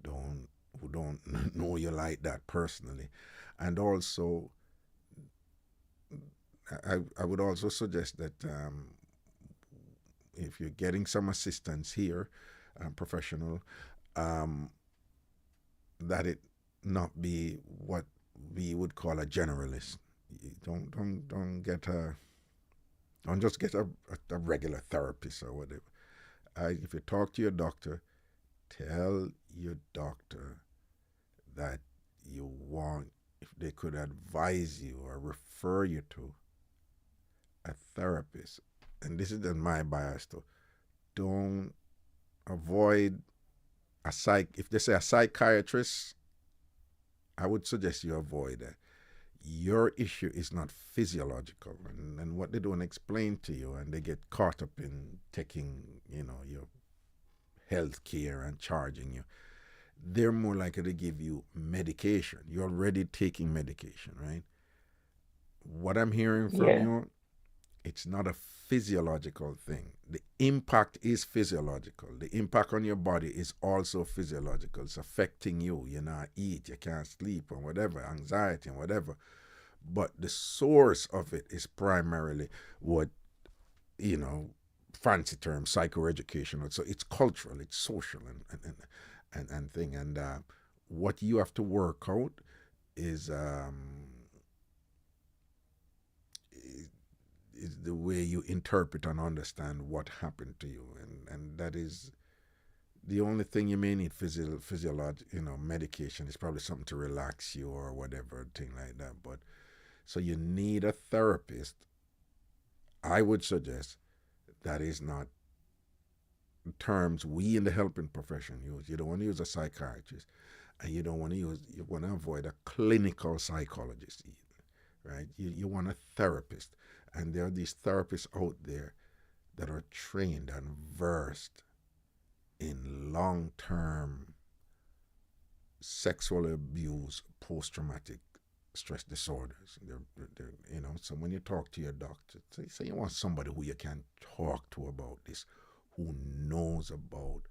don't who don't know you like that personally. And also, I would also suggest that, if you're getting some assistance here, professional, um, that it not be what we would call a generalist. Don't get a don't just get a regular therapist or whatever. If you talk to your doctor, tell your doctor that you want, if they could advise you or refer you to a therapist. And this is my bias too. Don't avoid if they say a psychiatrist, I would suggest you avoid that. Your issue is not physiological, and what they don't explain to you, and they get caught up in taking, your health care and charging you. They're more likely to give you medication. You're already taking medication, right? What I'm hearing from Yeah. you, it's not a physiological thing. The impact is physiological. The impact on your body is also physiological. It's affecting you. You not eat, you can't sleep, or whatever, anxiety and whatever. But the source of it is primarily what, fancy term, psychoeducational. So it's cultural, it's social, and thing. And what you have to work out is, is the way you interpret and understand what happened to you, and that is the only thing. You may need physiological, medication is probably something to relax you or whatever thing like that. But so you need a therapist. I would suggest that is not terms we in the helping profession use. You don't want to use a psychiatrist, and you don't want to use. You want to avoid a clinical psychologist either, right? You want a therapist, and there are these therapists out there that are trained and versed in long-term sexual abuse, post-traumatic stress disorders. So when you talk to your doctor, say you want somebody who you can talk to about this, who knows about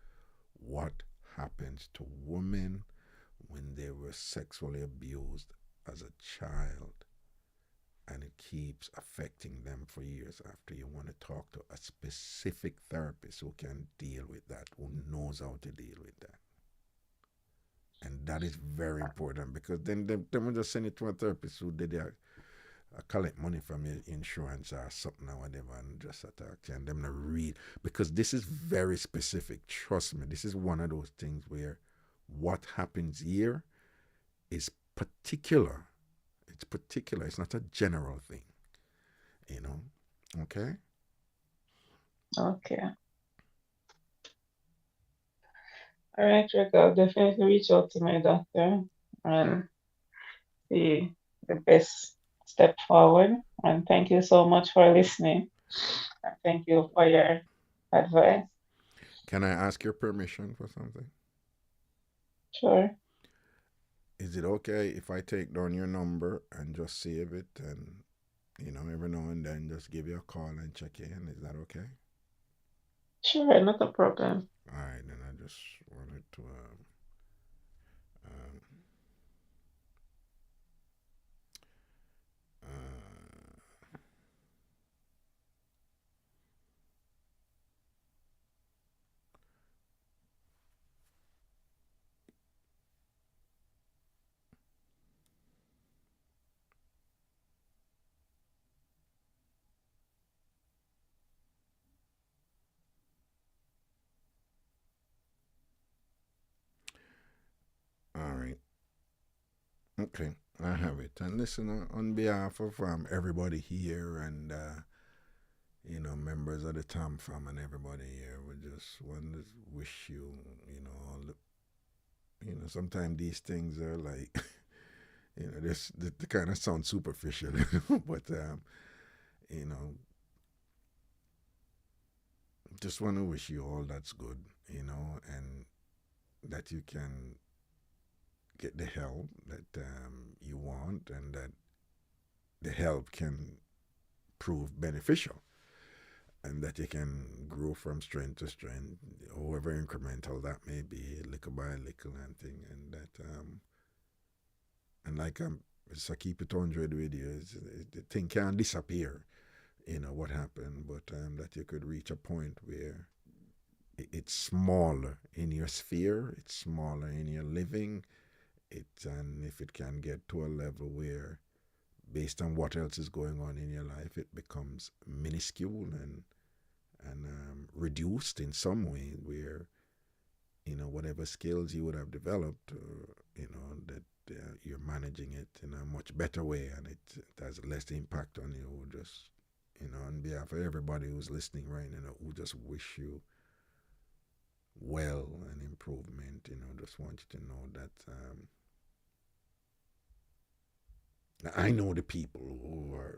what happens to women when they were sexually abused as a child, and it keeps affecting them for years after. You want to talk to a specific therapist who can deal with that, who knows how to deal with that. And that is very important, because then they will just send it to a therapist who did collect money from your insurance or something or whatever, and just attack you, and them to read, because this is very specific. Trust me, this is one of those things where what happens here is particular. It's particular. It's not a general thing. Okay. Okay. All right, Rick, I'll definitely reach out to my doctor and see the best step forward. And thank you so much for listening. Thank you for your advice. Can I ask your permission for something? Sure. Is it okay if I take down your number and just save it and, every now and then just give you a call and check in? Is that okay? Sure, not a problem. All right, then I just wanted to. Um, uh, all right. Okay, I have it. And listen, on behalf of everybody here and members of the Tom fam and everybody here, we just want to wish you, all the, sometimes these things are like, this the kind of sound superficial, but you know, just want to wish you all that's good, and that you can get the help that you want, and that the help can prove beneficial, and that you can grow from strength to strength, however incremental that may be, little by little and thing, and that and like it's a keep it 100 with you. The thing can't disappear, what happened, but that you could reach a point where it's smaller in your sphere, it's smaller in your living, and if it can get to a level where, based on what else is going on in your life, it becomes minuscule and reduced in some way, where whatever skills you would have developed, that you're managing it in a much better way, and it has less impact on you. Just on behalf of everybody who's listening right now, we just wish you well and improvement. Just want you to know that I know the people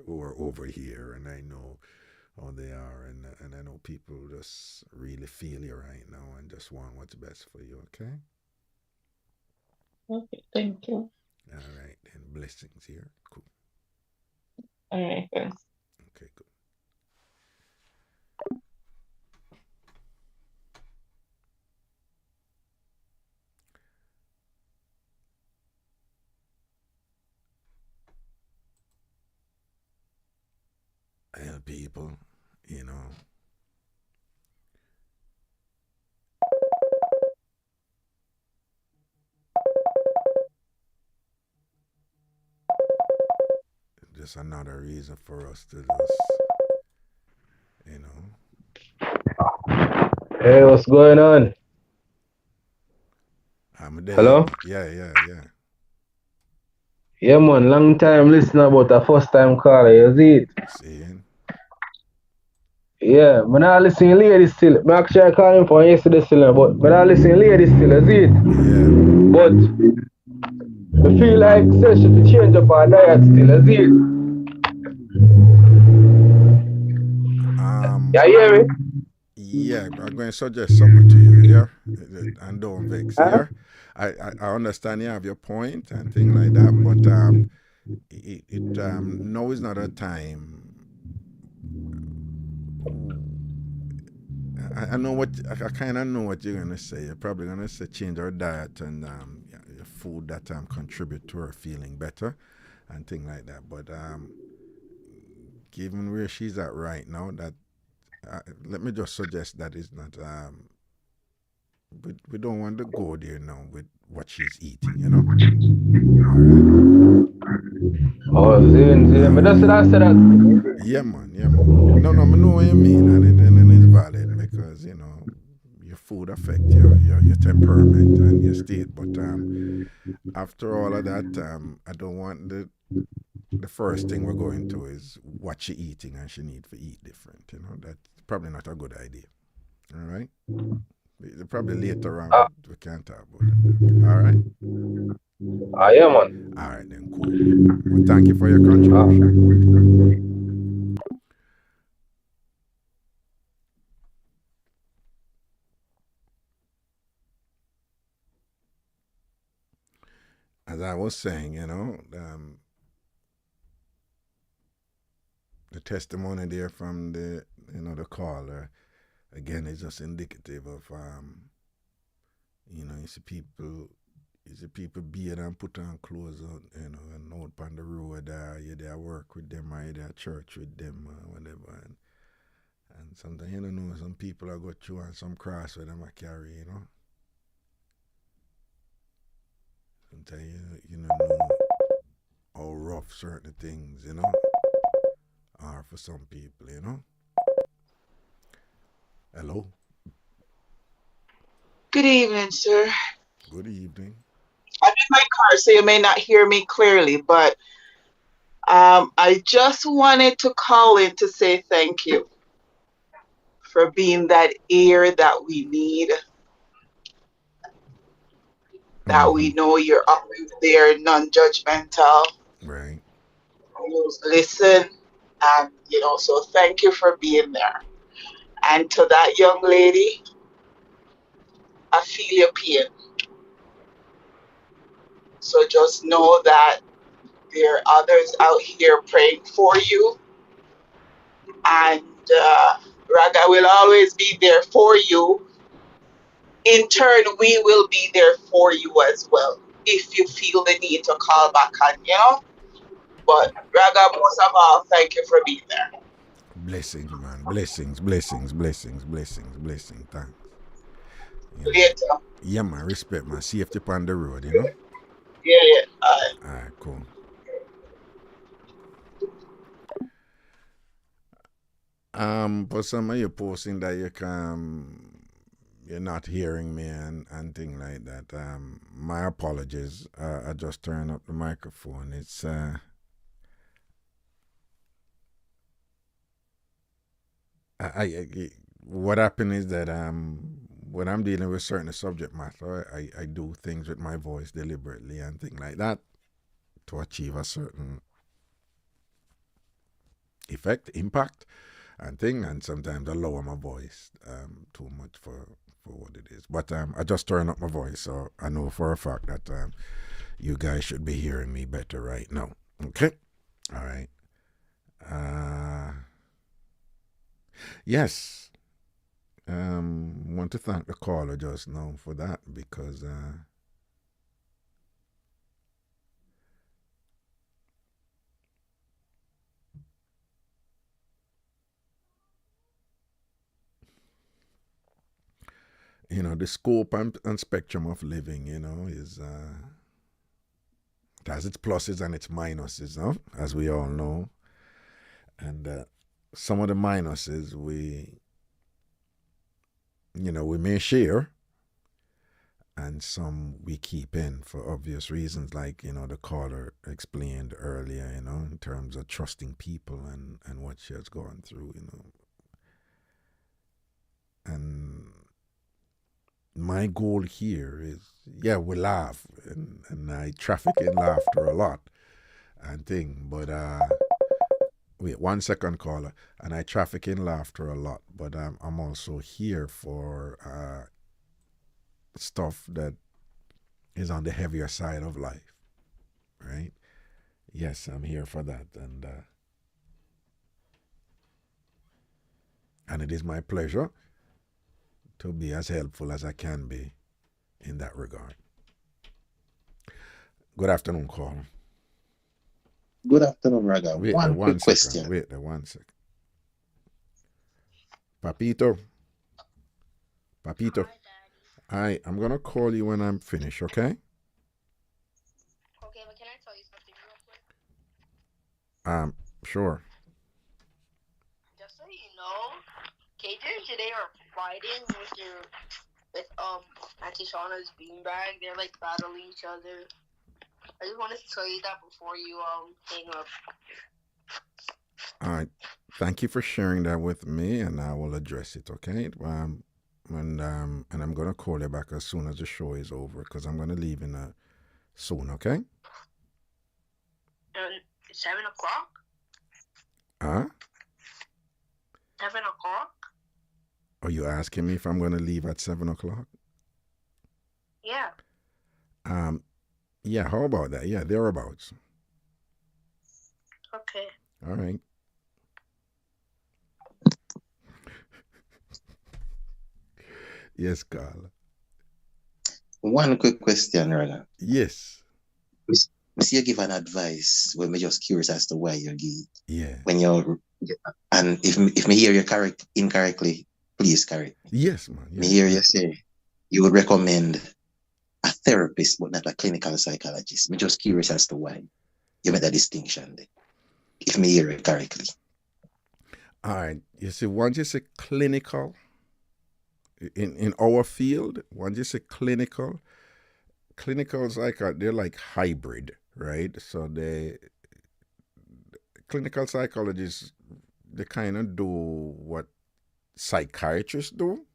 who are over here, and I know how they are, and I know people just really feel you right now and just want what's best for you. Okay. Okay, thank you. All right, and blessings here. Cool. All right, thanks. Okay, good. Well, people, you know, just another reason for us to just, you know, Hey, what's going on? I'm there, Hello? yeah, yeah, yeah. Yeah, man, long time listener, but a first time caller, you see it? Seeing, Yeah, man, I listen to ladies still. I actually called him for yesterday still, but I listen to ladies still, you see it? yeah. But I feel like session to change up our diet still, you see it? Um, You hear me? yeah, I'm going to suggest something to you, yeah, and don't vex, Huh? yeah. I understand you have your point and thing like that, but now is not a time. I know what I kind of know what you're gonna say. You're probably gonna say change our diet and yeah, food that contribute to her feeling better and thing like that. But given where she's at right now, that let me just suggest that is not we don't want to go there now with what she's eating. All right. Oh, Zin. All But that's what right. I said. That. Yeah, man. Yeah, man. No, no, I know what you mean, and it's valid because your food affect your temperament and your state. But after all of that, I don't want the first thing we're going to is what she eating and she need to eat different. That's probably not a good idea. All right. Probably later on we can talk about that. Okay. All right. Yeah, man. All right then. Cool. Well, thank you for your Ah. contribution. Okay. as I was saying, the testimony there from the caller, again, is just indicative of, you see people beard and put on clothes out, and out on the road, you there work with them, or you there church with them, or whatever, and sometimes you don't know, some people are go through and some cross with them I carry, Sometimes you don't know how rough certain things, are for some people, Hello. Good evening, sir. Good evening. I'm in my car, so you may not hear me clearly, but I just wanted to call in to say thank you for being that ear that we need, that Mm-hmm. we know you're up there, non judgmental, Right. you listen, and so thank you for being there. And to that young lady, I feel your pain. So just know that there are others out here praying for you, and Raga will always be there for you. In turn, we will be there for you as well if you feel the need to call back on. But Raga, most of all, thank you for being there. Blessings, man. Blessings, blessings, blessings, blessings, blessings. Thanks. Later. Yeah, man. Respect, man. Safety on the road, Yeah, yeah. All right, cool. For some of you posting that you're not hearing me and thing like that. My apologies. I just turned up the microphone. It's what happened is that when I'm dealing with certain subject matter, I do things with my voice deliberately and things like that to achieve a certain effect, impact, and thing. And sometimes I lower my voice too much for what it is. But I just turn up my voice, so I know for a fact that you guys should be hearing me better right now. Okay? All right. Yes. Want to thank the caller just now for that, because the scope and spectrum of living, is it has its pluses and its minuses, as we all know. And some of the minuses we may share, and some we keep in for obvious reasons, like the caller explained earlier, in terms of trusting people and what she has gone through, and my goal here is, we laugh, and I traffic in laughter a lot and thing, but wait 1 second, caller. And I traffic in laughter a lot, but I'm also here for stuff that is on the heavier side of life, right? Yes, I'm here for that, and it is my pleasure to be as helpful as I can be in that regard. Good afternoon, caller. Good afternoon, Raga. Wait One quick second. question. Wait 1 second. Papito. Hi, I'm gonna call you when I'm finished, okay? Okay, but can I tell you something real quick? Sure. Just so you know, KJ and today are fighting with Auntie Shauna's beanbag. They're like battling each other. I just wanted to tell you that before you hang up. All right. Thank you for sharing that with me, and I will address it, okay? And I'm gonna call you back as soon as the show is over, because I'm gonna leave in soon, okay? 7 o'clock? Huh? 7 o'clock? Are you asking me if I'm gonna leave at 7 o'clock? Yeah. Yeah, how about that? Yeah, thereabouts. Okay. All right. Yes, Carl. One quick question, Raga. Yes. See, you give an advice when we're just curious as to why you give. Yeah. When you're, and if me hear you correct incorrectly, please correct me. Yes, man. Me Yeah. hear you say you would recommend a therapist, but not a clinical psychologist. Me just curious as to why you made that distinction there. If me hear it correctly. All right. You see, once you say clinical, in our field, once you say clinical psycho, they're like hybrid, right? So clinical psychologists, they kind of do what psychiatrists do,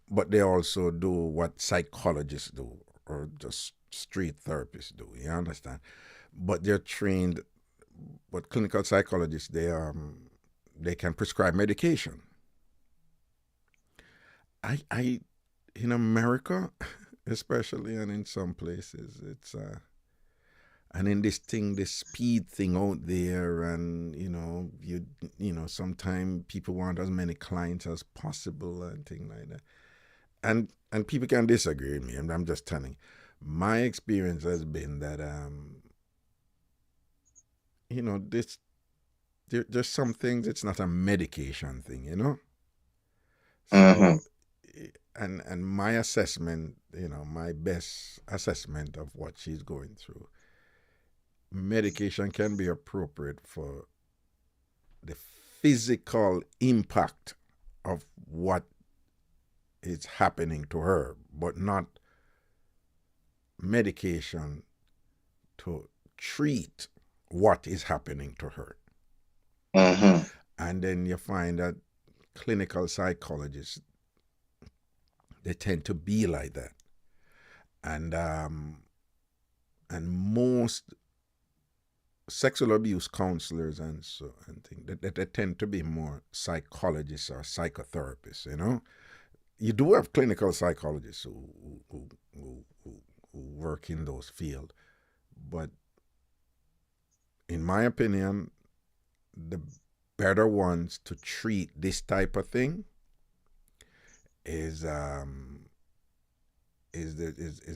but they also do what psychologists do, or just street therapists do. You understand? But they're trained. But clinical psychologists, they can prescribe medication. I in America, especially, and in some places, it's and in this thing, this speed thing out there, and sometimes people want as many clients as possible and thing like that. And people can disagree with me, and I'm just telling. My experience has been that this there's some things it's not a medication thing. Mm-hmm. So and my assessment, my best assessment of what she's going through, medication can be appropriate for the physical impact of what is happening to her, but not medication to treat what is happening to her. Mm-hmm. And then you find that clinical psychologists, they tend to be like that. And most sexual abuse counselors and things, they tend to be more psychologists or psychotherapists. You do have clinical psychologists who work in those fields, but in my opinion, the better ones to treat this type of thing is the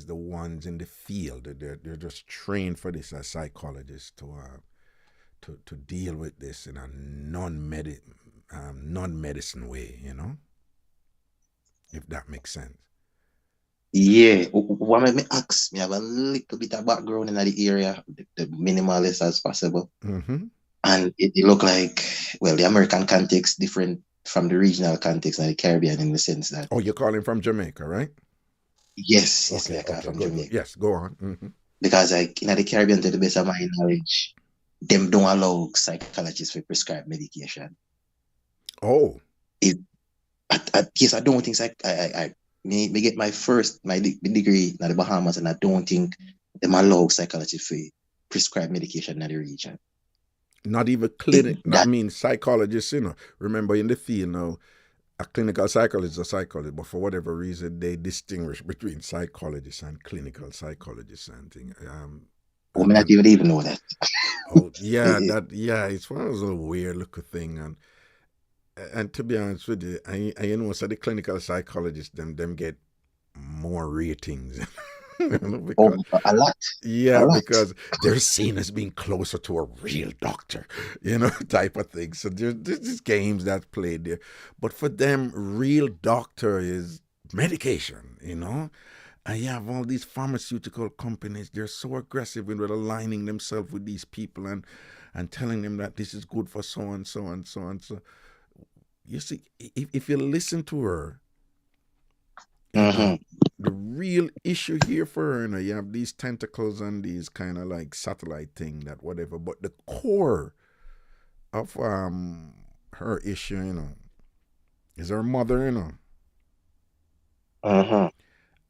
ones in the field. They're just trained for this as psychologists to deal with this in a non-medicine way, if that makes sense. Yeah, what made me ask, me have a little bit of background in the area, the minimalist as possible. Mm-hmm. And it looked like, well, the American context different from the regional context and the Caribbean in the sense that. Oh, you're calling from Jamaica, right? Yes, Okay, I come from good. Jamaica. Yes, go on. Mm-hmm. Because like in the Caribbean, to the best of my knowledge, them don't allow psychologists to prescribe medication. Oh. Yes, I don't think I get my degree in the Bahamas, and I don't think them allow psychologists to prescribe medication in the region. Not even clinic. I mean, psychologists, remember in the field now, a clinical psychologist is a psychologist, but for whatever reason, they distinguish between psychologists and clinical psychologists and things. I not even know that. Oh, yeah, it's one of those little weird looking thing. And to be honest with you, so the clinical psychologists, them get more ratings. Because, a lot. Yeah, because they're seen as being closer to a real doctor, type of thing. So there's these games that's played there. But for them, real doctor is medication, And you have all these pharmaceutical companies, they're so aggressive in aligning themselves with these people and telling them that this is good for so and so and so and so. You see, if you listen to her, mm-hmm. The real issue here for her, you have these tentacles and these kind of like satellite thing, that whatever, but the core of her issue, is her mother, Mm-hmm.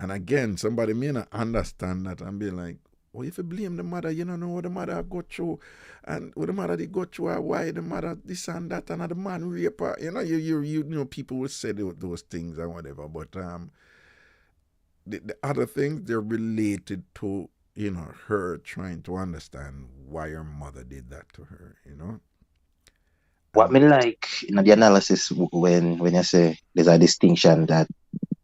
And again, somebody may not understand that and be like, well, if you blame the mother, you don't know what the mother go through, and what the mother did go through, why the mother this and that, and the man rape her. You people will say those things and whatever, but the other things, they're related to her trying to understand why her mother did that to her, What And me like in the analysis when you say there's a distinction that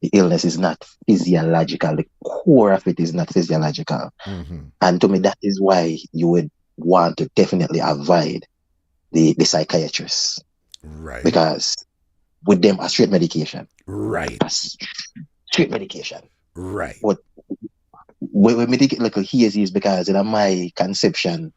the illness is not physiological, the core of it is not physiological. And to me, that is why you would want to definitely avoid the psychiatrist. right, Because with them, a straight medication. right, A straight medication. right. But when me take it like a hazy is because in my conception,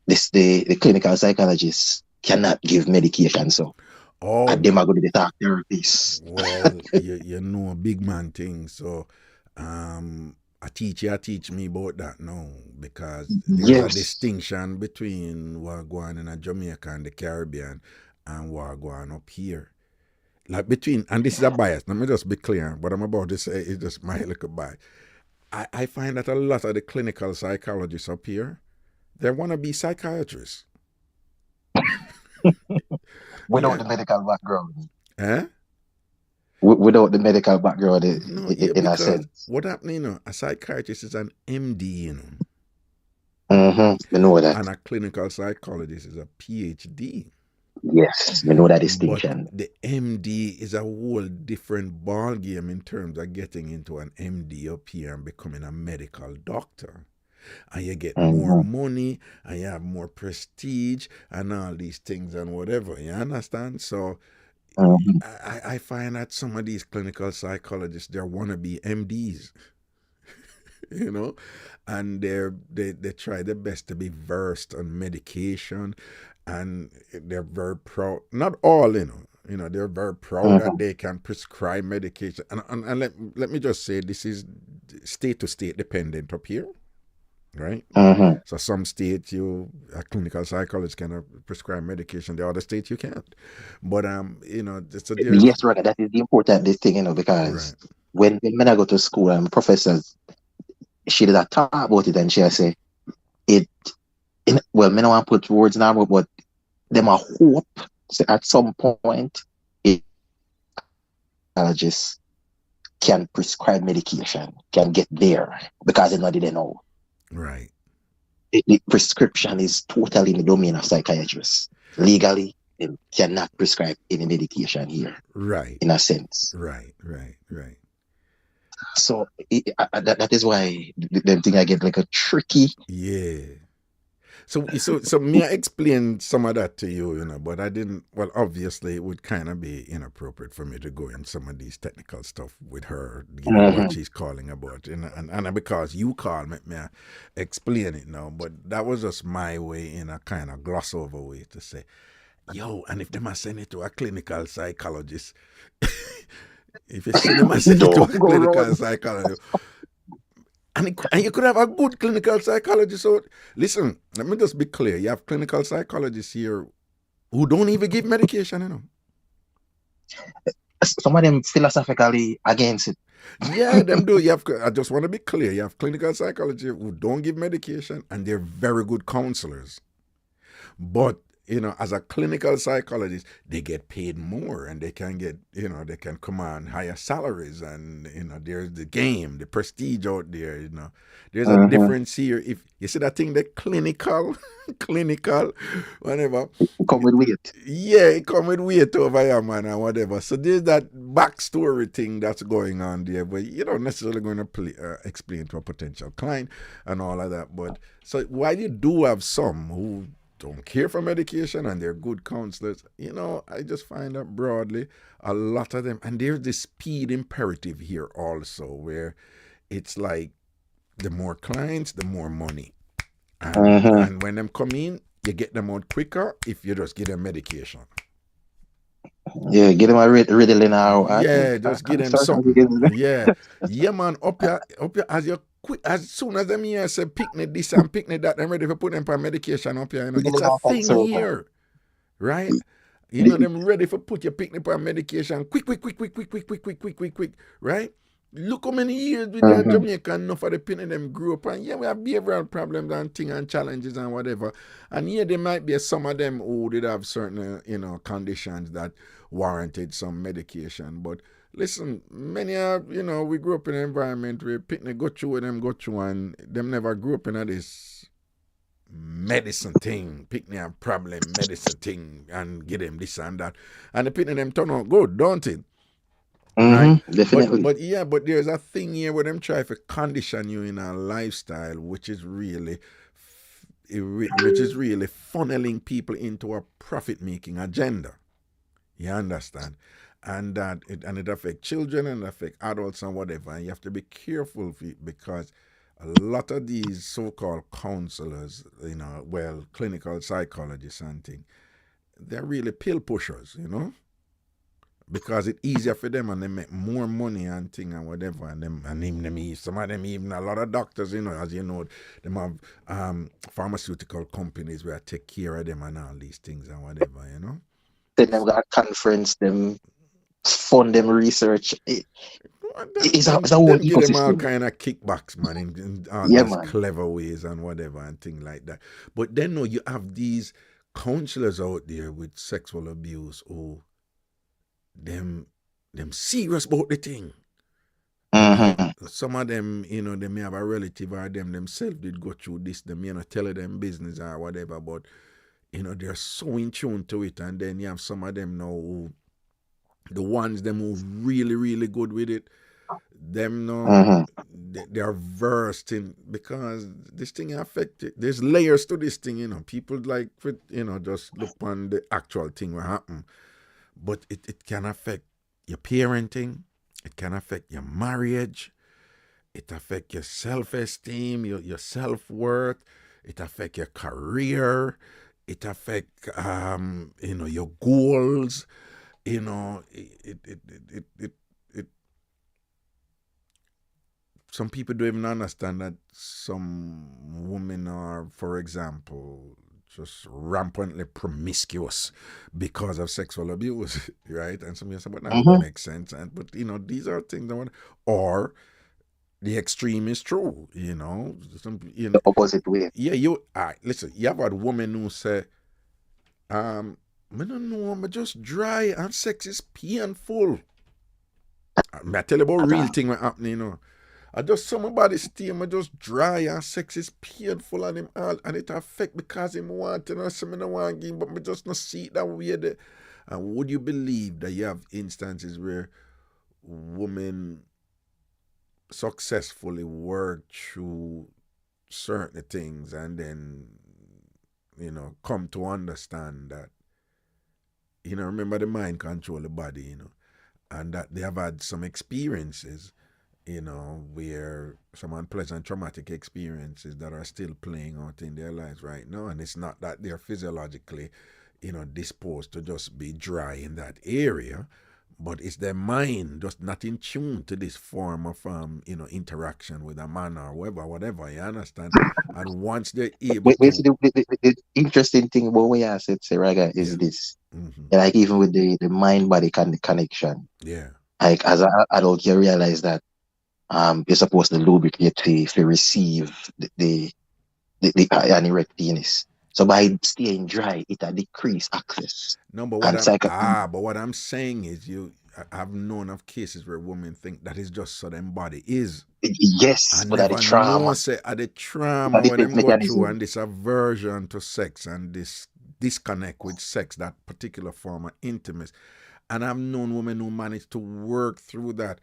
the clinical psychologist cannot give medication. So Oh, and them are going to be talk therapists. well, you know a big man thing, so a teacher teach me about that now, because there's a Yes. distinction between what going in a Jamaica and the Caribbean and what going up here. Like between, and this is a bias, let me just be clear, what I'm about to say is just my little bias. I find that a lot of the clinical psychologists up here, they want to be psychiatrists. Without Yeah. the medical background. Eh? Without the medical background No, yeah, in a because sense. what happening, a psychiatrist is an MD, I know that. and a clinical psychologist is a PhD. Yes, I know that But distinction. the MD is a whole different ball game in terms of getting into an MD up here and becoming a medical doctor. And you get more money, and you have more prestige, and all these things and whatever. You understand? So I find that some of these clinical psychologists, they're wannabe MDs. And they try their best to be versed on medication, and they're very proud. Not all, they're very proud that they can prescribe medication. And let me just say, this is state to state dependent up here, right? So some states a clinical psychologist can prescribe medication, the other states you can't. But so there's Yes, Raga, that is the important thing, because when I go to school and professors, she did talk about it and she say it. Well, me no want put words now, but them a hope at some point psychologists can prescribe medication, can get there, because they didn't know. right. The prescription is totally in the domain of psychiatrists. Legally, they cannot prescribe any medication here. Right. In a sense. Right. So that is why them thing I get like a tricky. Yeah. So may I explain some of that to you, but I didn't. Well, obviously, it would kind of be inappropriate for me to go in some of these technical stuff with her, what she's calling about, and because you called me explain it now. But that was just my way, in a kind of gloss over way to say, yo, and if they must send it to a clinical psychologist, if you send them send it to a clinical psychologist. And you could have a good clinical psychologist. So listen, let me just be clear. You have clinical psychologists here who don't even give medication, Some of them philosophically against it. Yeah, them do. I just want to be clear. You have clinical psychologists who don't give medication, and they're very good counselors. But as a clinical psychologist, they get paid more, and they can get, they can command higher salaries, and there's the game, the prestige out there. There's a difference here. If you see that thing, the clinical, whatever. Come with weight. Yeah, it come with weight over here, man, and whatever. So there's that backstory thing that's going on there, but you're not necessarily going to explain to a potential client and all of that. But so while you do have some who don't care for medication and they're good counselors, I just find that broadly a lot of them, and there's this speed imperative here also, where it's like the more clients, the more money, and when them come in, you get them out quicker if you just give them medication. Yeah, get them a Ritalin now. Yeah, just give them something. Yeah, man. Up here, as soon as them here say picnic this and picnic that, I'm ready to put them on medication up here. It's a thing here, right? Them ready for put your picnic on medication. Quick, right? Look how many years we got Jamaica, enough of the picnic them grew up, and yeah, we have behavioral problems and things and challenges and whatever. And yeah, there might be some of them who did have certain, conditions that warranted some medication. But Listen, many are, we grew up in an environment where picnic go through and them go through, and them never grew up in this medicine thing, picnic and problem medicine thing, and get them this and that. And the picnic them turn out good, don't it? Right? Definitely. But there's a thing here where them try to condition you in a lifestyle which is really funneling people into a profit making agenda. You understand? And it affects children and affect adults and whatever. And you have to be careful because a lot of these so-called counselors, clinical psychologists and things, they're really pill pushers, because it's easier for them and they make more money and thing and whatever. And some of them even a lot of doctors, as you know, them have pharmaceutical companies where take care of them and all these things and whatever. Then them got conference, them fund them research. It's a whole them give them all ecosystem. kind of kickbacks, man, in all Yeah, these man. clever ways and whatever and things like that. But then you have these counselors out there with sexual abuse who them serious about the thing. Right? Some of them, they may have a relative or them themselves did go through this, them, tell them business or whatever, but they're so in tune to it. And then you have some of them now who, the ones them who really, really good with it, them now they're versed in, because this thing affected. There's layers to this thing, people like just look on the actual thing what happen. But it can affect your parenting, it can affect your marriage, it affect your self-esteem, your self-worth, it affect your career, it affect your goals, it some people don't even understand that some women are, for example, just rampantly promiscuous because of sexual abuse, right? And some people say, but that makes sense. But these are things that or the extreme is true, The opposite way. Yeah, listen, you have a woman who say, I don't know, I'm just dry and sex is painful. I tell you about real thing what happening, I just somebody steam, I just dry and sex is painful and him all, and it affect because him want to say me no want give, but me just not see it that way there. And would you believe that you have instances where women successfully work through certain things and then come to understand that remember the mind control the body, and that they have had some experiences where some unpleasant traumatic experiences that are still playing out in their lives right now. And it's not that they're physiologically, disposed to just be dry in that area, but it's their mind just not in tune to this form of, interaction with a man or whatever, you understand? And once they're able Wait, to... the interesting thing about what you said, Raga, is this. Like even with the mind-body connection. Yeah. Like as an adult, you realize that you're supposed to lubricate to receive the an erect penis. So by staying dry, it decrease access. No, but what I'm saying is I've known of cases where women think that is just so them body is. Yes, I but never the trauma. know say the trauma where them go through and this aversion to sex and this disconnect with sex, that particular form of intimacy. And I've known women who manage to work through that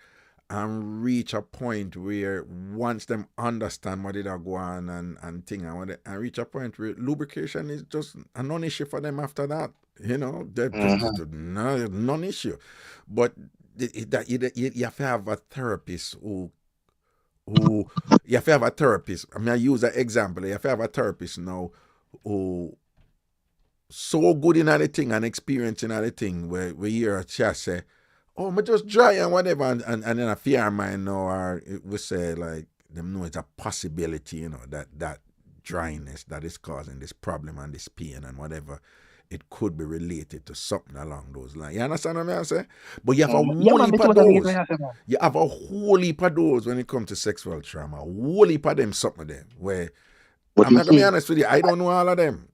and reach a point where once them understand what it are go on and thing and reach a point where lubrication is just a non-issue for them after that. Just non-issue. But you have to have a therapist who you have to have a therapist. I mean, I use that example. You have to have a therapist now who so good in the thing and experiencing the thing where you hear a chat say, oh, I'm just dry and whatever, and then a fear mind now, or it would say like them know it's a possibility, that dryness that is causing this problem and this pain and whatever, it could be related to something along those lines. You understand what I'm saying? But you have a whole heap of those. You have a whole heap of those when it comes to sexual trauma. A whole heap of them, something of them. Where but I'm not gonna be honest with you, I don't know all of them.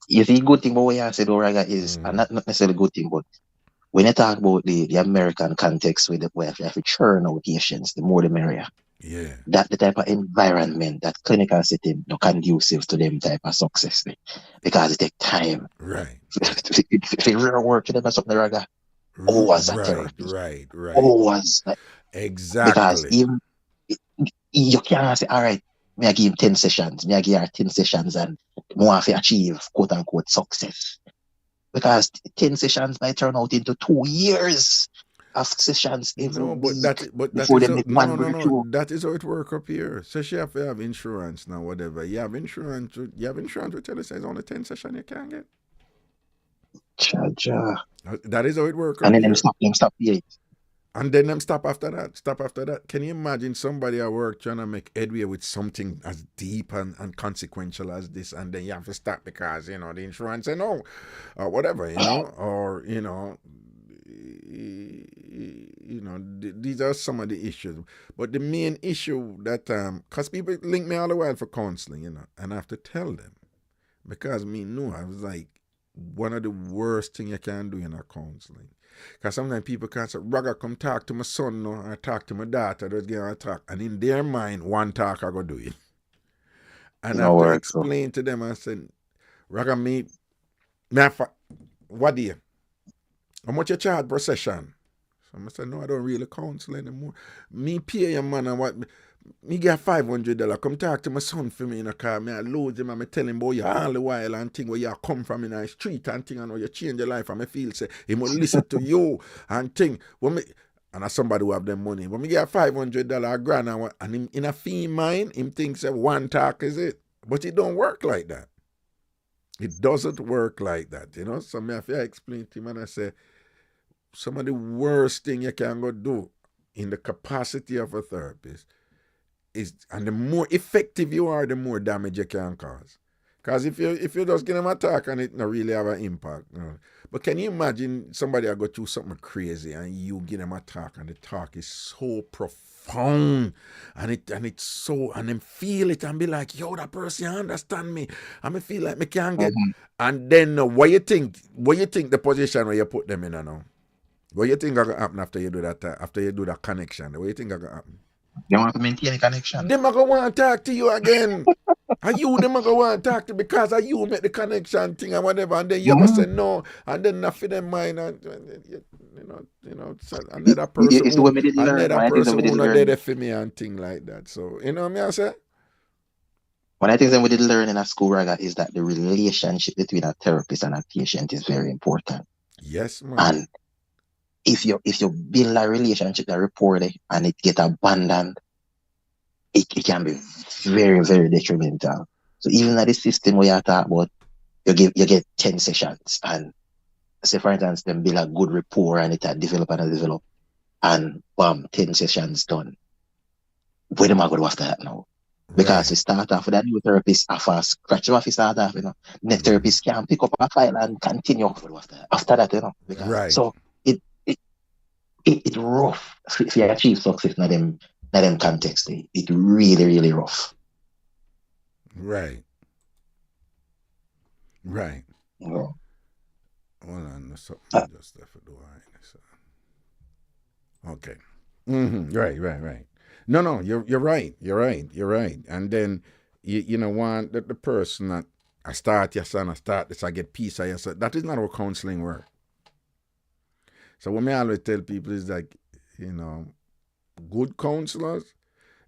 You see, good thing about what you said, Oraga, is not necessarily good thing, but when you talk about the American context with where you have to churn out patients, the more the merrier. Yeah. That the type of environment, that clinical setting, no conducive to them type of success. Because it take time. Right. If you really work to them or something like that, hours of Right. therapy. Right. Right. Hours. Because Exactly. even you can't say, all right, me I give him 10 sessions, me I give her 10 sessions and more have to achieve quote unquote success. Because 10 sessions might turn out into 2 years of sessions every No, but week that before is they make no, one no, no, no. breakthrough. That is how it work up here. So she have to have insurance now, whatever. You have insurance. You have insurance. We tell you says only 10 session you can get. Cha-cha. That is how it work And up then here. them stop the And then them stop after that. Stop after that. Can you imagine somebody at work trying to make headway with something as deep and consequential as this, and then you have to stop because the insurance say no, or whatever, or these are some of the issues. But the main issue that because people link me all the while for counseling, and I have to tell them because me know I was like one of the worst thing you can do in a counseling. Because sometimes people can't say, Raga, come talk to my son no, or talk to my daughter, just get on a talk. And in their mind, one talk I go do it. And I have to work. So explain to them and say, Raga, what do you? How much you charge per session? So I said, no, I don't really counsel anymore. Me pay your man and what me get $500. Come talk to my son for me in a car. Me I load him and me tell him about you all the while and thing where you come from in the street and thing and how you change your life and me feel say he will listen to you and thing. And as somebody who have them money. When me get $500 a grand and him in a fee mind, him thinks that one talk is it. But it don't work like that. It doesn't work like that, So me have to explain to him and I say, some of the worst thing you can go do in the capacity of a therapist is, and the more effective you are, the more damage you can cause. Because if you just give them a talk and it not really have an impact. But can you imagine somebody that go through something crazy and you give them a talk and the talk is so profound and it's so, and them feel it and be like, yo, that person understand me. And me feel like me can't get. And then what you think the position where you put them in now? What you think is going to happen after you do that? After you do that connection, what you think is going to happen? they want to maintain a connection. Them are going to want to talk to you again. And you, them are going to want to talk to because of you make the connection thing and whatever. And then you go say no. And then nothing in mind. And, another person It's the way me did learn. another One of the things person we did who not learn. there for me and thing like that. So, you know what I say? One of the things that we did learn in a school, Raga, is that the relationship between a therapist and a patient is very important. Yes, man. And if you build a relationship, a rapport there, and it get abandoned, it can be very, very detrimental. So even at the system where you talk about, you get 10 sessions, and say for instance, them build a good rapport and it develop, and 10 sessions done. Where am I going to do after that now? Because we start off with a new therapist after scratch off, we start off, the therapist can pick up a file and continue after that, because so it rough if you achieve success in them context. It really, really rough. Right. Yeah. Hold on, there's something just there for the wine. Okay. Right. No, you're right. And then you know want the person that I start your son, I start this, I get peace of your son. That is not how counseling work. So what me always tell people is like, good counselors,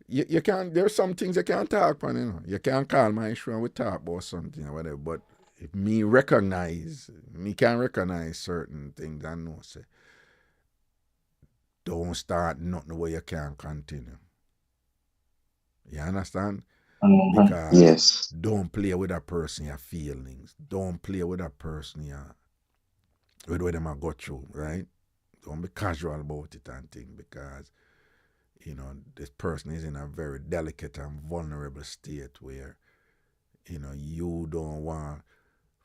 you can't, there's some things you can't talk on, You can't call my issue and we talk about something or whatever. But if me can recognize certain things and know say, don't start nothing where you can't continue. You understand? Because yes, don't play with a person your feelings. Don't play with a person with what them a go through, right? Don't be casual about it and thing because this person is in a very delicate and vulnerable state where you don't want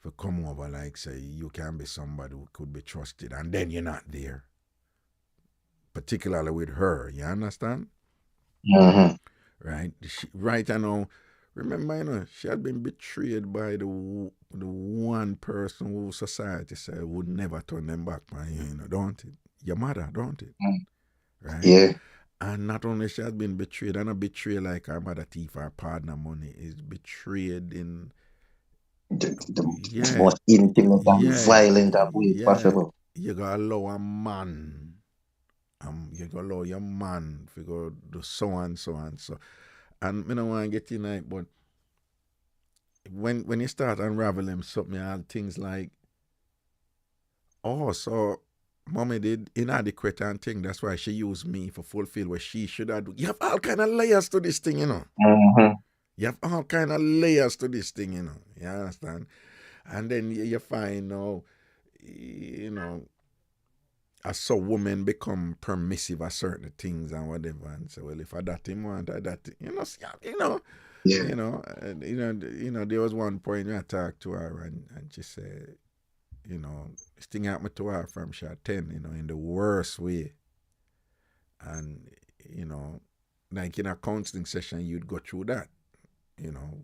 to come over like say you can be somebody who could be trusted and then you're not there. Particularly with her, you understand? Mm-hmm. Right? Right, I know. remember, you know, she had been betrayed by the one person who society said would never turn them back, man. You know, don't it? Your mother, don't it? Right? Yeah. And not only she has been betrayed, and a betrayal like her mother thief her partner money is betrayed in The most intimate and violent of ways possible. You gotta allow a man. You gotta allow your man to go do so and so and so. And I don't want to get in it, but when you start unraveling something, and things like, oh, so mommy did inadequate and thing. That's why she used me for fulfill what she should have do. You have all kind of layers to this thing, you know. You have all kind of layers to this thing, you know. You understand? And then you find, you know, as so women become permissive of certain things and whatever, and say, well, if I that him want, I that, you know, there was one point when I talked to her and she said, you know, this thing happened to her from she 10, you know, in the worst way. And, you know, like in a counseling session, you'd go through that, you know,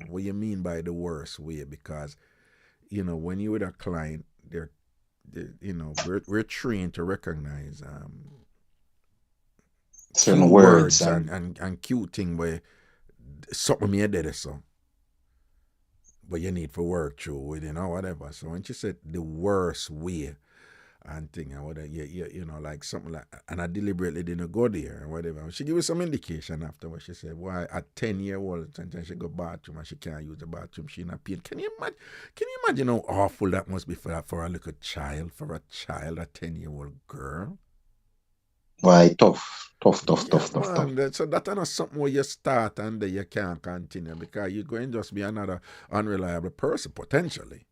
what you mean by the worst way, because, you know, when you're with a client, you know, we're trained to recognize certain words and cute thing where something you did so, but you need for work through with, you know, whatever. So when she said the worst way and thing and whatever, you know, like something like, and I deliberately didn't go there and whatever. She gave me some indication afterwards. She said, why at 10-year-old, sometimes she go bathroom and she can't use the bathroom. She not paid. Can you imagine how awful that must be for a little child, a 10-year-old girl? Why tough. Man, so that's not something where you start and then you can't continue, because you're going to just be another unreliable person potentially,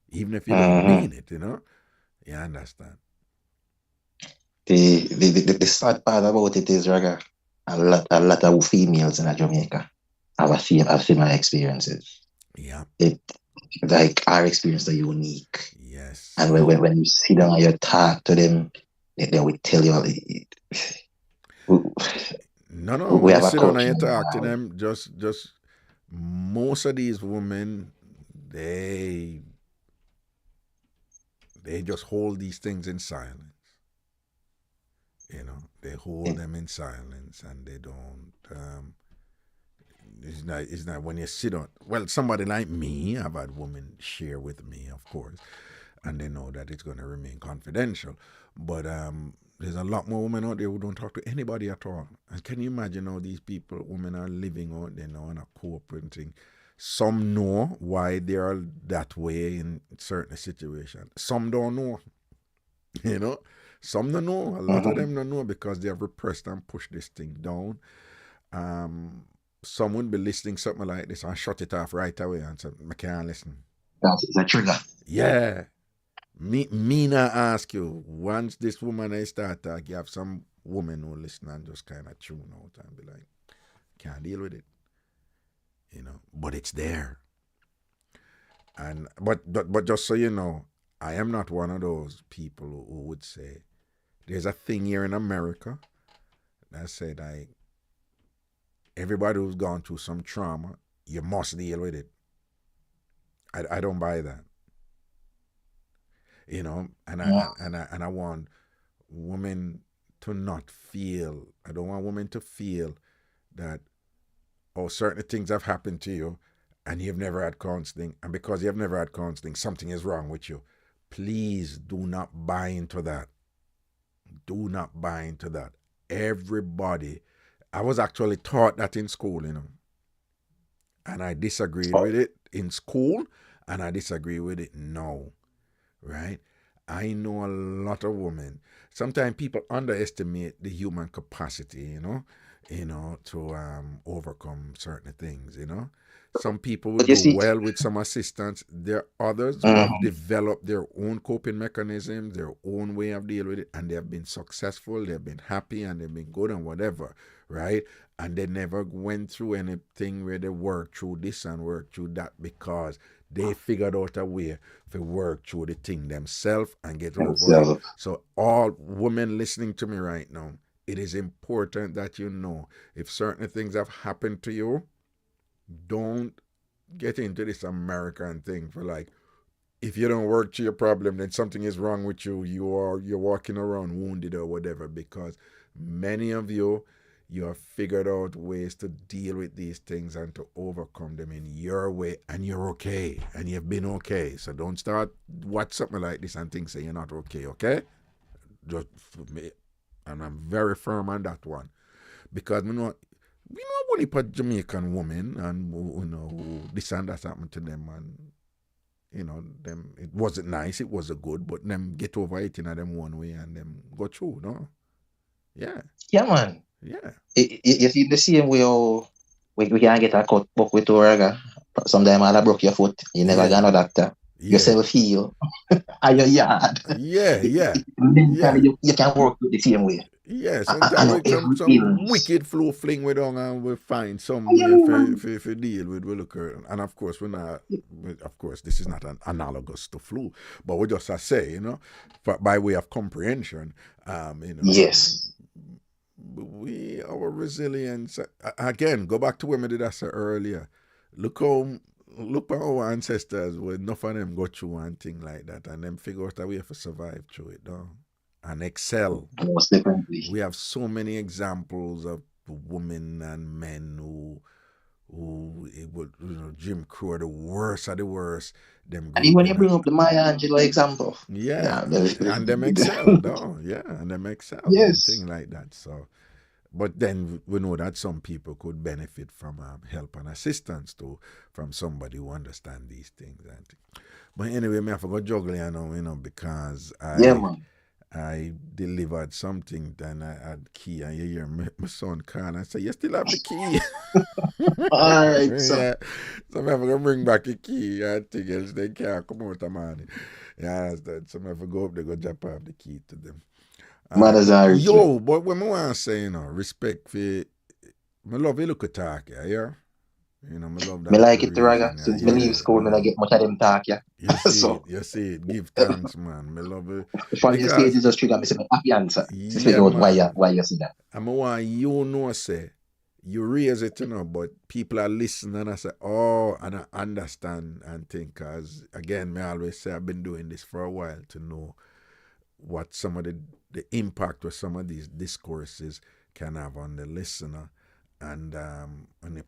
even if you don't mean it, you know. You understand? The sad part about it is, Raga, a lot of females in Jamaica have similar experiences. Yeah. Like our experience are unique. Yes. And when you sit down and you talk to them, they will tell you. No. When you sit down and you talk to them, just most of these women, they just hold these things in silence. You know, they hold them in silence, and they don't. It's not when you sit on. Well, somebody like me, I've had women share with me, of course, and they know that it's going to remain confidential. But there's a lot more women out there who don't talk to anybody at all. And can you imagine how these women are living out there now on a corporate thing? Some know why they are that way in certain situations. Some don't know. You know? Some don't know. A lot of them don't know because they have repressed and pushed this thing down. Some would be listening something like this and shut it off right away and say, I can't listen. That's a trigger. Yeah. Me not ask you, once this woman I start talk, you have some woman who listen and just kind of tune out and be like, can't deal with it. You know, but it's there. And but just so you know, I am not one of those people who would say, there's a thing here in America that said, like, everybody who's gone through some trauma, you must deal with it. I don't buy that. You know, and I want women to not feel. I don't want women to feel that, oh, certain things have happened to you, and you've never had counseling, and because you've never had counseling, something is wrong with you. Please do not buy into that. Do not buy into that. Everybody, I was actually taught that in school, you know, and I disagreed with it in school, and I disagree with it now. Right? I know a lot of women. Sometimes people underestimate the human capacity, you know, to overcome certain things, you know. Some people will do well with some assistance. There are others who have developed their own coping mechanisms, their own way of dealing with it, and they have been successful, they've been happy, and they've been good and whatever, right? And they never went through anything where they worked through this and worked through that because they figured out a way to work through the thing themselves and get over it. So all women listening to me right now, it is important that you know if certain things have happened to you, Don't get into this American thing for like, if you don't work to your problem, then something is wrong with you. You're walking around wounded or whatever, because many of you have figured out ways to deal with these things and to overcome them in your way, and you're okay, and you've been okay. So don't start watch something like this and think say you're not okay, okay? Just for me, and I'm very firm on that one, because we know only for Jamaican women and who this and that happened to them, and them, it wasn't nice, it wasn't good, but them get over it in them one way and them go through, no? Yeah. Yeah, man. Yeah. You feel the same way how we can get a cut book with Oraga. Sometimes I broke your foot, you never Yeah. got no doctor. Yeah. You self heal at your yard. Yeah. Mentally, you can work with the same way. Yeah, I sometimes know with every some illness. wicked flu fling we down and we find some Yeah, way man. for deal with we look at, and of course we're not, of course this is not an analogous to flu, but we just say, by way of comprehension, Yes. we our resilience again, go back to what we did I said earlier. Look at our ancestors, where enough of them go through one thing like that and then figure out a way to survive through it, though, and excel. Most definitely. We have so many examples of women and men who it would, Jim Crow, the worst of the worst. Them And grew even up when you in a, bring up the Maya Angelou example, yeah, yeah, and them excel, though, yeah, and them excel and yes. things like that. So, but then we know that some people could benefit from help and assistance too from somebody who understand these things. But anyway, me I forgot juggling, because Yeah, man. I delivered something, then I had key, and you hear my son call and I say, "You still have the key?" All right, so Yeah. So I'm gonna bring back the key. I think else they can't come out of money. Yeah, that's that. So I'm gonna go up there, go drop off the key to them. mothers are ritual. Yo, but when I want to say, respect for, my love you look at talk, yeah. Me love Me that look like at it, Raga. reason, yeah, Since me leave yeah, school, me I man. get much of them talk, yeah. So You see it. Give thanks, man. Me love it from your stage, because, you just trigger me say me happy answer. To yeah, figure out man. why you see that. I'm want say you raise it, but people are listening and I say, oh, and I understand and think, because again, me always say I've been doing this for a while to know what some of the impact of some of these discourses can have on the listener, and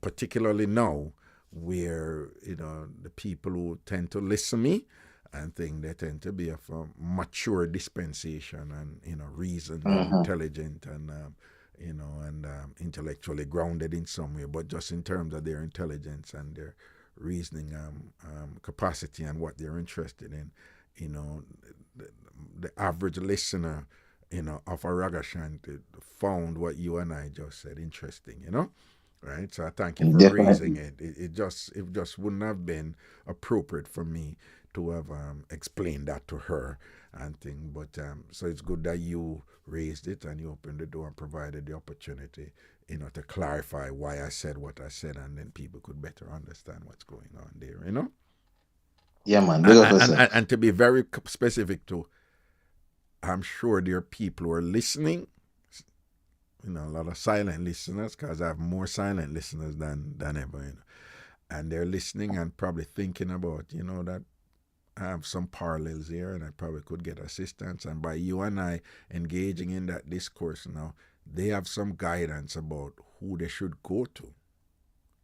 particularly now where the people who tend to listen me and think they tend to be of a mature dispensation and reasoned and intelligent and intellectually grounded in some way, but just in terms of their intelligence and their reasoning capacity and what they're interested in, the, the average listener, of a Ragashanti found what you and I just said interesting, right? So I thank you for raising Definitely. it. It just wouldn't have been appropriate for me to have explained that to her and thing. But so it's good that you raised it and you opened the door and provided the opportunity, to clarify why I said what I said, and then people could better understand what's going on there. Yeah, man. Big up yourself. And to be very specific too, I'm sure there are people who are listening, a lot of silent listeners, because I have more silent listeners than ever, and they're listening and probably thinking about, that I have some parallels here and I probably could get assistance. And by you and I engaging in that discourse now, they have some guidance about who they should go to,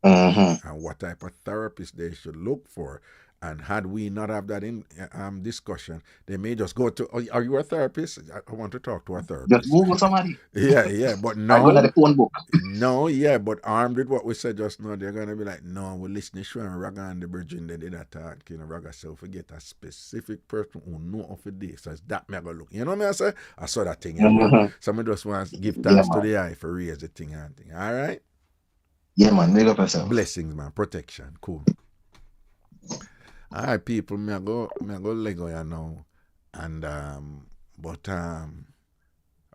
and what type of therapist they should look for. And had we not have that in discussion, they may just go to, "Oh, are you a therapist? I want to talk to a Just therapist." Google somebody. Yeah, but I go to no, the phone book. no, yeah, but armed with what we said just now, they're gonna be like, "No, we're listening to and Raga and the Virgin, they did attack, Raga, so forget a specific person who know of this, so it's that me go look." You know what I say? I saw that thing, yeah. Somebody just wants to give Yeah, thanks to man. the eye for raise the thing and thing. All right? Yeah, man. Big up yourself. Blessings, man. Protection. Cool. All right, people, me I go Lego ya now. And but a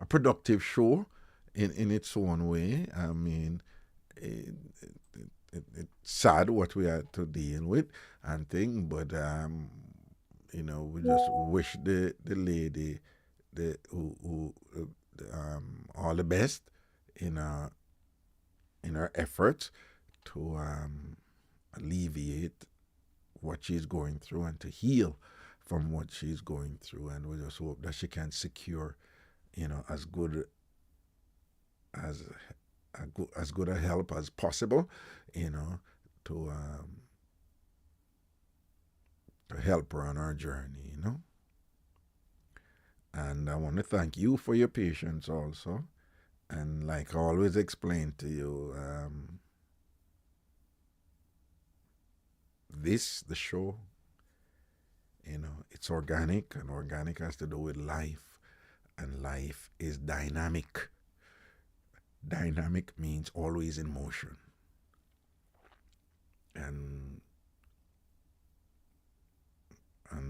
productive show in its own way. I mean, it's sad what we had to deal with and thing, but we just wish the lady who all the best in in her efforts to alleviate what she's going through and to heal from what she's going through. And we just hope that she can secure, as good as good a help as possible, to help her on her journey, And I want to thank you for your patience also. And like I always explain to you, the show, it's organic, and organic has to do with life, and life is dynamic. Dynamic means always in motion. And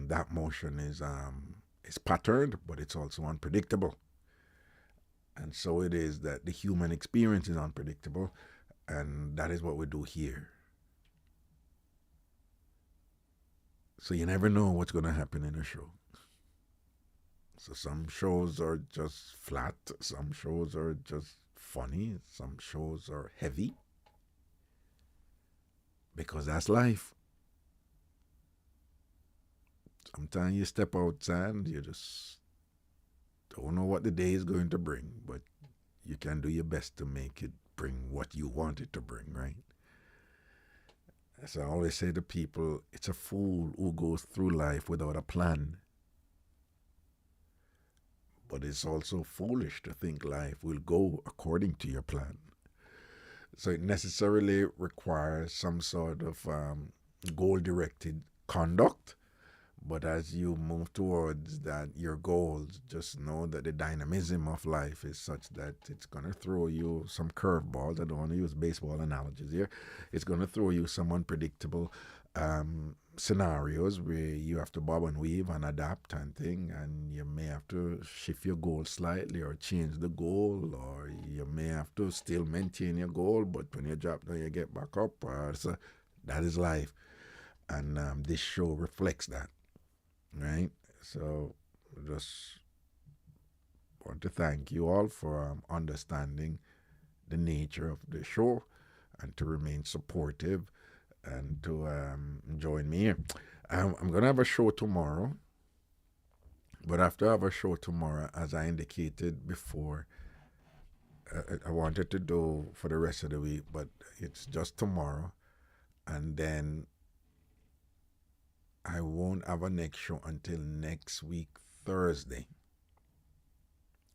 that motion is patterned, but it's also unpredictable. And so it is that the human experience is unpredictable, and that is what we do here. So you never know what's going to happen in a show. So some shows are just flat, some shows are just funny, some shows are heavy, because that's life. Sometimes you step outside and you just don't know what the day is going to bring, but you can do your best to make it bring what you want it to bring, right? As I always say to people, it's a fool who goes through life without a plan. But it's also foolish to think life will go according to your plan. So it necessarily requires some sort of goal-directed conduct. But as you move towards your goals, just know that the dynamism of life is such that it's going to throw you some curveballs. I don't want to use baseball analogies here. It's going to throw you some unpredictable scenarios where you have to bob and weave and adapt and thing, and you may have to shift your goal slightly or change the goal, or you may have to still maintain your goal, but when you drop down, you get back up. So that is life. And this show reflects that. Right? So just want to thank you all for understanding the nature of the show and to remain supportive and to join me here. I'm going to have a show tomorrow, but after I have a show tomorrow, as I indicated before, I wanted to do for the rest of the week, but it's just tomorrow, and then I won't have a next show until next week, Thursday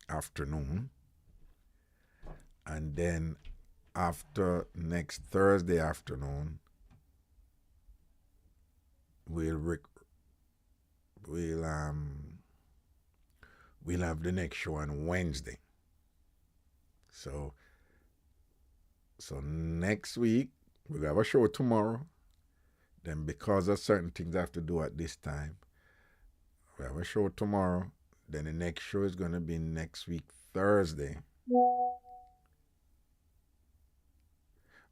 afternoon. And then after next Thursday afternoon, we'll have the next show on Wednesday. So next week, we'll have a show tomorrow. Then because of certain things I have to do at this time, we have a show tomorrow. Then the next show is going to be next week, Thursday.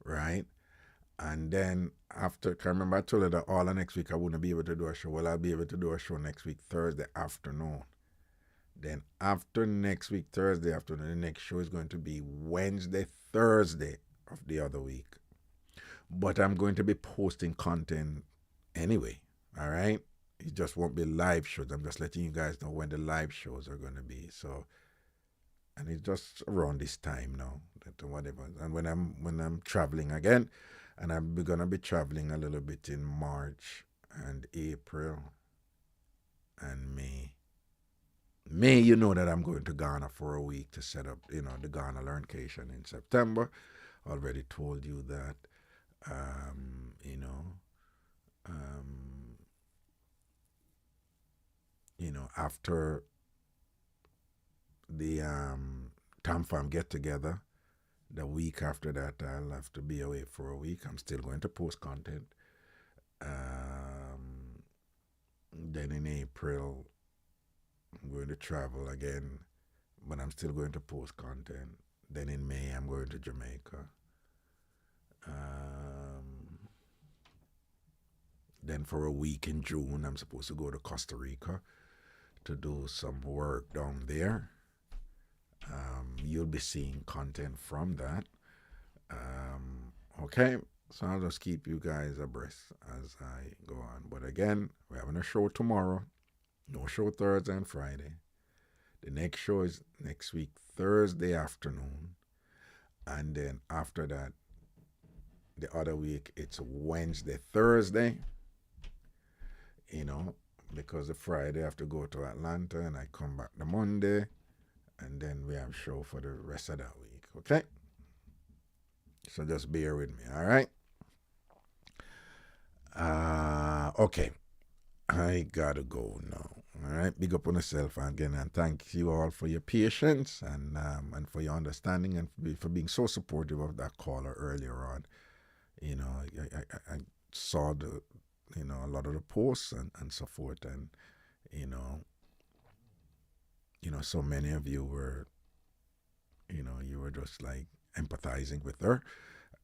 Right? And then after, I remember I told you that all of next week I wouldn't be able to do a show. Well, I'll be able to do a show next week, Thursday afternoon. Then after next week, Thursday afternoon, the next show is going to be Wednesday, Thursday of the other week. But I'm going to be posting content anyway, all right? It just won't be live shows. I'm just letting you guys know when the live shows are going to be. So, and it's just around this time now, whatever. And when I'm traveling again, and I'm going to be traveling a little bit in March and April and May. May, you know that I'm going to Ghana for a week to set up, the Ghana Learncation in September. Already told you that. After the Tam Farm get together, the week after that, I'll have to be away for a week. I'm still going to post content. Then in April, I'm going to travel again, but I'm still going to post content. Then in May, I'm going to Jamaica. Then for a week in June, I'm supposed to go to Costa Rica to do some work down there. You'll be seeing content from that. Okay, So I'll just keep you guys abreast as I go on. But again, we're having a show tomorrow. No show Thursday and Friday. The next show is next week, Thursday afternoon. And then after that, the other week, it's Wednesday, Thursday. You know, because the Friday I have to go to Atlanta and I come back the Monday. And then we have show for the rest of that week. Okay? So just bear with me, all right? Okay. I gotta go now. All right, big up on yourself again, and thank you all for your patience and for your understanding and for being so supportive of that caller earlier on. You know, I saw the, you know, a lot of the posts and so forth, and you know, so many of you were, you know, you were just like empathizing with her,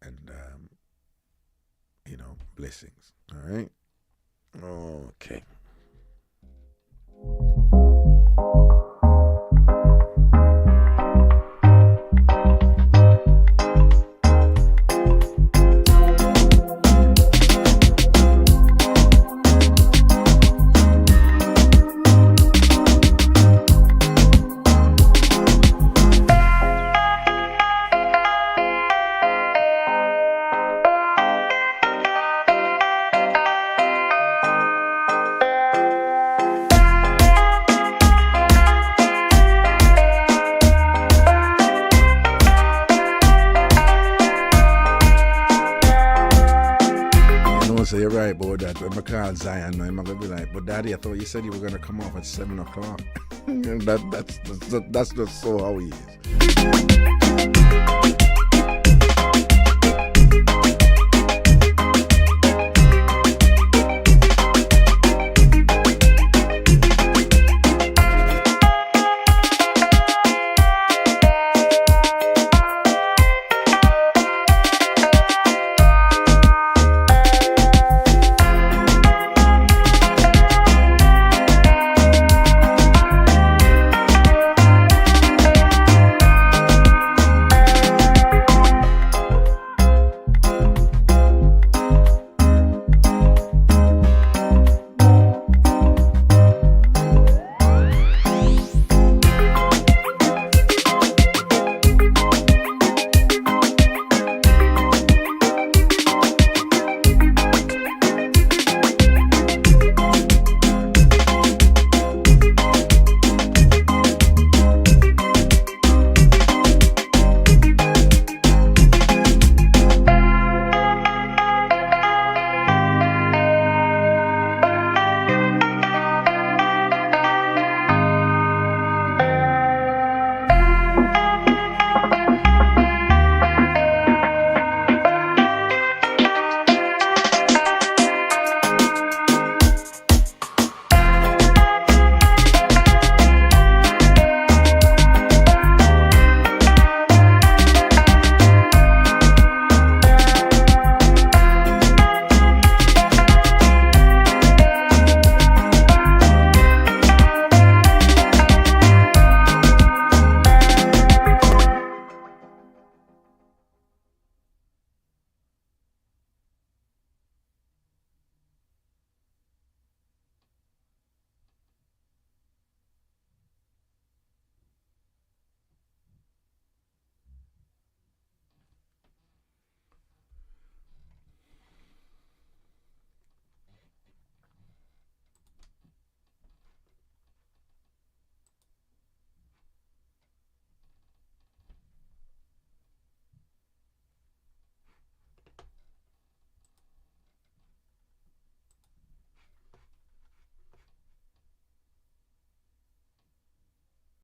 and you know, blessings. All right, okay. So you're right about that. When I call Zion, I'm going to be like, but Daddy, I thought you said you were going to come off at 7 o'clock. That's just so how he is.